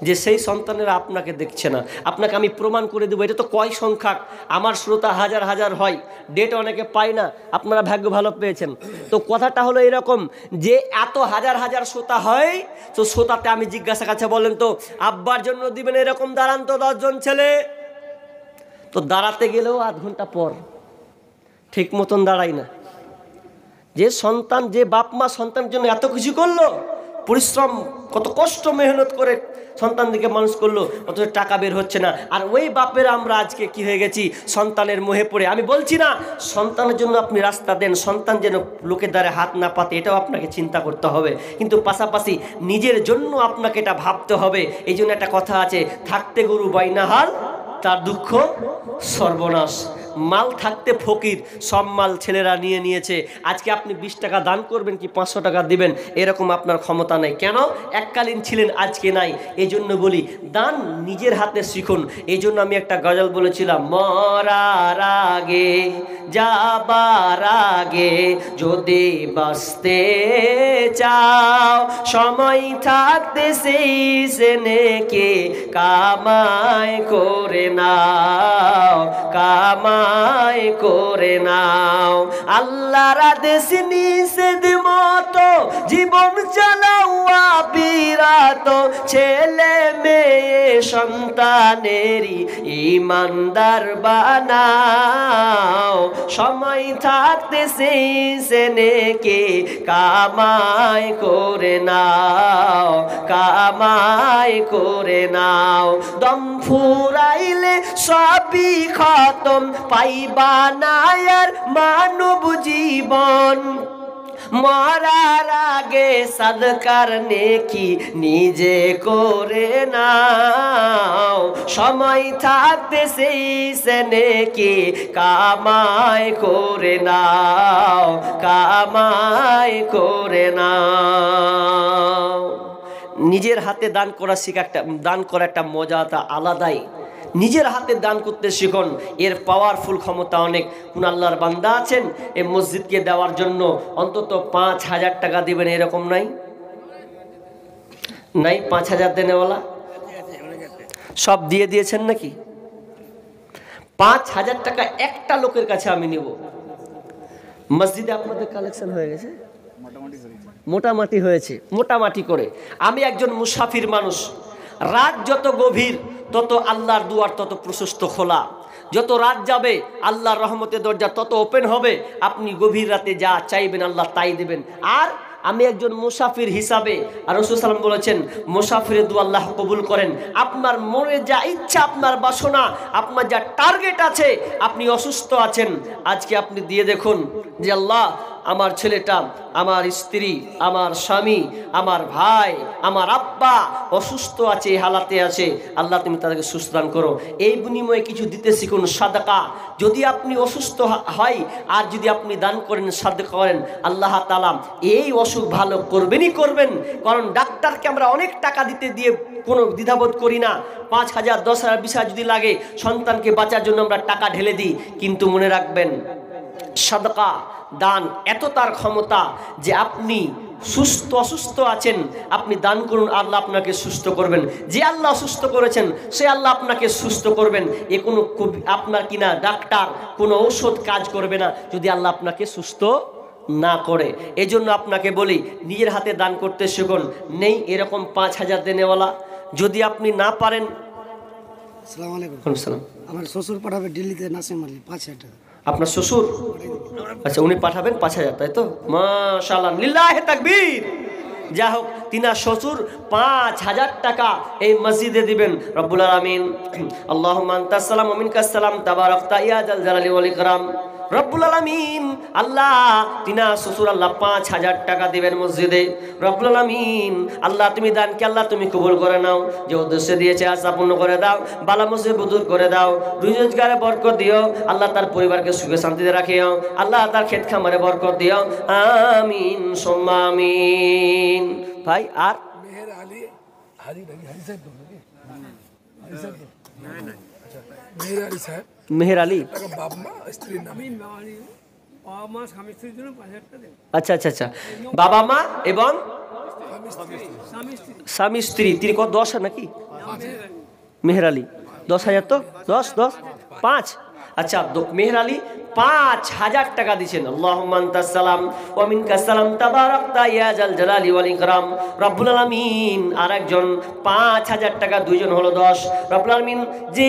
যে সেই সন্তানেরা আপনাকে দেখছে না। আপনাকে আমি প্রমাণ করে দেবো, এটা তো কয় সংখ্যক, আমার শ্রোতা হাজার হাজার হয়, ডেট অনেকে পায় না, আপনারা ভাগ্য ভালো পেয়েছেন। তো কথাটা হলো এরকম, যে এত হাজার হাজার শ্রোতা হয়, তো শ্রোতাতে আমি জিজ্ঞাসা করছি, বলেন তো আব্বার জন্য দিবেন এরকম দাঁড়ান তো 10 জন ছেলে, তো দাঁড়াতে গেলেও আধ ঘন্টা পর ঠিক মতন দাঁড়াই না। যে সন্তান, যে বাপ মা সন্তানের জন্য এত কিছু করলো, পরিশ্রম কত কষ্ট মেহনত করে সন্তানদিকে মানুষ করলো, অথচ টাকা বের হচ্ছে না। আর ওই বাপের আমরা আজকে কি হয়ে গেছি, সন্তানের মোহে পড়ে। আমি বলছি না সন্তানের জন্য আপনি রাস্তা দেন, সন্তান যেন লোকের দ্বারা হাত না পাতে, এটাও আপনাকে চিন্তা করতে হবে, কিন্তু পাশাপাশি নিজের জন্য আপনাকে এটা ভাবতে হবে। এই জন্য একটা কথা আছে, থাকতে গরু বাইনাহাল তার দুঃখ সর্বনাশ। মাল থাকতে ফকির, সব মাল ছেলেরা নিয়ে নিয়েছে। আজকে আপনি 20 টাকা দান করবেন কি 500 টাকা দিবেন, এরকম আপনার ক্ষমতা নেই। কেন? এককালীন ছিলেন, আজকে নাই। এই জন্য বলি দান নিজের হাতে শিখুন। এই জন্য আমি একটা গজল বলেছিলাম, মরার আগে যাবার আগে যদি বাঁচতে চাও, সময় থাকতে সেই সেনেকে কামাই করে নাও, কামাই করে নাও। আল্লাহর আদেশ নিষেধ মতো জীবন চালাও নবীরা তো ছেলে মেয়ে সন্তানেরই ইমানদার বানাও, সময় থাকতে সেই নেকি কামাই করে নাও, কামাই করে নাও। দম ফুরাইলে সবই খতম, পাইবা না আর মানব জীবন। মরার আগে সাদকার নেকি নিজে করে নাও, সময় থাকতে সেই নেকি কামাই করে নাও, কামাই করে নাও। নিজের হাতে দান করা শিখা দান করা একটা মজাটা আলাদাই। নিজের হাতে দান করতে শিখুন, এর পাওয়ারফুল ক্ষমতা অনেক। কোন আল্লাহর বান্দা আছেন এই মসজিদকে দেওয়ার জন্য অন্তত 5,000 টাকা দিবেন, এরকম নাই? নাই 5,000 দেনেওয়ালা? সব দিয়ে দিয়েছেন নাকি? 5,000 টাকা একটা লোকের কাছে আমি নিব। মসজিদে আপনাদের কালেকশন হয়ে গেছে? মোটামুটি হয়েছে, মোটামুটি করে। আমি একজন মুসাফির মানুষ, রাত যত গভীর তত আল্লাহর দুয়ার তত প্রশস্ত খোলা, যত রাত যাবে আল্লাহর রহমতের দরজা তত ওপেন হবে। আপনি গভীর রাতে যা চাইবেন আল্লাহ তাই দেবেন। আর আমি একজন মুসাফির হিসাবে, আর রাসূল সাল্লাল্লাহু আলাইহি ওয়াসাল্লাম বলেছেন মুসাফিরের দোয়া আল্লাহ কবুল করেন। আপনার মনে যা ইচ্ছা, আপনার বাসনা, আপনার যা টার্গেট আছে, আপনি অসুস্থ আছেন, আজকে আপনি দিয়ে দেখুন যে আল্লাহ আমার ছেলেটা, আমার স্ত্রী, আমার স্বামী, আমার ভাই, আমার আব্বা অসুস্থ আছে, এই হালাতে আছে, আল্লাহ তুমি তাদেরকে সুস্থ দান করো। এই বিনিময়ে কিছু দিতে শিখুন, সাদাকা। যদি আপনি অসুস্থ হয় আর যদি আপনি দান করেন, সাদাকা করেন, আল্লাহ তাআলা এই অসুখ ভালো করবেনই করবেন। কারণ ডাক্তারকে আমরা অনেক টাকা দিতে দিয়ে কোনো দ্বিধাবোধ করি না। 5,000, 10,000, 20,000 যদি লাগে সন্তানকে বাঁচার জন্য আমরা টাকা ঢেলে দিই। কিন্তু মনে রাখবেন সাদাকা দান এত তার ক্ষমতা যে আপনি সুস্থ অসুস্থ আছেন, আপনি দান করুন, আল্লাহ আপনাকে সুস্থ করবেন। যে আল্লাহ সুস্থ করেছেন সে আল্লাহ আপনাকে সুস্থ করবেন। এ কোনো আপনার কিনা ডাক্তার কোনো ঔষধ কাজ করবে না যদি আল্লাহ আপনাকে সুস্থ না করে। এজন্য আপনাকে বলি নিজের হাতে দান করতে শিখুন। নেই এরকম 5,000 দেনেওয়ালা? যদি আপনি না পারেন, আসসালামু আলাইকুম, আমার শ্বশুর পাঠাবে দিল্লিতে নাসিম আলী 5,000 টাকা। আপনার শ্বশুর? আচ্ছা, উনি পাঠাবেন 5,000, তাই তো? মাশাআল্লাহ, লিল্লাহি তাকবীর। যা হোক, তিনার শ্বশুর 5,000 টাকা এই মসজিদে দিবেন। রব্বুল আলামিন আল্লাহুম্মা আনতাস সালাম ওয়া মিনকাস সালাম তাবারাকতা ইয়া জাল জালালি ওয়াল ইকরাম। রব্বুল আলামিন আল্লাহ তিনার শ্বশুর আল্লাহ 5,000 টাকা দিবেন মসজিদে। রব্বুল আলামিন আল্লাহ তুমি দানকে আল্লাহ তুমি কবুল করে নাও, যে উদ্দেশ্যে দিয়েছে আশা পূর্ণ করে দাও, বালা মুসিবত দূর করে দাও, রোজগারে বরকত দিও আল্লাহ, তার পরিবারকে সুখে শান্তিতে রাখিও আল্লাহ, তার ক্ষেত খামারে বরকত দিও, আমিন সুম্মা আমিন। ভাই আর মেহের আলী হাজি সাহেব, মেহের আলী সাহেব, মেহের আলী, বাবা মা স্ত্রীর নামে। আচ্ছা আচ্ছা আচ্ছা, বাবা মা এবং স্বামী স্ত্রী, তিনি কত 10 নাকি? মেহের আলী 10,000 তো 10 5। আচ্ছা, মেহের আলী 5,000 টাকা দিয়েছেন। আল্লাহুম্মা আনতাস সালাম ওয়া মিনকাস সালাম তাবারাকতা ইয়া জাল জালালি ওয়াল ইকরাম। রব্বুল আলামিন আরেকজন 5,000 টাকা, দুইজন হলো 10। রব্বুল আলামিন যে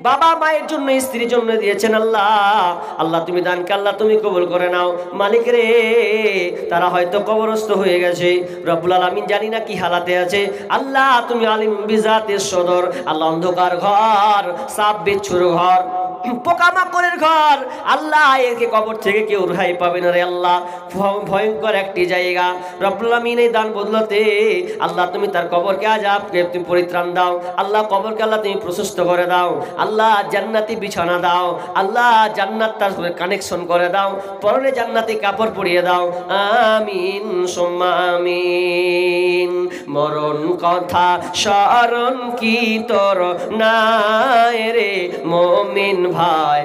বাবা মায়ের জন্য স্ত্রীর জন্য দিয়েছেন, আল্লাহ আল্লাহ তুমি দানকে আল্লাহ তুমি কবুল করে নাও। মালিক রে, তারা হয়তো কবরস্থ হয়ে গেছে, রব্বুল আলামিন জানি না কি হালাতে আছে, আল্লাহ তুমি আলিম বিজাতিস সদর। আল্লাহ অন্ধকার ঘর, সাপ বিচ্ছুর ঘর, পোকামাকড়ের ঘর, আল্লাহ একে কবর থেকে কেউ রেহাই পাবে না রে আল্লাহ, ভয়ঙ্কর একটি জায়গা। রব্বুল আলামিন এই দান বদলতে আল্লাহ তুমি তার কবরকে আযাবকে তুমি পরিত্রাণ দাও আল্লাহ, কবরকে আল্লাহ তুমি প্রশস্ত করে দাও আল্লাহ, জান্নাতি বিছানা দাও আল্লাহ, জান্নাত তার কানেকশন করে দাও, পরনে জান্নাতি কাপড় পরিয়ে দাও, আমিন সুম্মা আমিন। মরণ কথা স্মরণ কি তোর নাই রে মুমিন ভাই,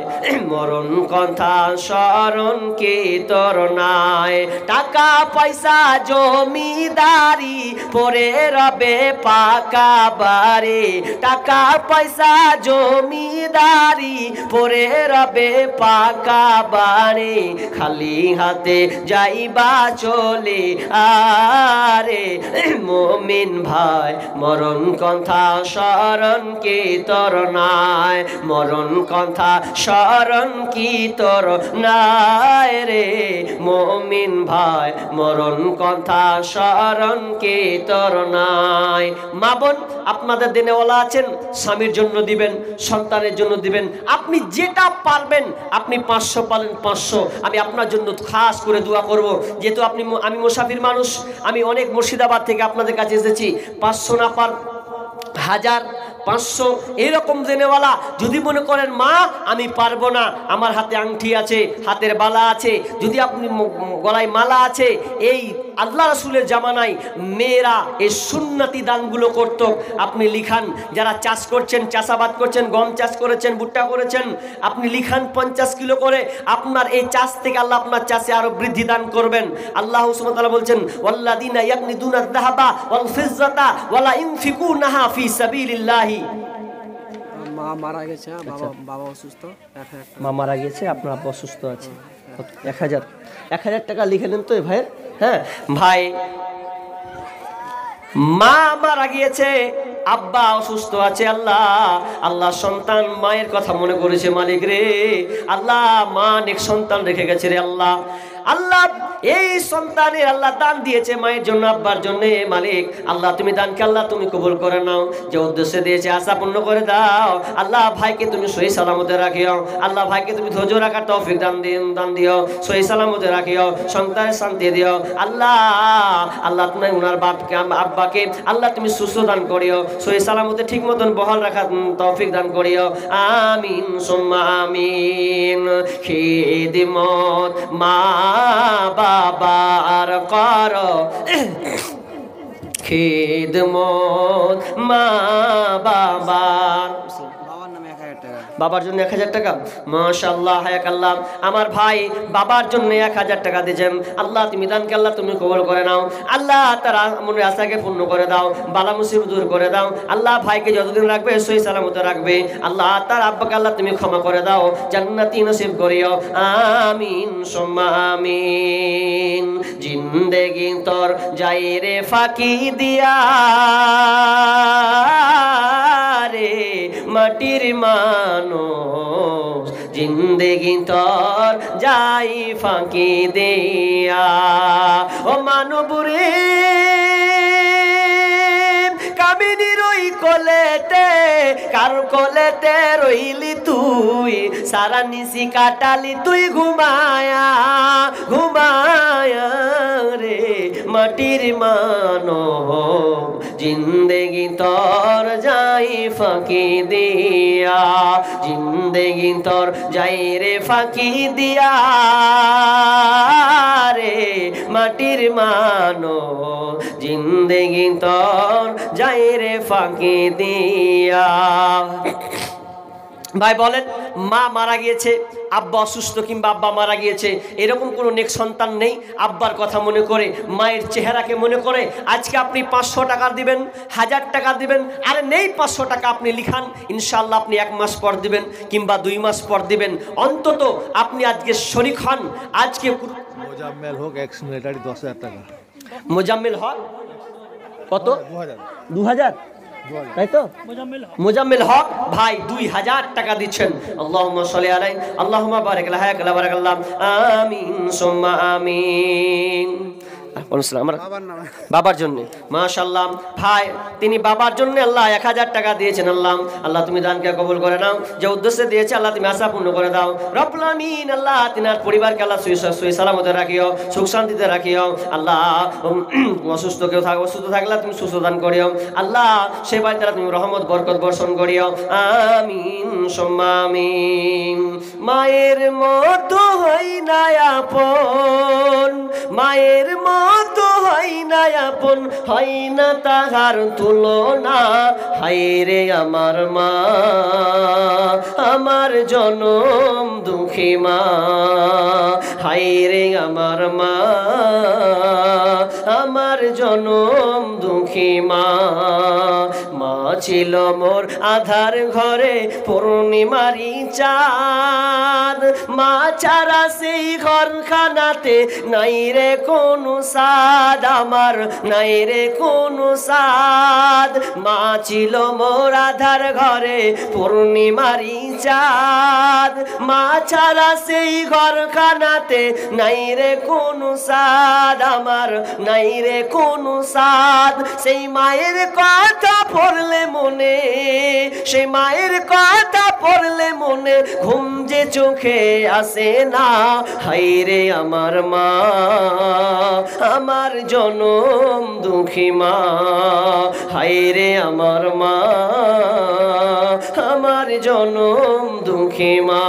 মরণ কথা স্মরণ কি তোর নাই, টাকা পয়সা জমিদারি পরে রবে পাকা বাড়ি, টাকা পয়সা জমিদারি পরে রবে পাকা বাড়ি, খালি হাতে যাইবা চলে আরে মুমিন ভাই মরণ কথা স্মরণ কি তোর নাই, মরণ কথা স্মরণ কি তোর নাই রে মুমিন ভাই মরণ কথা স্মরণ কি তোর নাই। মা বোন আপনাদের দিনেওয়ালা আছেন, স্বামীর জন্য দিবেন, সন্তানের জন্য দিবেন, আপনি যেটা পারবেন। আপনি 500 পালেন 500, আমি আপনার জন্য খাস করে দোয়া করব। যেহেতু আমি মুসাফির মানুষ, আমি অনেক মুর্শিদাবাদ থেকে আপনাদের কাছে এসেছি। 500 না পার 1000 500 এরকম দেনেওয়ালা যদি মনে করেন মা আমি পারবো না, আমার হাতে আংটি আছে, হাতের বালা আছে, যদি আপনি গলায় মালা আছে, এই আল্লাহ রাসূলের জামানায় মেয়েরা এই সুন্নতি দানগুলো করত। আপনি লিখান, যারা চাষ করছেন, চাষাবাদ করছেন, গম চাষ করেছেন, ভুট্টা করেছেন, আপনি লিখান 50 কিলো করে। আপনার এই চাষ থেকে আল্লাহ আপনার চাষে আরো বৃদ্ধি দান করবেন। আল্লাহ সুবহানাহু ওয়া তাআলা বলছেন ওয়াল্লাযিনা ইয়াকনিদুনা আয-যাহাবা ওয়াল ফিজ্জাতা ওয়ালা ইনফিকুনাহা ফি সাবিলিল্লাহি। মা মারা গেছে, বাবা অসুস্থ, 1000 টাকা। মা মারা গেছে, আপনার আব্বা অসুস্থ আছে, 1000 টাকা লিখে নেন তো ভাইয়ের। হ্যাঁ ভাই, মা মারা গিয়েছে, আব্বা অসুস্থ আছে, আল্লাহ সন্তান মায়ের কথা মনে করেছে মালিক রে। আল্লাহ মা অনেক সন্তান রেখে গেছে রে আল্লাহ। এই সন্তানের আল্লাহ দান দিয়েছে মায়ের জন্য, আব্বার জন্য। মালিক আল্লাহ তুমি দানকে আল্লাহ তুমি কবুল করে নাও, যে উদ্দেশ্যে দিয়েছে আশা পূর্ণ করে দাও। আল্লাহ ভাইকে তুমি সহি সালামতে রাখিও, আল্লাহ ভাইকে তুমি ধৈর্য রাখার তৌফিক দান দিও, সহি সালামতে রাখিও, সন্তানের শান্তি দিও। আল্লাহ তুমি ওনার বাপকে আব্বাকে আল্লাহ তুমি সুস্থ দান করিও, সহি সালামতে ঠিক মতন বহাল রাখার তৌফিক দান করিও। আমিন সুম্মা আমিন। খিদমত মা বাবার কর, খিদমত মা বাবার। বাবার নামে 1000 টাকা। বাবার জন্য 1000 টাকা, মাশাআল্লাহ হায়াকাল্লাহ। আমার ভাই বাবার জন্য 1000 টাকা দিয়েছেন। আল্লাহ তুমি দানকে আল্লাহ তুমি কবুল করে নাও। আল্লাহ তার মনের আশাকে পূর্ণ করে দাও, বালা মুসিবত দূর করে দাও। আল্লাহ ভাইকে যতদিন রাখবে সহি সালামতে রাখবে। আল্লাহ তার আব্বাকে আল্লাহ তুমি ক্ষমা করে দাও, জান্নাতি নসিব করিও। আমিন সুম্মা আমিন। জিন্দেগি তোর যাই রে ফাঁকি দিয়া রে মাটির মানুষ, জিন্দেগি তোর যাই ফাঁকি দিয়া। ও মানবরে কামিনীর ওই কোলেতে, কার কোলেতে রইলি তুই, সারা নিশি কাটালি তুই ঘুমায়া ঘুমায়া রে মাটির মানব, জিন্দেগি তোর যাই ফাঁকি দিয়া, জিন্দেগি তোর যাই রে ফাঁকি দিয়া রে মাটির মানব, জিন্দেগি তোর যাই রে ফাঁকি দিয়া। ভাই বলেন, মা মারা গিয়েছে, আব্বা অসুস্থ কিংবা আব্বা মারা গিয়েছে, এরকম কোনো নেক সন্তান নেই আব্বার কথা মনে করে, মায়ের চেহারাকে মনে করে আজকে আপনি 500 টাকা দিবেন, 1000 টাকা দিবেন। আরে নেই 500 টাকা, আপনি লিখান, ইনশাআল্লাহ আপনি 1 মাস পর দিবেন কিংবা 2 মাস পর দিবেন। অন্তত আপনি আজকে শরীক হন। আজকে মোজাম্মেল হক 1 মিনিটারি 10000 টাকা। মোজাম্মেল হক কত? 2000, তাই তো? মোজাম্মেল হক ভাই 2000 টাকা দিচ্ছেন। আল্লাহুম্মা সাল্লি আলাইহি আল্লাহুম্মা বারিক আলাইহি বারাকাল্লাহ। আমিন সুম্মা আমিন। আমার বাবার জন্য মাশাআল্লাহ ভাই, তিনি বাবার জন্য আল্লাহ 1000 টাকা দিয়েছেন। আল্লাহ তুমি দানকে কবুল করে নাও, যে উদ্দেশ্যে দিয়েছে আল্লাহ তুমি আশা পূর্ণ করে দাও রব্বুল আমিন। আল্লাহ তিনার পরিবারকে আল্লাহ সহি সালামতে রাখিও, সুখ শান্তিতে রাখিও। আল্লাহ অসুস্থ কেউ থাকো, অসুস্থ থাকলে তুমি সুস্থ দান করিও। আল্লাহ সে বাড়ি দ্বারা তুমি রহমত বরকত বর্ষণ করিও। আমিন সুম্মা আমিন। মায়ের মতো হয় না আপন, মায়ের মতো হয় না আপন, হয় না তাহার তুলনা। হায় রে আমার মা, আমার জনম দুঃখী মা। হায় রে আমার মা, আমার জনম দুঃখী মা। মা ছিল মোর আধার ঘরে পূর্ণিমারি চাঁদ, মা ছাড়া সেই ঘরখানাতে নাই রে কোনো সাদ, আমার নাই রে কোনো সাদ। মা ছিল মোর আধার ঘরে পূর্ণিমারি চাঁদ, মা ছাড়া সেই ঘরখানাতে নাই রে কোনো সাদ, আমার নাই রে কোনো সাদ। সেই মায়ের কথা পড়লে মনে, সেই মায়ের কথা পড়লে মনে ঘুম যে চোখে আসে না। হায় রে আমার মা, আমার জনম দুঃখী মা, হায় রে আমার মা, আমার জনম দুঃখী মা।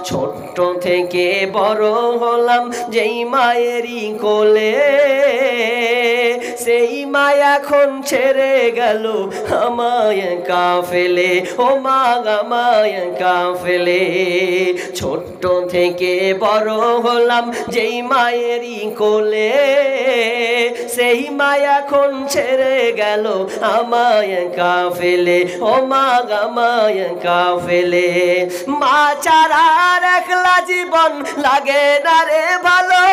ছোট্ট থেকে বড় হলাম যেই মায়েরই কোলে, সেই মা এখন ছেড়ে গেল আমায় একা ফেলে, ও মা আমায় একা ফেলে। ছোট্ট থেকে বড় হলাম যেই মায়েরই কোলে, সেই মা এখন ছেড়ে গেল আমায় একা ফেলে, ও মা আমায় একা ফেলে। মা ছাড়া একলা জীবন লাগে না রে ভালো,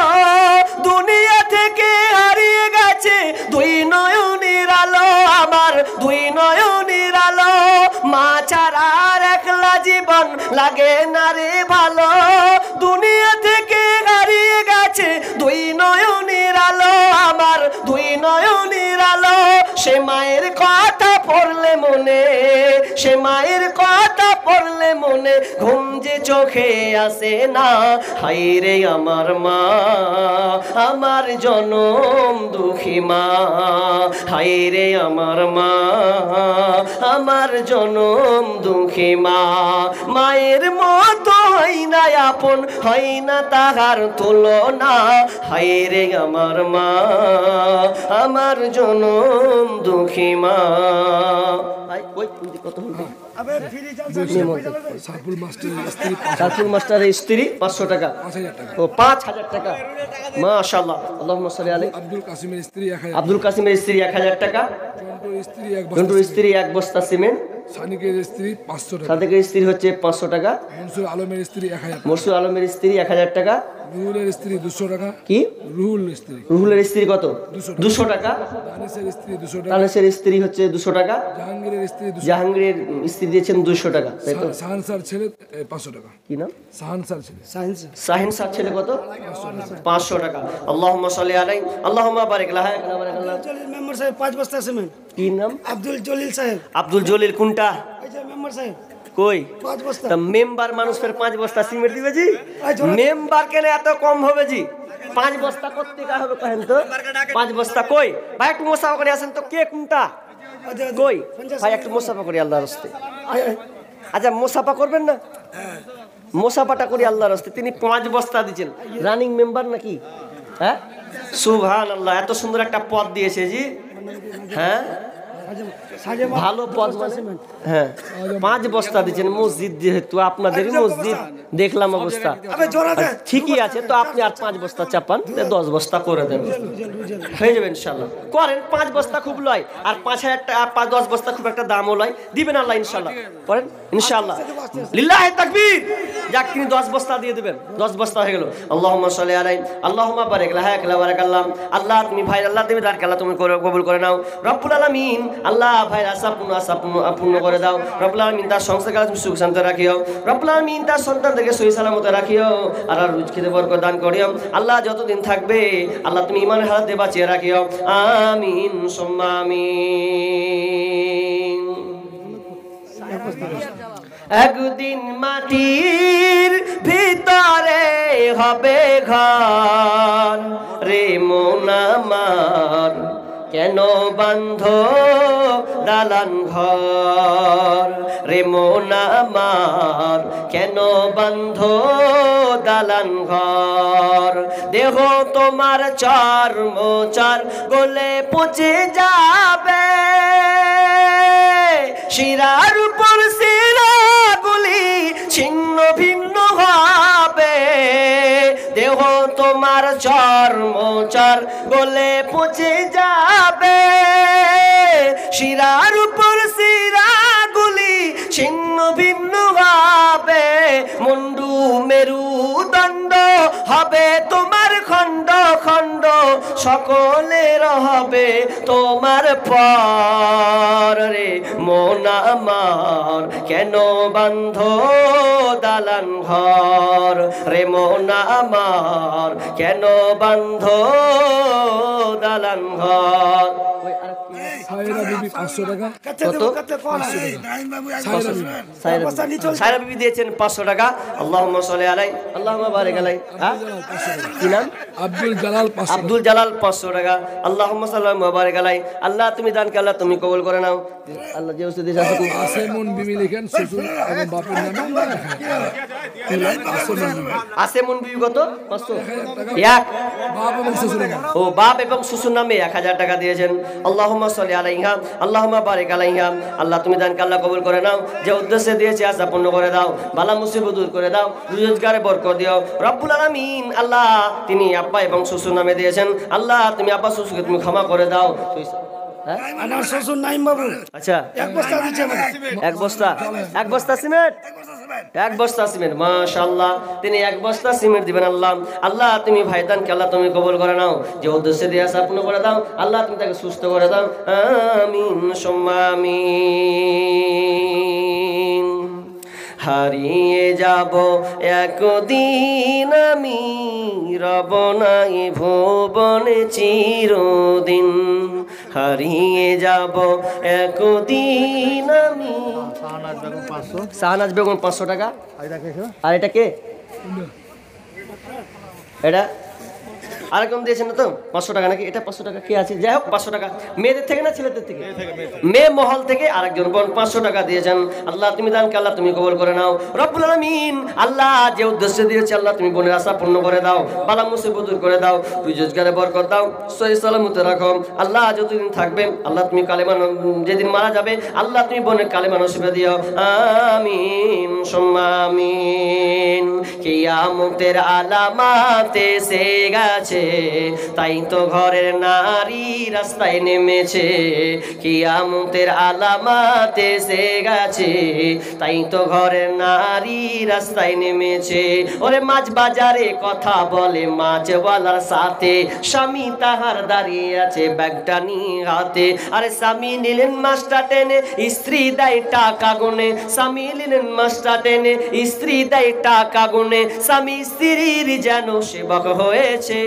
দুনিয়া থেকে হারিয়ে গেছে দুই নয়নের আলো, আমার দুই নয়নের আলো। মা ছাড়া একলা জীবন লাগে না রে ভালো, দুনিয়া থেকে হারিয়ে গেছে দুই নয়নের আলো, আমার দুই নয়নের আলো। সে মায়ের কথা পড়লে মনে, সে মায়ের কথা পড়লে মনে ঘুম যে চোখে আসে না। হায় রে আমার মা, আমার জনম দুঃখী মা, হায় রে আমার মা, আমার জনম দুঃখী মা। মায়ের মতো হয় না আপন, হয় না তাহার তুলনা। হায় রে আমার মা, আমার জনম দুঃখী মা। কত হলো? সারফুল মাস্টারের স্ত্রী সারফুল মাস্টারের স্ত্রী 500 টাকা, 5,000 টাকা। ও 5000 টাকা, মাশাআল্লাহ, আল্লাহুম্মা সাল্লি আলাইহি। আব্দুল কাসিমের স্ত্রী 1000, আব্দুল কাসিমের স্ত্রী 1000 টাকা, জন্টুর স্ত্রী 1 বস্তা, জন্টুর স্ত্রী 1 বস্তা সিমেন্ট, সানিকের স্ত্রী 500 টাকা, সাদেকের স্ত্রী হচ্ছে 500 টাকা, মনসুর আলমের স্ত্রী 1000, মরসুল আলমের স্ত্রী 1000 টাকা। রুহুলের স্ত্রী 200 টাকা, কি রুহুল স্ত্রী, রুহুলের স্ত্রী কত? 200 টাকা। দানিশের স্ত্রী 200 টাকা, তানেশের স্ত্রী হচ্ছে 200 টাকা, জাহাঙ্গীরের স্ত্রী 200, জাহাঙ্গীরের স্ত্রী দিয়েছেন 200 টাকা, তাই তো? শাহানসার ছেলে 500 টাকা, কি নাম? শাহানসার ছেলে সায়েন্স শাহিন স্যার ছেলে কত? 500 টাকা। আল্লাহুম্মা সাল্লি আলাইহি, আল্লাহুম্মা বারিক লাহা, বারাকাল্লাহ। জলিল মেম্বার সাহেব 5 বস্তা সিমেন্ট। কি নাম? আব্দুল জলিল সাহেব, আব্দুল জলিল কোনটা? এই যে মেম্বার সাহেব কই? 5 বস্তা। তা মেম্বার মানুষ ফের 5 বস্তা সিমেন্ট দিবে জি? এই জোরে। মেম্বার কেন এত কম হবে জি? 5 বস্তা করতে কা হবে কহেন তো? 5 বস্তা কই? ভাই একটু মোসাফা করে আসেন তো, কে কোনটা? কই ভাই একটু মোসাফা করি আল্লাহর রাস্তে। আচ্ছা মোসাফা করবেন না? মোসাফাটা করি আল্লাহর রাস্তে। তিনি 5 বস্তা দিয়েছেন, রানিং মেম্বার নাকি? হ্যাঁ, সুবহানাল্লাহ, এত সুন্দর একটা পদ দিয়েছে জি। হ্যাঁ, ভালো পদ মানে, হ্যাঁ 5 বস্তা দিচ্ছেন। মসজিদ যেহেতু আপনাদের মসজিদ, দেখলাম অবস্থা ঠিকই আছে, তো আপনি আর 5 বস্তা চাপান, 10 বস্তা করে দেন, হয়ে যাবে ইনশাল্লাহ। করেন 5 বস্তা খুব লয়, আর 5000 টাকা 10 বস্তা খুব একটা দামও লয়, দিবেন আল্লাহ ইনশাল্লাহ। করেন ইনশাল্লাহ, লিল্লাহি তাকবীর। যাক তিনি 10 বস্তা দিয়ে দিবেন, 10 বস্তা হয়ে গেল। আল্লাহুম্মা সাল্লি আলাইহি, আল্লাহুম্মা বারিক লাহা, বারাকাল্লাহ। আল্লাহ তুমি ভাই, আল্লাহ তুমি দান আল্লাহ তুমি কবুল করে নাও রব্বুল আলামিন। আল্লাহ ভাই আশা পূর্ণ করে দাও রব্বুল আলামিন। তার সংসারকে তুমি সুখ শান্তি রাখিও রব্বুল আলামিন, তার সন্তানদেরকে সহি সালামতে রাখিও, আর রুজকিতে বরকত দান করিও আল্লাহ। যতদিন থাকবে আল্লাহ তুমি ঈমানের হালাতে বাঁচিয়ে রাখিও, আমিন সুম্মা আমিন। একদিন মাটির ভিতরে হবে ঘর রে মন আমার, কেন বান্ধ দালান ঘর রে মন আমার, কেন বান্ধ দালান ঘর। দেহ তোমার চর্মচার গলে পচে যাবে, শিরার উপর শিরাগুলি ছিন্ন ভিন্ন হবে। দেহ তোমার চর্মচার গলে পচে যাবে, শিরার উপর সকলের হবে তোমার পর রে মন আমার কেন বান্ধ দালান ঘর রে মন আমার কেন বান্ধ দালান ঘর। সায়রা বিবি 500 টাকা। সায়রা বিবি দিয়েছেন 500 টাকা। আল্লাহুম্মা সাল্লি আলাই আল্লাহুম্মা বারিক আলাই। কি নাম? আব্দুল জালাল 500 আব্দুল জালাল 500 টাকা। আল্লাহুম্মা সাল্লি ওয়া বারিক আলাই। আল্লাহ তুমি দানকে আল্লাহ তুমি কবুল করে নাও। আল্লাহ যে উস্তাদ আছে তুমি আসেমন বিবি লিখেন শ্বশুর এবং বাপের নামে। আসেমন বিবি কত? 500 এক। বাপ এবং শ্বশুরের নামে। ও বাপ এবং শ্বশুর নামে 1000 টাকা দিয়েছেন। আল্লাহুম্মা সাল্লি আলাইহা আল্লাহুম্মা বারিক আলাইহা। আল্লাহ তুমি দানকে আল্লাহ কবুল করে নাও। যে উদ্দেশ্যে দিয়েছে আশা পূর্ণ করে দাও। বালা মুসিবত দূর করে দাও। রোজগারে বরকত দিও রব্বুল আলামিন। আল্লাহ তিনি আব্বা এবং শ্বশুর নামে দিয়েছেন। আল্লাহ তুমি আব্বা শ্বশুরকে তুমি ক্ষমা করে দাও। আমার শ্বশুর নাইম বাবু আচ্ছা 1 বস্তা দিচ্ছে আমাকে। এক বস্তা সিমেন্ট। 1 বস্তা সিমেন্ট মাশাআল্লাহ তিনি 1 বস্তা সিমেন্ট দিবেন। আল্লাহ আল্লাহ তুমি ভাইদানকে আল্লাহ তুমি কবুল করে নাও। যে উদ্দেশ্যে দিয়ে আসা পূর্ণ করে দাও। আল্লাহ তুমি তাকে সুস্থ করে দাও। আমিন সুম্মা আমিন। হারিয়ে যাব একদিন আমি রব নাই ভুবনে চিরদিন। হারিয়ে যাব একদিন আমি। শাহনাজ বেগম 500 টাকা। আর এটা কে? এটা আরেকজন দিয়েছেন না তো 500 টাকা নাকি? এটা 500 টাকা কে আছে? যাই হোক 500 টাকা মেয়েদের থেকে না ছেলেদের থেকে? মেয়ে মহল থেকে আরেকজন বোন 500 টাকা দিয়েছেন। আল্লাহ তুমি দানকে আল্লাহ তুমি কবুল করে নাও রব্বুল আলামিন। আল্লাহ যে উদ্দেশ্যে দিয়েছে আল্লাহ তুমি বোনের আশা পূর্ণ করে দাও। বালা মুসিবত দূর করে দাও। রোজগারে বরকত দাও। সহি সালামতে রাখো। আল্লাহ যতদিন থাকবেন আল্লাহ তুমি কালেমা যেদিন মারা যাবে আল্লাহ তুমি বোনের কালেমা নসিবে দিও। আমিন সুম্মা আমিন। কিয়ামতের আলামাত এসে গেছে তাই তো ঘরের নারী রাস্তায় নেমেছে। কিয়ামতের আলামাত এসে গেছে তাই তো ঘরের নারী রাস্তায় নেমেছে। ওরে মাছ বাজারে কথা বলে মাছওয়ালার সাথে। স্বামী তাহার দাঁড়িয়ে আছে ব্যাগটা নিয়ে হাতে। আরে স্বামী নিলেন মাছটা টেনে স্ত্রী দেয় টাকা গুনে। স্বামী নিলেন মাছটা টেনে স্ত্রী দেয় টাকা গুনে। স্বামী স্ত্রীর যেন সেবক হয়েছে।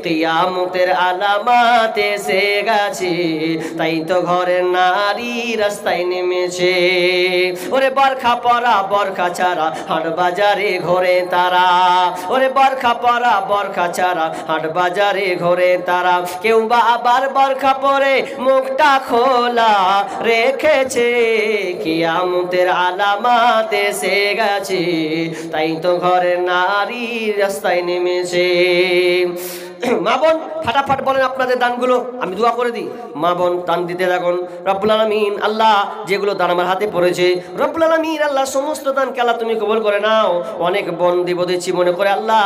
কিয়ামতের আলামাত এসে গেছে তাই তো ঘরের নারী রাস্তায় নেমেছে। ওরে বরখা পরা বরখা ছাড়া হাট বাজারে ঘোরে তারা। ওরে বরখা পরা বরখা ছাড়া হাট বাজারে ঘোরে তারা। কেউ বা আবার বরখা পরে মুখটা খোলা রেখেছে। কিয়ামতের আলামাত এসে গেছে তাই তো ঘরের নারী রাস্তায় নেমেছে। মা বোন ফাটাফাট বলেন আপনাদের দানগুলো আমি দোয়া করে দিই। মা বোন দান দিতে থাকুন। রব্বুল আলামিন আল্লাহ যেগুলো দান আমার হাতে পড়েছে রব্বুল আলামিন আল্লাহ সমস্ত দানকে আল্লাহ তুমি কবুল করে নাও। অনেক বোন দিব দিচ্ছি মনে করে আল্লাহ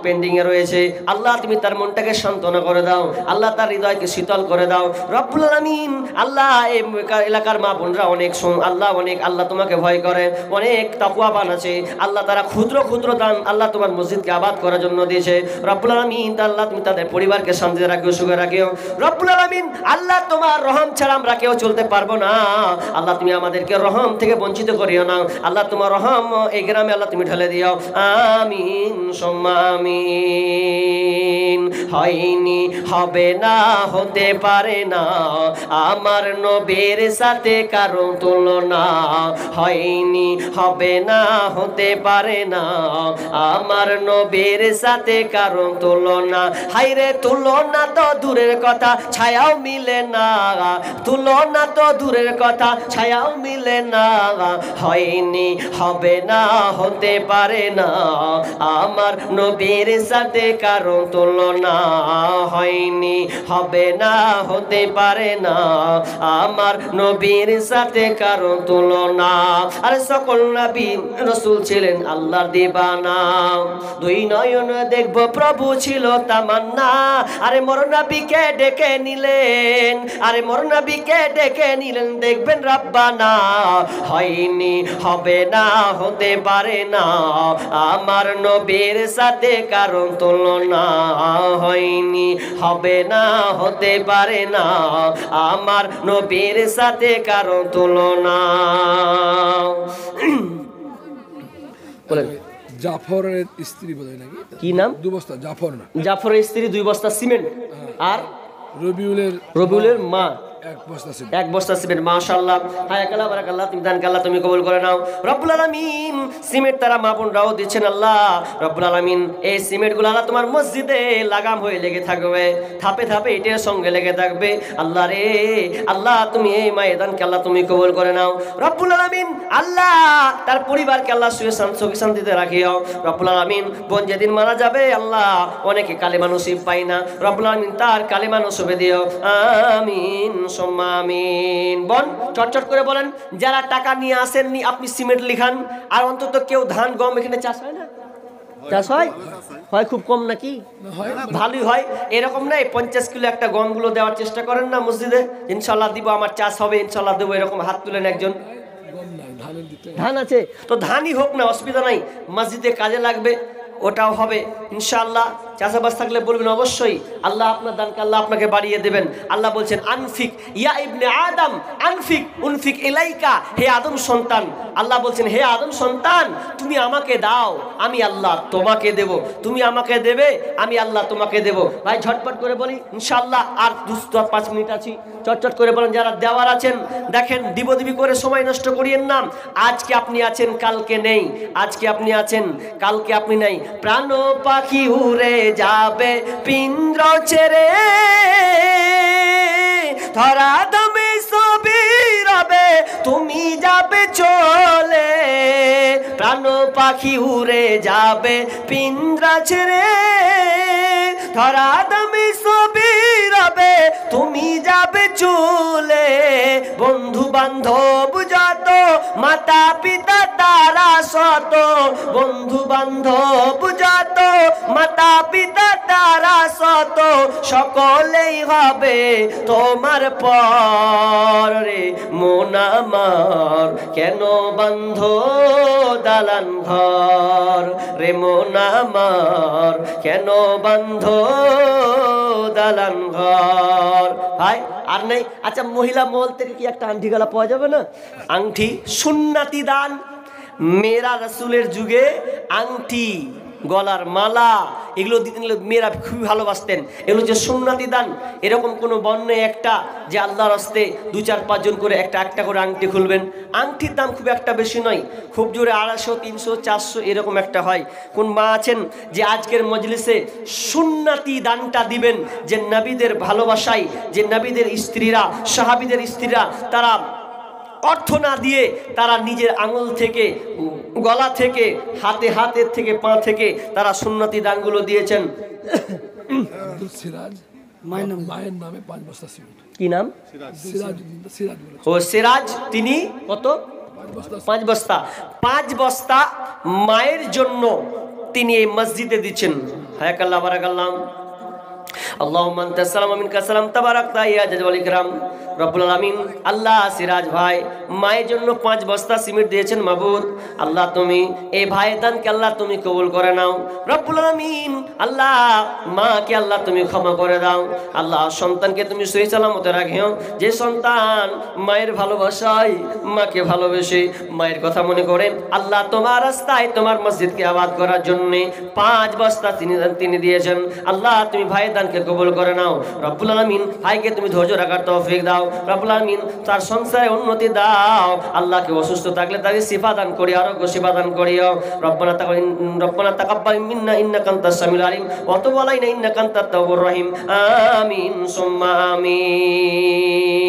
পেন্ডিং এ রয়েছে। আল্লাহ তুমি তার মনটাকে সান্ত্বনা করে দাও। আল্লাহ তার হৃদয়কে শীতল করে দাও রব্বুল আলামিন। আল্লাহ এই এলাকার মা বোনরা অনেক আল্লাহ অনেক আল্লাহ তোমাকে ভয় করে অনেক তাকওয়াবান আছে। আল্লাহ তারা ক্ষুদ্র ক্ষুদ্র দান আল্লাহ তোমার মসজিদকে আবাদ করার জন্য দিয়েছে রব্বুল আলামিন। আল্লাহ তুমি তাদের পরিবারকে শান্তিতে রাখিও সুখে রাখিও রব্বুল আলামিন। আল্লাহ তোমার রহম ছাড়া আমরা কেউ চলতে পারবো না। আল্লাহ তুমি আমাদেরকে রহম থেকে বঞ্চিত করিও না। আল্লাহ তোমার রহম এই গ্রামে আল্লাহ তুমি ঢেলে দিও। আমিন সুম্মা আমিন। হয়নি হবে না হতে পারে না আমার নবীর সাথে কারো তুলনা। হয়নি হবে না হতে পারে না আমার নবীর সাথে কারো তুলনা। হাইরে তুলনা তো দূরের কথা ছায়াও মিলে না। তুলনা তো দূরের কথা ছায়াও মিলে না। হয়নি হবে না হতে পারে না আমার নবীর সাথে কারো তুলনা। হয়নি হবে না হতে পারে না আমার নবীর সাথে কারো তুলনা। আর সকল নবী রাসূল ছিলেন আল্লাহর দিবানা। দুই নয়ন দেখবো প্রভু ছিল তামান্না। আরে মোর নবীকে ডেকে নিলেন, আরে মোর নবীকে ডেকে নিলেন, দেখবেন রাব্বানা হয়নি, হবে না, হতে পারে না আমার নবীর সাথে কারণ তুলনা। হয়নি, হবে না, হতে পারে না আমার নবীর সাথে কারণ তুলনা। বলেন জাফরের স্ত্রী বোধহয় নাকি, কি নাম? 2 বস্তা জাফর না, জাফরের স্ত্রী 2 বস্তা সিমেন্ট, আর রবিউলের মা 1 বস্তা ছিল। 1 বস্তা সিমেন্ট। মাশাআল্লাহ, হায়াকাল্লাহ, বারাকাল্লাহ, তুমি দান আল্লাহ তুমি কবুল করে নাও রব্বুল আলামিন। সিমেন্ট তারা মা বোনরাও দিচ্ছেন আল্লাহ রব্বুল আলামিন। এই সিমেন্টগুলো আল্লাহ তোমার মসজিদে লাগাম হয়ে লেগে থাকবে, ধাপে ধাপে এটার সঙ্গে লেগে থাকবে। আল্লাহ রে আল্লাহ, তুমি এই মায়ের দানকে আল্লাহ তুমি কবুল করে নাও রব্বুল আলামিন। আল্লাহ তার পরিবারকে আল্লাহ সুখে শান্তিতে রাখিও রব্বুল আলামিন। বোন যেদিন মারা যাবে আল্লাহ, অনেকে কালেমা নসিব পাই না রব্বুল আলামিন, তার কালেমা নসিবে দিও, আমিন সুম্মা আমিন। বোন চটচট করে বলেন, যারা টাকা নিয়ে আসেননি আপনি সিমেন্ট লিখান। আর অন্তত কেউ ধান গম এখানে চাষ হয় না? চাষ হয়? হয় খুব কম নাকি? ভালোই হয়। এরকম নাই 50 কিলো একটা গমগুলো দেওয়ার চেষ্টা করেন না মসজিদে, ইনশাল্লাহ দিব, আমার চাষ হবে, ইনশাল্লাহ দেবো, এরকম হাত তুলেন একজন। ধান আছে তো ধানই হোক না, অসুবিধা নাই, মসজিদে কাজে লাগবে, ওটাও হবে ইনশাআল্লাহ। চাষাবাস থাকলে বলবেন অবশ্যই, আল্লাহ আপনার দানকে আল্লাহ আপনাকে বাড়িয়ে দেবেন। আল্লাহ বলছেন আনফিক ইয়া ইবনে আদম আনফিক উনফিক ইলাইকা, হে আদম সন্তান, আল্লাহ বলছেন হে আদম সন্তান তুমি আমাকে দাও, আমি আল্লাহ তোমাকে দেব, তুমি আমাকে দেবে, আমি আল্লাহ তোমাকে দেব। ভাই ঝটপট করে বলি ইনশাআল্লাহ, আর 5 মিনিট আছি, চটচট করে বলেন। যারা দেওয়ার আছেন দেখেন, দিবদিবি করে সময় নষ্ট করিয়েন না। আজকে আপনি আছেন, কালকে নেই, আজকে আপনি আছেন, কালকে আপনি নাই। প্রাণ পাখি উড়ে যাবে পিঞ্জর ছেড়ে, ধরা দমে সবই রবে, তুমি যাবে চলে। প্রাণ পাখি উড়ে যাবে পিঞ্জরা ছেড়ে, ধরা দমে সবই রবে, তুমি যাবে চলে। বন্ধু বান্ধব যত, মাতা পিতা তারা শত, বন্ধু বান্ধব যত, মাতা পিতা তারা শত, সকলেই হবে তোমার পর রে। মন আমার কেন বন্ধ দালান ঘর রে, মন আমার কেন বন্ধ দালান ঘর। ভাই আর নেই? আচ্ছা, মহিলা মহল থেকে কি একটা আংটি গলা পাওয়া যাবে না? আংটি সুন্নাতি দান, মেয়েরা রাসূলের যুগে আংটি, গলার মালা, এগুলো দিতেন, মেয়েরা খুবই ভালোবাসতেন। এগুলো যে সুন্নাতি দান, এরকম কোনো বর্ণে একটা যে আল্লাহর রাস্তে 2-4-5 জন করে একটা করে আংটি খুলবেন। আংটির দাম খুব একটা বেশি নয়, খুব জোরে 250, 300, 400 এরকম একটা হয়। কোন মা আছেন যে আজকের মজলিসে সুন্নাতি দানটা দিবেন, যে নবীদের ভালোবাসায়, যে নবীদের স্ত্রীরা, সাহাবীদের স্ত্রীরা, তারা অর্থ না দিয়ে তারা নিজের আঙুল থেকে, গলা থেকে, হাতের থেকে, পা থেকে তারা সুন্নতি দানগুলো দিয়েছেন। আব্দুল সিরাজ মায়ের নামে 5 বস্তা সিমেন্ট। কি নাম? সিরাজ। ও সিরাজ, তিনি কত? 5 বস্তা। 5 বস্তা মায়ের জন্য তিনি এই মসজিদে দিচ্ছেন। হায়াকাল্লাহ, বারাকাল্লাহ, আল্লাহুম্মা আনতাস সালাম ওয়া মিনকাস সালাম, তাবারাকতা ইয়া জাল ওয়াল ইকরাম রব্বুল আলামিন। আল্লাহ সিরাজ ভাই মায়ের জন্য 5 বস্তা সিমেন্ট দিয়েছেন। মাবুদ আল্লাহ, তুমি এই ভাইয়ের দানকে আল্লাহ তুমি কবুল করে নাও রব্বুল আলামিন। আল্লাহ মাকে আল্লাহ তুমি ক্ষমা করে দাও। আল্লাহ সন্তানকে তুমি সহি সালামতে রাখিও, যে সন্তান মায়ের ভালোবাসায়, মাকে ভালোবেসে, মায়ের কথা মনে করে আল্লাহ তোমার রাস্তায়, তোমার মসজিদকে আবাদ করার জন্য 5 বস্তা তিনি দিয়েছেন। আল্লাহ তুমি ভাইয়ের দানকে কবুল করে নাও রব্বুল আলামিন। ভাইকে তুমি ধৈর্য রাখার তৌফিক দাও রব্বুল আলামিন, তার সংসারে উন্নতি দাও। আল্লাহকে অসুস্থ থাকলে তাকে শিফা দান করি, আরোগ্য শিফা দান করিও। রব্বানা তাকাব্বাল মিন্না ইন্নাকা আনতাস সামিউল আলিম ওয়া তুব আলাইনা ইন্নাকা আনতাত তাওয়াবুর রহিম। আমিন সুম্মা আমিন।